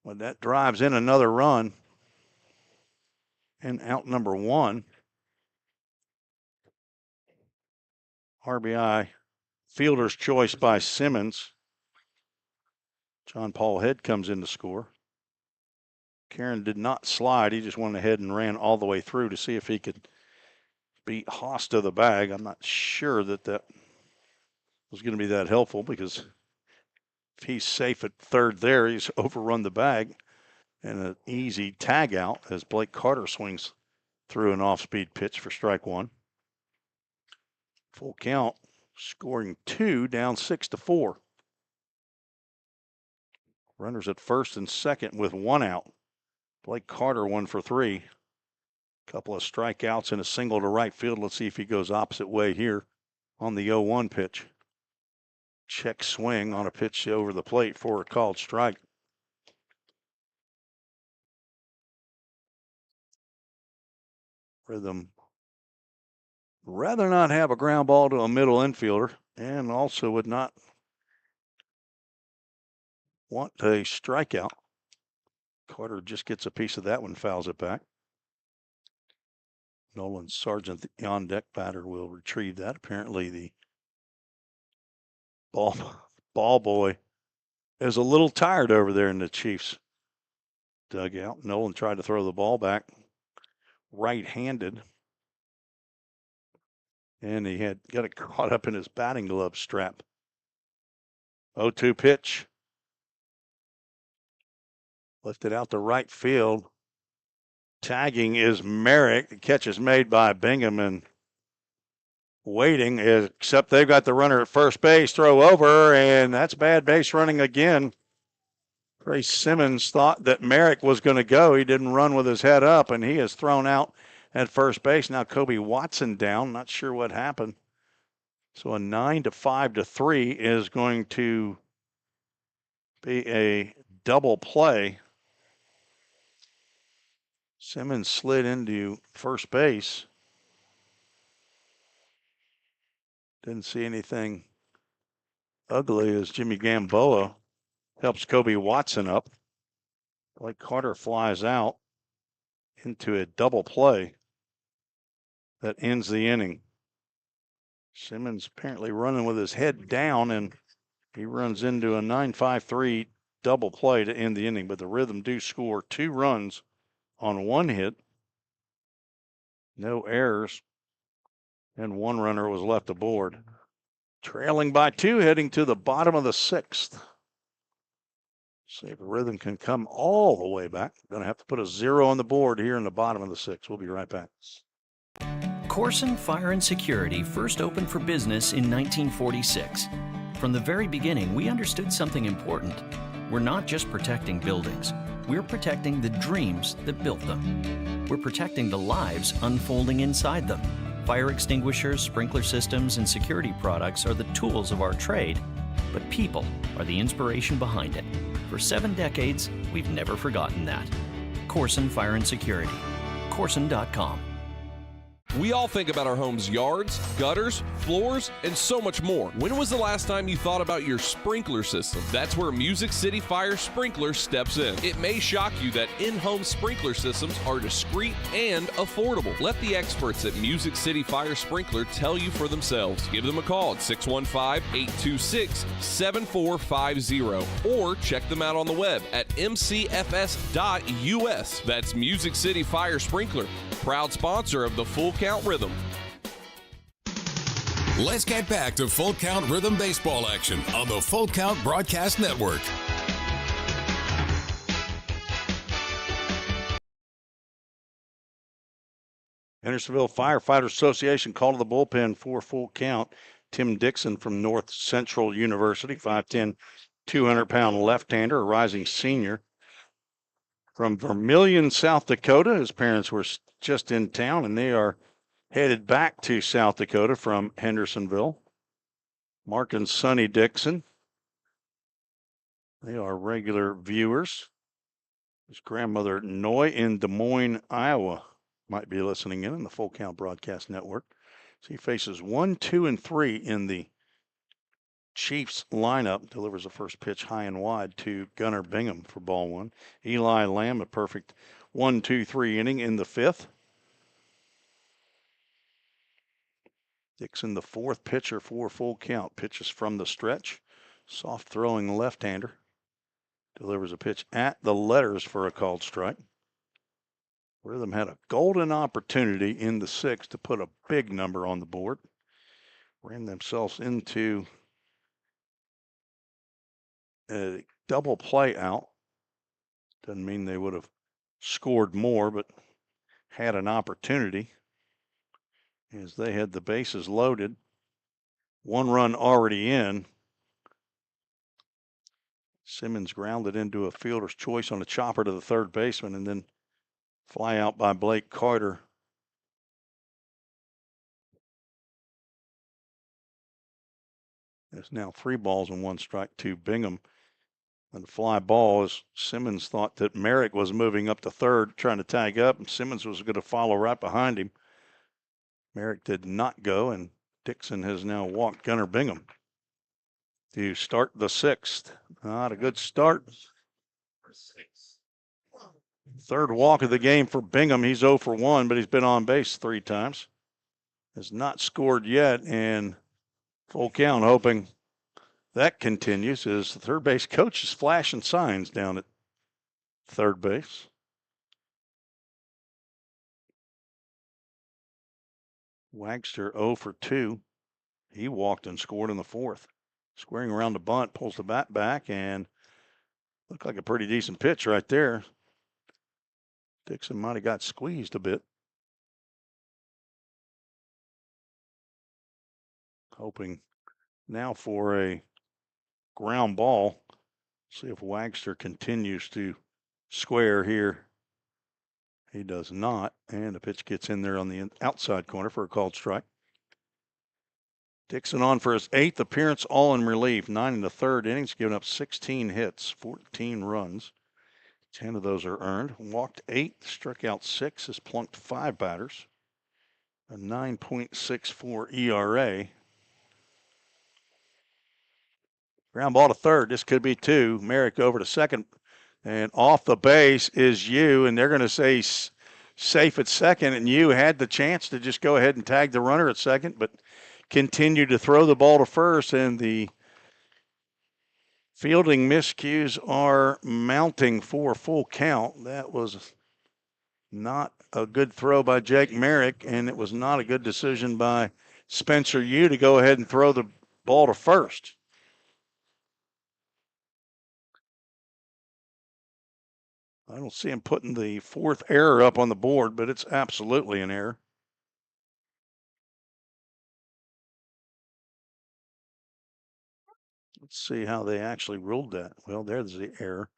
Well, that drives in another run. And out number one. RBI fielder's choice by Simmons. John Paul Head comes in to score. Karen did not slide. He just went ahead and ran all the way through to see if he could beat Haas to the bag. I'm not sure that was going to be that helpful, because if he's safe at third there, he's overrun the bag. And an easy tag out as Blake Carter swings through an off-speed pitch for strike one. Full count, scoring two, down 6-4. Runners at first and second with one out. Blake Carter 1 for 3. Couple of strikeouts and a single to right field. Let's see if he goes opposite way here on the 0-1 pitch. Check swing on a pitch over the plate for a called strike. Rhythm rather not have a ground ball to a middle infielder, and also would not want a strikeout. Carter just gets a piece of that one, fouls it back. Nolan Sargent, the on deck batter, will retrieve that. Apparently the ball boy is a little tired over there in the Chiefs dugout. Nolan tried to throw the ball back right-handed, and he had got it caught up in his batting glove strap. 0-2 pitch. Lifted out to right field. Tagging is Merrick. The catch is made by Bingham, and waiting, except they've got the runner at first base. Throw over, and that's bad base running again. Trey Simmons thought that Merrick was going to go. He didn't run with his head up, and he is thrown out at first base. Now Kobe Watson down. Not sure what happened. So a 9-5-3 is going to be a double play. Simmons slid into first base. Didn't see anything ugly as Jimmy Gamboa helps Kobe Watson up. Blake Carter flies out into a double play that ends the inning. Simmons apparently running with his head down, and he runs into a 9-5-3 double play to end the inning. But the Rhythm do score 2 runs on 1 hit. No errors, and 1 runner was left aboard. Trailing by 2, heading to the bottom of the 6th. See if the Rhythm can come all the way back. Going to have to put a 0 on the board here in the bottom of the 6th. We'll be right back. Corson Fire and Security first opened for business in 1946. From the very beginning, we understood something important. We're not just protecting buildings. We're protecting the dreams that built them. We're protecting the lives unfolding inside them. Fire extinguishers, sprinkler systems, and security products are the tools of our trade, but people are the inspiration behind it. For 7 decades, we've never forgotten that. Corson Fire and Security. Corson.com. We all think about our home's yards, gutters, floors, and so much more. When was the last time you thought about your sprinkler system? That's where Music City Fire Sprinkler steps in. It may shock you that in-home sprinkler systems are discreet and affordable. Let the experts at Music City Fire Sprinkler tell you for themselves. Give them a call at 615-826-7450 or check them out on the web at mcfs.us. That's Music City Fire Sprinkler, proud sponsor of the Full Count Rhythm. Let's get back to Full Count Rhythm baseball action on the Full Count Broadcast Network. Hendersonville Firefighter Association called to the bullpen for Full Count. Tim Dixon from North Central University, 5'10", 200-pound left-hander, a rising senior. From Vermillion, South Dakota, his parents were just in town, and they are headed back to South Dakota from Hendersonville. Mark and Sonny Dixon. They are regular viewers. His grandmother, Noy, in Des Moines, Iowa, might be listening in the Full Count Broadcast Network. So he faces 1, 2, and 3 in the Chiefs lineup. Delivers a first pitch high and wide to Gunnar Bingham for ball 1. Eli Lamb, a perfect 1-2-3 inning in the 5th. Dixon, the 4th pitcher for Full Count, pitches from the stretch. Soft throwing left-hander. Delivers a pitch at the letters for a called strike. Rhythm had a golden opportunity in the 6th to put a big number on the board. Ran themselves into a double play out. Doesn't mean they would have scored more, but had an opportunity as they had the bases loaded. 1 run already in. Simmons grounded into a fielder's choice on a chopper to the third baseman, and then fly out by Blake Carter. There's now 3 balls and 1 strike to Bingham. And the fly ball, as Simmons thought that Merrick was moving up to third, trying to tag up, and Simmons was going to follow right behind him. Merrick did not go, and Dixon has now walked Gunnar Bingham to start the 6th. Not a good start. 3rd walk of the game for Bingham. He's 0 for 1, but he's been on base 3 times. Has not scored yet, and Full Count hoping that continues as the third base coach is flashing signs down at third base. Wagster 0 for 2. He walked and scored in the 4th. Squaring around the bunt, pulls the bat back, and looked like a pretty decent pitch right there. Dixon might have got squeezed a bit. Hoping now for a ground ball. See if Wagster continues to square here He does not. And the pitch gets in there on the outside corner for a called strike. Dixon on for his 8th appearance, all in relief. 9 in the 3rd innings, giving up 16 hits, 14 runs. 10 of those are earned. Walked 8, struck out 6, has plunked 5 batters. A 9.64 ERA. Ground ball to third. This could be 2. Merrick over to second. And off the base is Yu, and they're going to say safe at second. And Yu had the chance to just go ahead and tag the runner at second, but continued to throw the ball to first. And the fielding miscues are mounting for full count. That was not a good throw by Jake Merrick, and it was not a good decision by Spencer Yu to go ahead and throw the ball to first. I don't see him putting the 4th error up on the board, but it's absolutely an error. Let's see how they actually ruled that. Well, there's the error.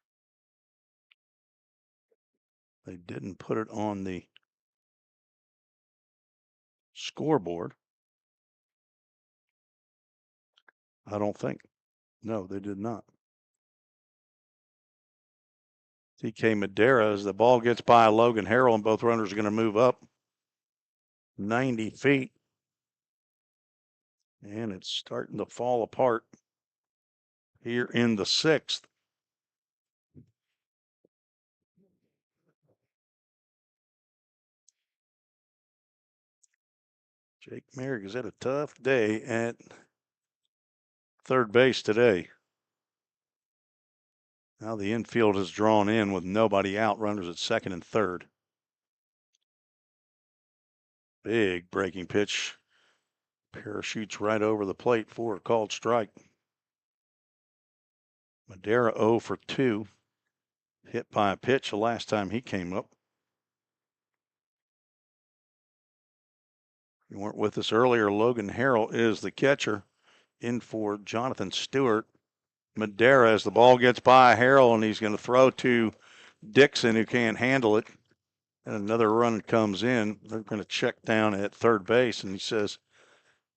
They didn't put it on the scoreboard. I don't think. No, they did not. TK Madera, as the ball gets by Logan Harrell, and both runners are going to move up 90 feet. And it's starting to fall apart here in the 6th. Jake Merrick has had a tough day at third base today. Now the infield is drawn in with nobody out, runners at second and third. Big breaking pitch. Parachutes right over the plate for a called strike. Madera 0 for 2. Hit by a pitch the last time he came up. If you weren't with us earlier, Logan Harrell is the catcher, in for Jonathan Stewart. Madera, as the ball gets by Harrell, and he's going to throw to Dixon, who can't handle it. And another run comes in. They're going to check down at third base, and he says,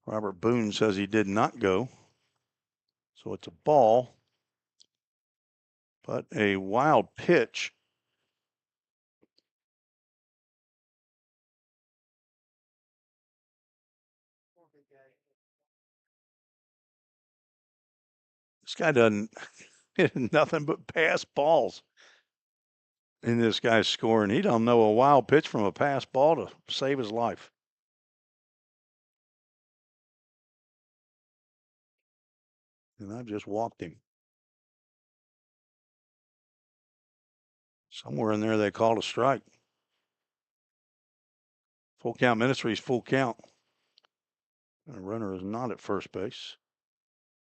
Robert Boone says he did not go. So it's a ball, but a wild pitch. This guy doesn't hit nothing but pass balls in this guy's scoring. He don't know a wild pitch from a pass ball to save his life. And I just walked him. Somewhere in there they called a strike. Full count Ministries, full count. And the runner is not at first base.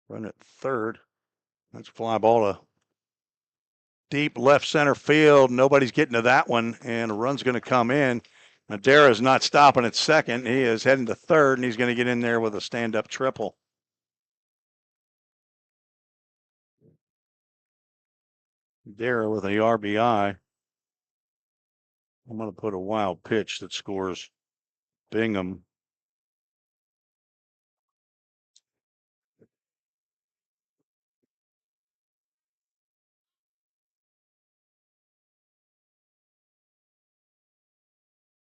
Run at third. That's a fly ball to deep left center field. Nobody's getting to that one, and a run's going to come in. Madera is not stopping at second. He is heading to third, and he's going to get in there with a stand-up triple. Madera with a RBI. I'm going to put a wild pitch that scores Bingham.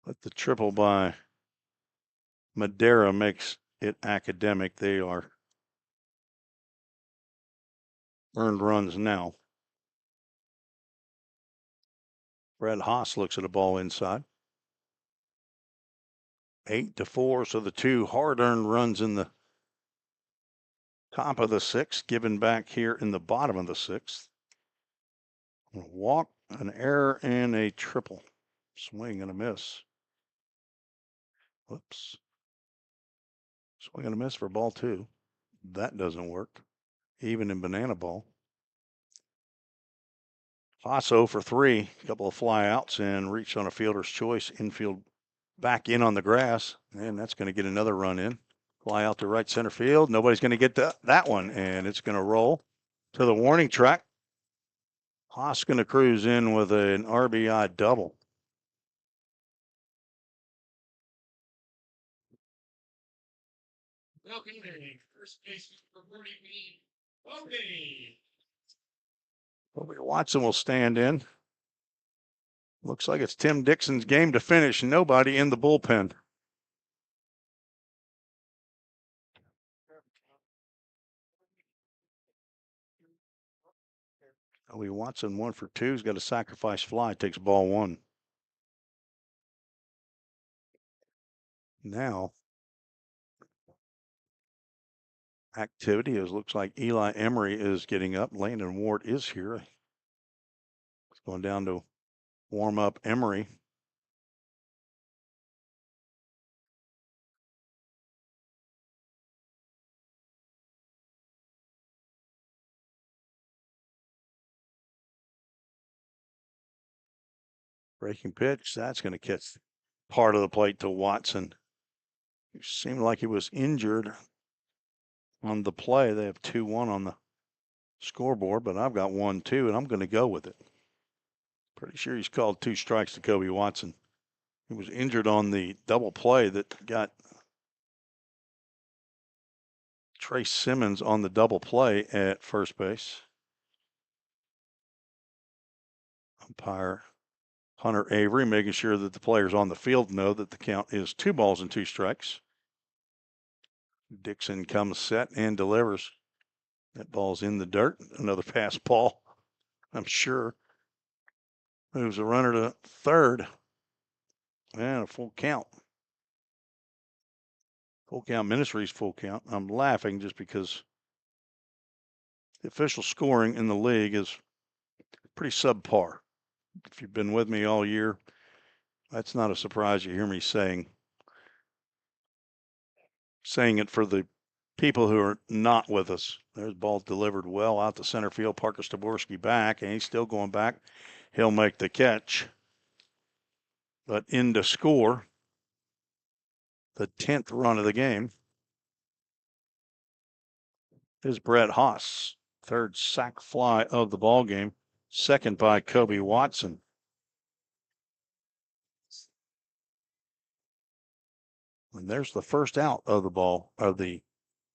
But the triple by Madera makes it academic. They are earned runs now. Brad Haas looks at a ball inside. 8-4, so the 2 hard-earned runs in the top of the 6th, given back here in the bottom of the 6th. A walk, an error, and a triple. Swing and a miss. Whoops. Swing and a miss for ball 2. That doesn't work. Even in banana ball. Haas 0 for 3. A couple of fly outs and reached on a fielder's choice. Infield back in on the grass. And that's going to get another run in. Fly out to right center field. Nobody's going to get that one. And it's going to roll to the warning track. Haas going to cruise in with an RBI double. Kobe Watson will stand in. Looks like it's Tim Dixon's game to finish. Nobody in the bullpen. Kobe Watson 1 for 2. He's got a sacrifice fly. Takes ball 1. Now, activity is looks like Eli Emery is getting up. Landon Ward is here. He's going down to warm up Emery. Breaking pitch. That's going to catch part of the plate to Watson. It seemed like he was injured on the play. They have 2-1 on the scoreboard, but I've got 1-2, and I'm going to go with it. Pretty sure he's called 2 strikes to Kobe Watson. He was injured on the double play that got Trace Simmons on the double play at first base. Umpire Hunter Avery making sure that the players on the field know that the count is 2 balls and 2 strikes. Dixon comes set and delivers. That ball's in the dirt. Another pass ball, I'm sure. Moves a runner to third. And a full count. Full count Ministries, full count. I'm laughing just because the official scoring in the league is pretty subpar. If you've been with me all year, that's not a surprise. You hear me saying it for the people who are not with us. There's ball delivered well out to center field. Parker Staborski back, and he's still going back. He'll make the catch. But in to score the 10th run of the game is Brett Haas. 3rd sac fly of the ball game. 2nd by Kobe Watson. And there's the first out of the ball of the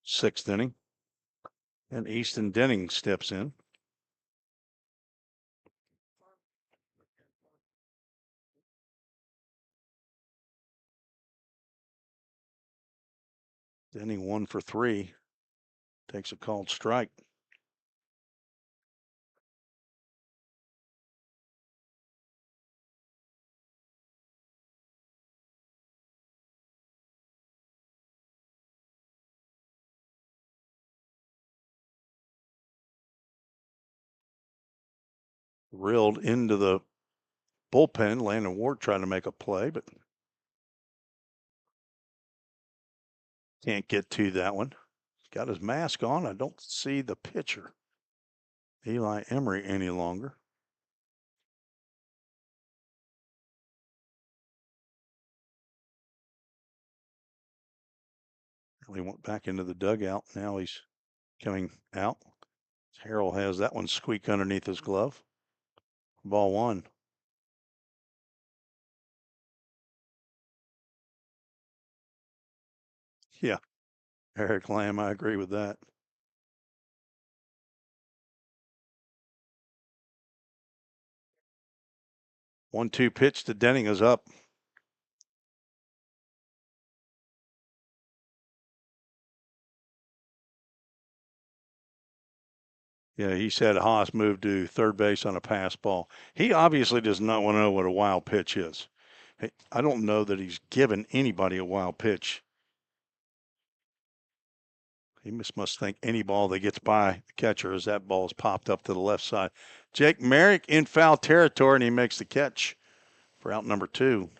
6th inning. And Easton Denning steps in. Denning 1 for 3. Takes a called strike. Reeled into the bullpen. Landon Ward trying to make a play, but can't get to that one. He's got his mask on. I don't see the pitcher, Eli Emery, any longer. He went back into the dugout. Now he's coming out. Harrell has that one squeak underneath his glove. Ball 1. Yeah, Eric Lamb, I agree with that. 1-2 pitch to Denning is up. Yeah, he said Haas moved to third base on a pass ball. He obviously does not want to know what a wild pitch is. I don't know that he's given anybody a wild pitch. He must think any ball that gets by the catcher as that ball is popped up to the left side. Jake Merrick in foul territory, and he makes the catch for out number 2.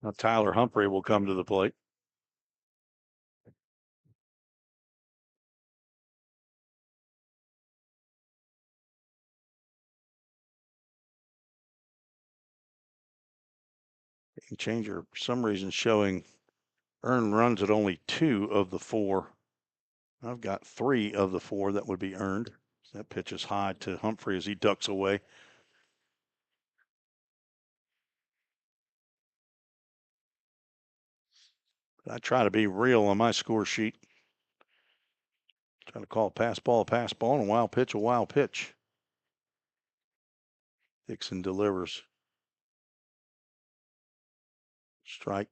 Now Tyler Humphrey will come to the plate. Changer, for some reason, showing earned runs at only 2 of the 4. I've got 3 of the 4 that would be earned. That pitch is high to Humphrey as he ducks away. I try to be real on my score sheet. Try to call pass ball, and a wild pitch. Dixon delivers. Strike.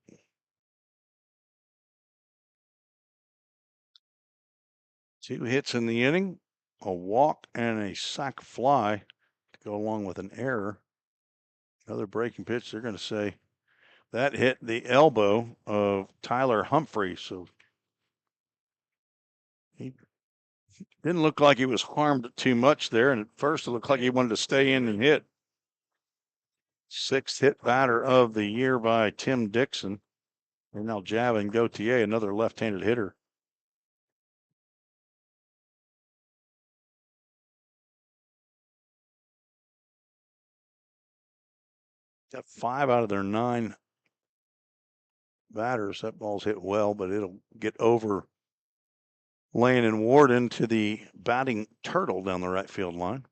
2 hits in the inning, a walk and a sac fly to go along with an error. Another breaking pitch. They're going to say that hit the elbow of Tyler Humphrey. So he didn't look like he was harmed too much there. And at first it looked like he wanted to stay in and hit. 6th hit batter of the year by Tim Dixon. And now Javin Gauthier, another left-handed hitter. Got 5 out of their 9 batters. That ball's hit well, but it'll get over Lane and Warden to the batting turtle down the right field line.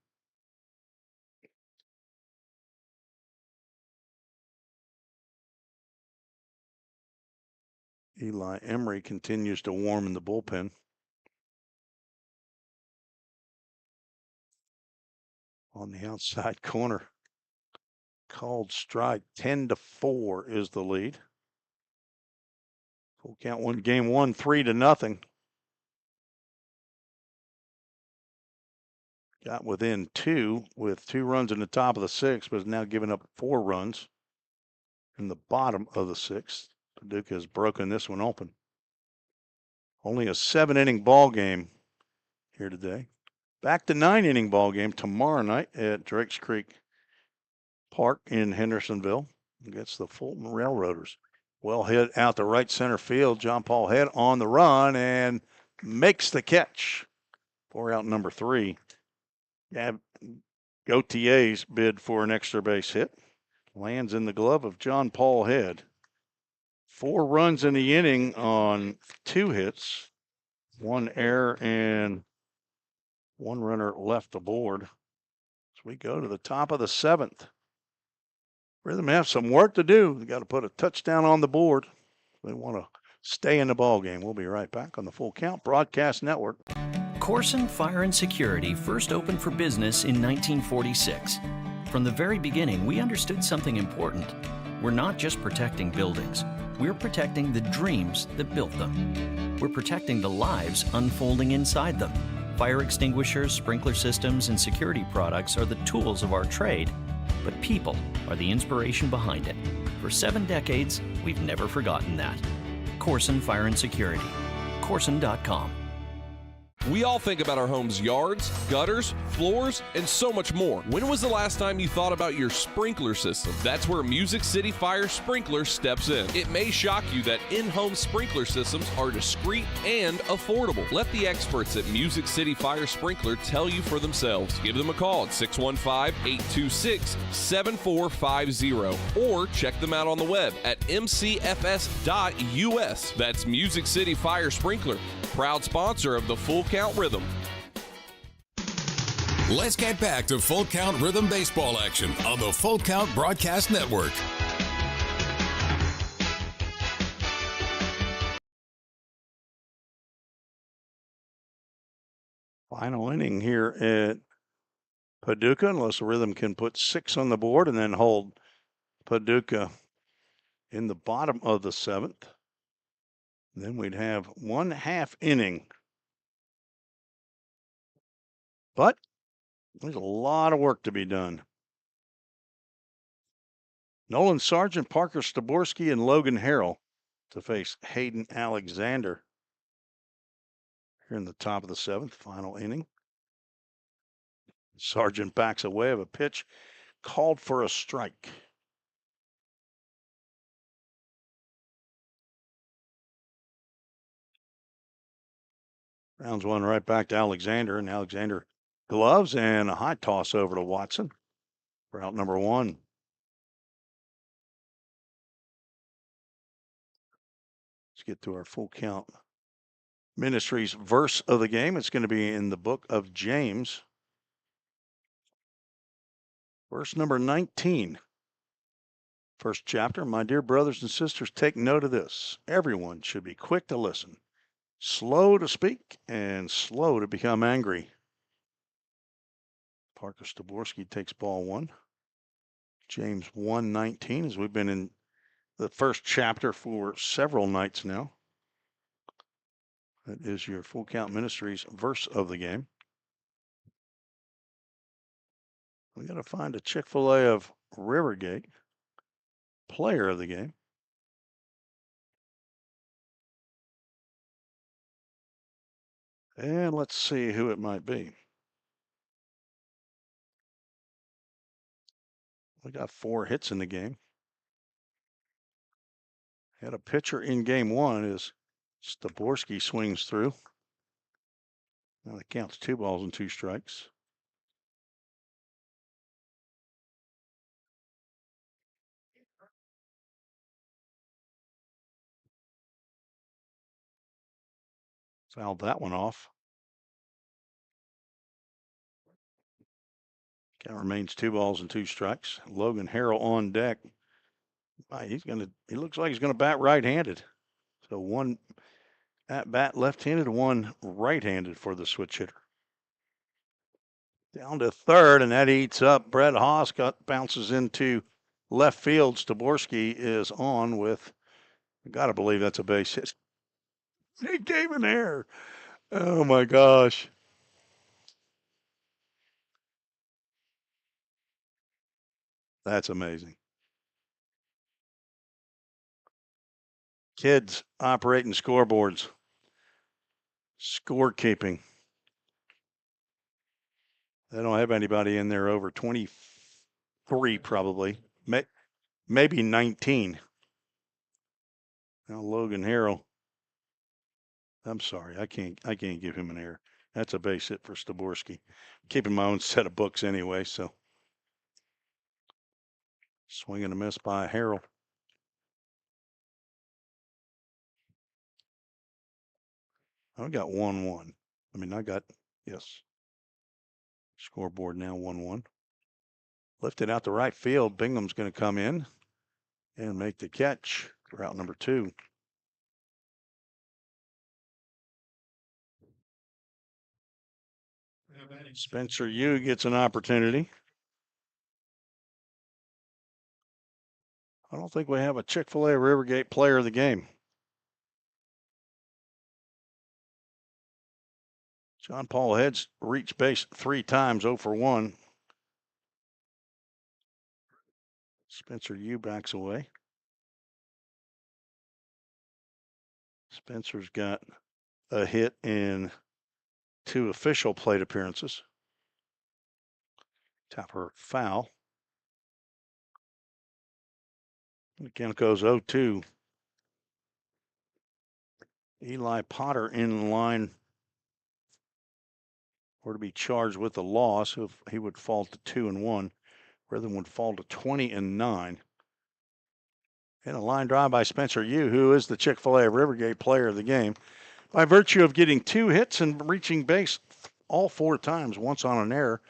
Eli Emery continues to warm in the bullpen. On the outside corner. Called strike. 10-4 is the lead. Full count game 1, 3-0. Got within 2 with 2 runs in the top of the 6th, but has now given up 4 runs in the bottom of the 6th. Paducah has broken this one open. Only a 7-inning ball game here today. Back to 9-inning ball game tomorrow night at Drakes Creek Park in Hendersonville against the Fulton Railroaders. Well hit out the right center field. John Paul Head on the run and makes the catch for out number 3. Yeah, Gauthier's bid for an extra base hit lands in the glove of John Paul Head. 4 runs in the inning on 2 hits, 1 error, and 1 runner left aboard. As we go to the top of the 7th. Rhythm have some work to do. They got to put a touchdown on the board. They want to stay in the ball game. We'll be right back on the Full Count Broadcast Network. Corson Fire and Security first opened for business in 1946. From the very beginning, we understood something important. We're not just protecting buildings. We're protecting the dreams that built them. We're protecting the lives unfolding inside them. Fire extinguishers, sprinkler systems, and security products are the tools of our trade, but people are the inspiration behind it. For 7 decades, we've never forgotten that. Corson Fire and Security. Corson.com. We all think about our home's yards, gutters, floors, and so much more. When was the last time you thought about your sprinkler system? That's where Music City Fire Sprinkler steps in. It may shock you that in-home sprinkler systems are discreet and affordable. Let the experts at Music City Fire Sprinkler tell you for themselves. Give them a call at 615-826-7450 or check them out on the web at mcfs.us. That's Music City Fire Sprinkler, proud sponsor of the Full Count Rhythm. Let's get back to Full Count Rhythm baseball action on the Full Count Broadcast Network. Final inning here at Paducah, unless the Rhythm can put 6 on the board and then hold Paducah in the bottom of the 7th. Then we'd have 1/2 inning. But there's a lot of work to be done. Nolan Sargent, Parker Staborski, and Logan Harrell to face Hayden Alexander here in the top of the 7th, final inning. Sargent backs away of a pitch called for a strike. Rounds one right back to Alexander, and Alexander gloves and a high toss over to Watson for out number 1. Let's get to our Full Count Ministries verse of the game. It's going to be in the book of James, verse number 19. First chapter, my dear brothers and sisters, take note of this. Everyone should be quick to listen, slow to speak, and slow to become angry. Parker Staborski takes ball 1. James 1:19, as we've been in the first chapter for several nights now. That is your Full Count Ministries verse of the game. We got to find a Chick-fil-A of Rivergate player of the game. And let's see who it might be. We got 4 hits in the game. Had a pitcher in game 1 as Staborski swings through. Now the count's 2 balls and 2 strikes. Fouled that one off. Count remains 2 balls and 2 strikes. Logan Harrell on deck. He looks like he's gonna bat right-handed. So 1 at bat left-handed, 1 right-handed for the switch hitter. Down to third, and that eats up. Brett Haas bounces into left field. Staborski is on with, I gotta believe that's a base hit. He gave an error. Oh my gosh. That's amazing. Kids operating scoreboards. Scorekeeping. They don't have anybody in there over 23 probably. Maybe 19. Now Logan Harrell. I'm sorry, I can't give him an error. That's a base hit for Staborski. Keeping my own set of books anyway, so. Swing and a miss by Harrell. I got 1-1. Yes. Scoreboard now 1-1. Lifted out to right field. Bingham's going to come in and make the catch. Route number 2. Spencer Yu gets an opportunity. I don't think we have a Chick-fil-A Rivergate player of the game. John Paul Heads reached base 3 times, 0 for 1. Spencer Yu backs away. Spencer's got a hit in 2 official plate appearances. Tapper foul. Again, it goes 0-2. Eli Potter in line or to be charged with a loss. If he would fall to 2-1. Rhythm would fall to 20-9. And a line drive by Spencer Yu, who is the Chick-fil-A Rivergate player of the game, by virtue of getting 2 hits and reaching base all 4 times, once on an error,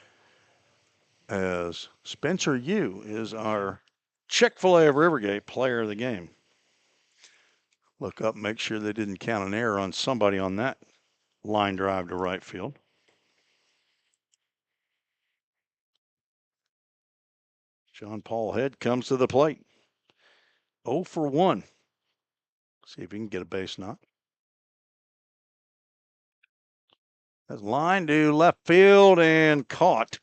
as Spencer Yu is our Chick-fil-A of Rivergate player of the game. Look up, make sure they didn't count an error on somebody on that line drive to right field. John Paul Head comes to the plate. 0 for 1. See if he can get a base knock. That's line to left field and caught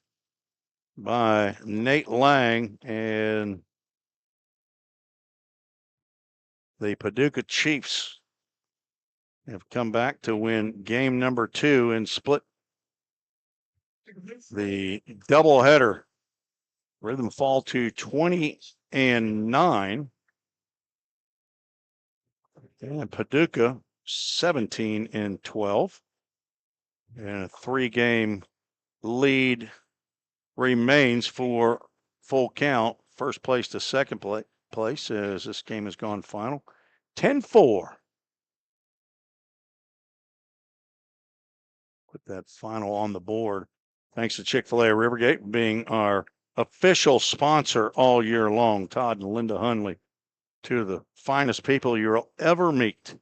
by Nate Lang, and the Paducah Chiefs have come back to win game number 2 and split the doubleheader. Rhythm fall to 20-9. And Paducah 17-12. And a 3-game lead remains for Full Count. First place to second place as this game has gone final. 10-4. Put that final on the board. Thanks to Chick-fil-A Rivergate being our official sponsor all year long, Todd and Linda Hunley, two of the finest people you'll ever meet.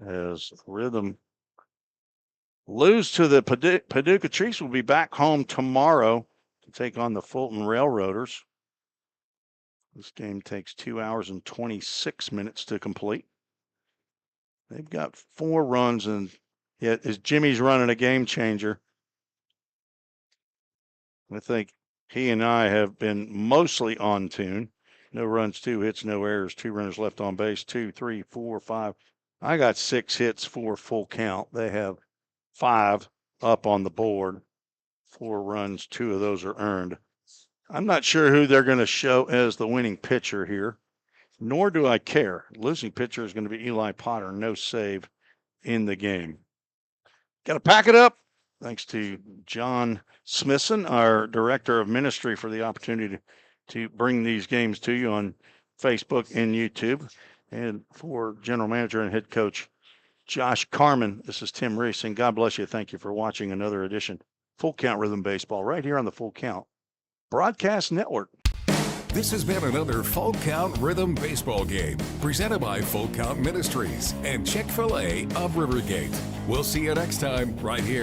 As Rhythm lose to the Paducah Chiefs, will be back home tomorrow to take on the Fulton Railroaders. This game takes 2 hours and 26 minutes to complete. They've got 4 runs, and yet as Jimmy's running a game changer, I think he and I have been mostly on tune. No runs, 2 hits, no errors, 2 runners left on base, 2, 3, 4, 5. I got 6 hits, 4 full count. They have 5 up on the board. 4 runs, 2 of those are earned. I'm not sure who they're going to show as the winning pitcher here, nor do I care. Losing pitcher is going to be Eli Potter, no save in the game. Got to pack it up. Thanks to John Smithson, our director of ministry, for the opportunity to bring these games to you on Facebook and YouTube. And for general manager and head coach Josh Carman, this is Tim Reese, and God bless you. Thank you for watching another edition Full Count Rhythm Baseball right here on the Full Count Broadcast Network. This has been another Full Count Rhythm Baseball game presented by Full Count Ministries and Chick-fil-A of Rivergate. We'll see you next time right here.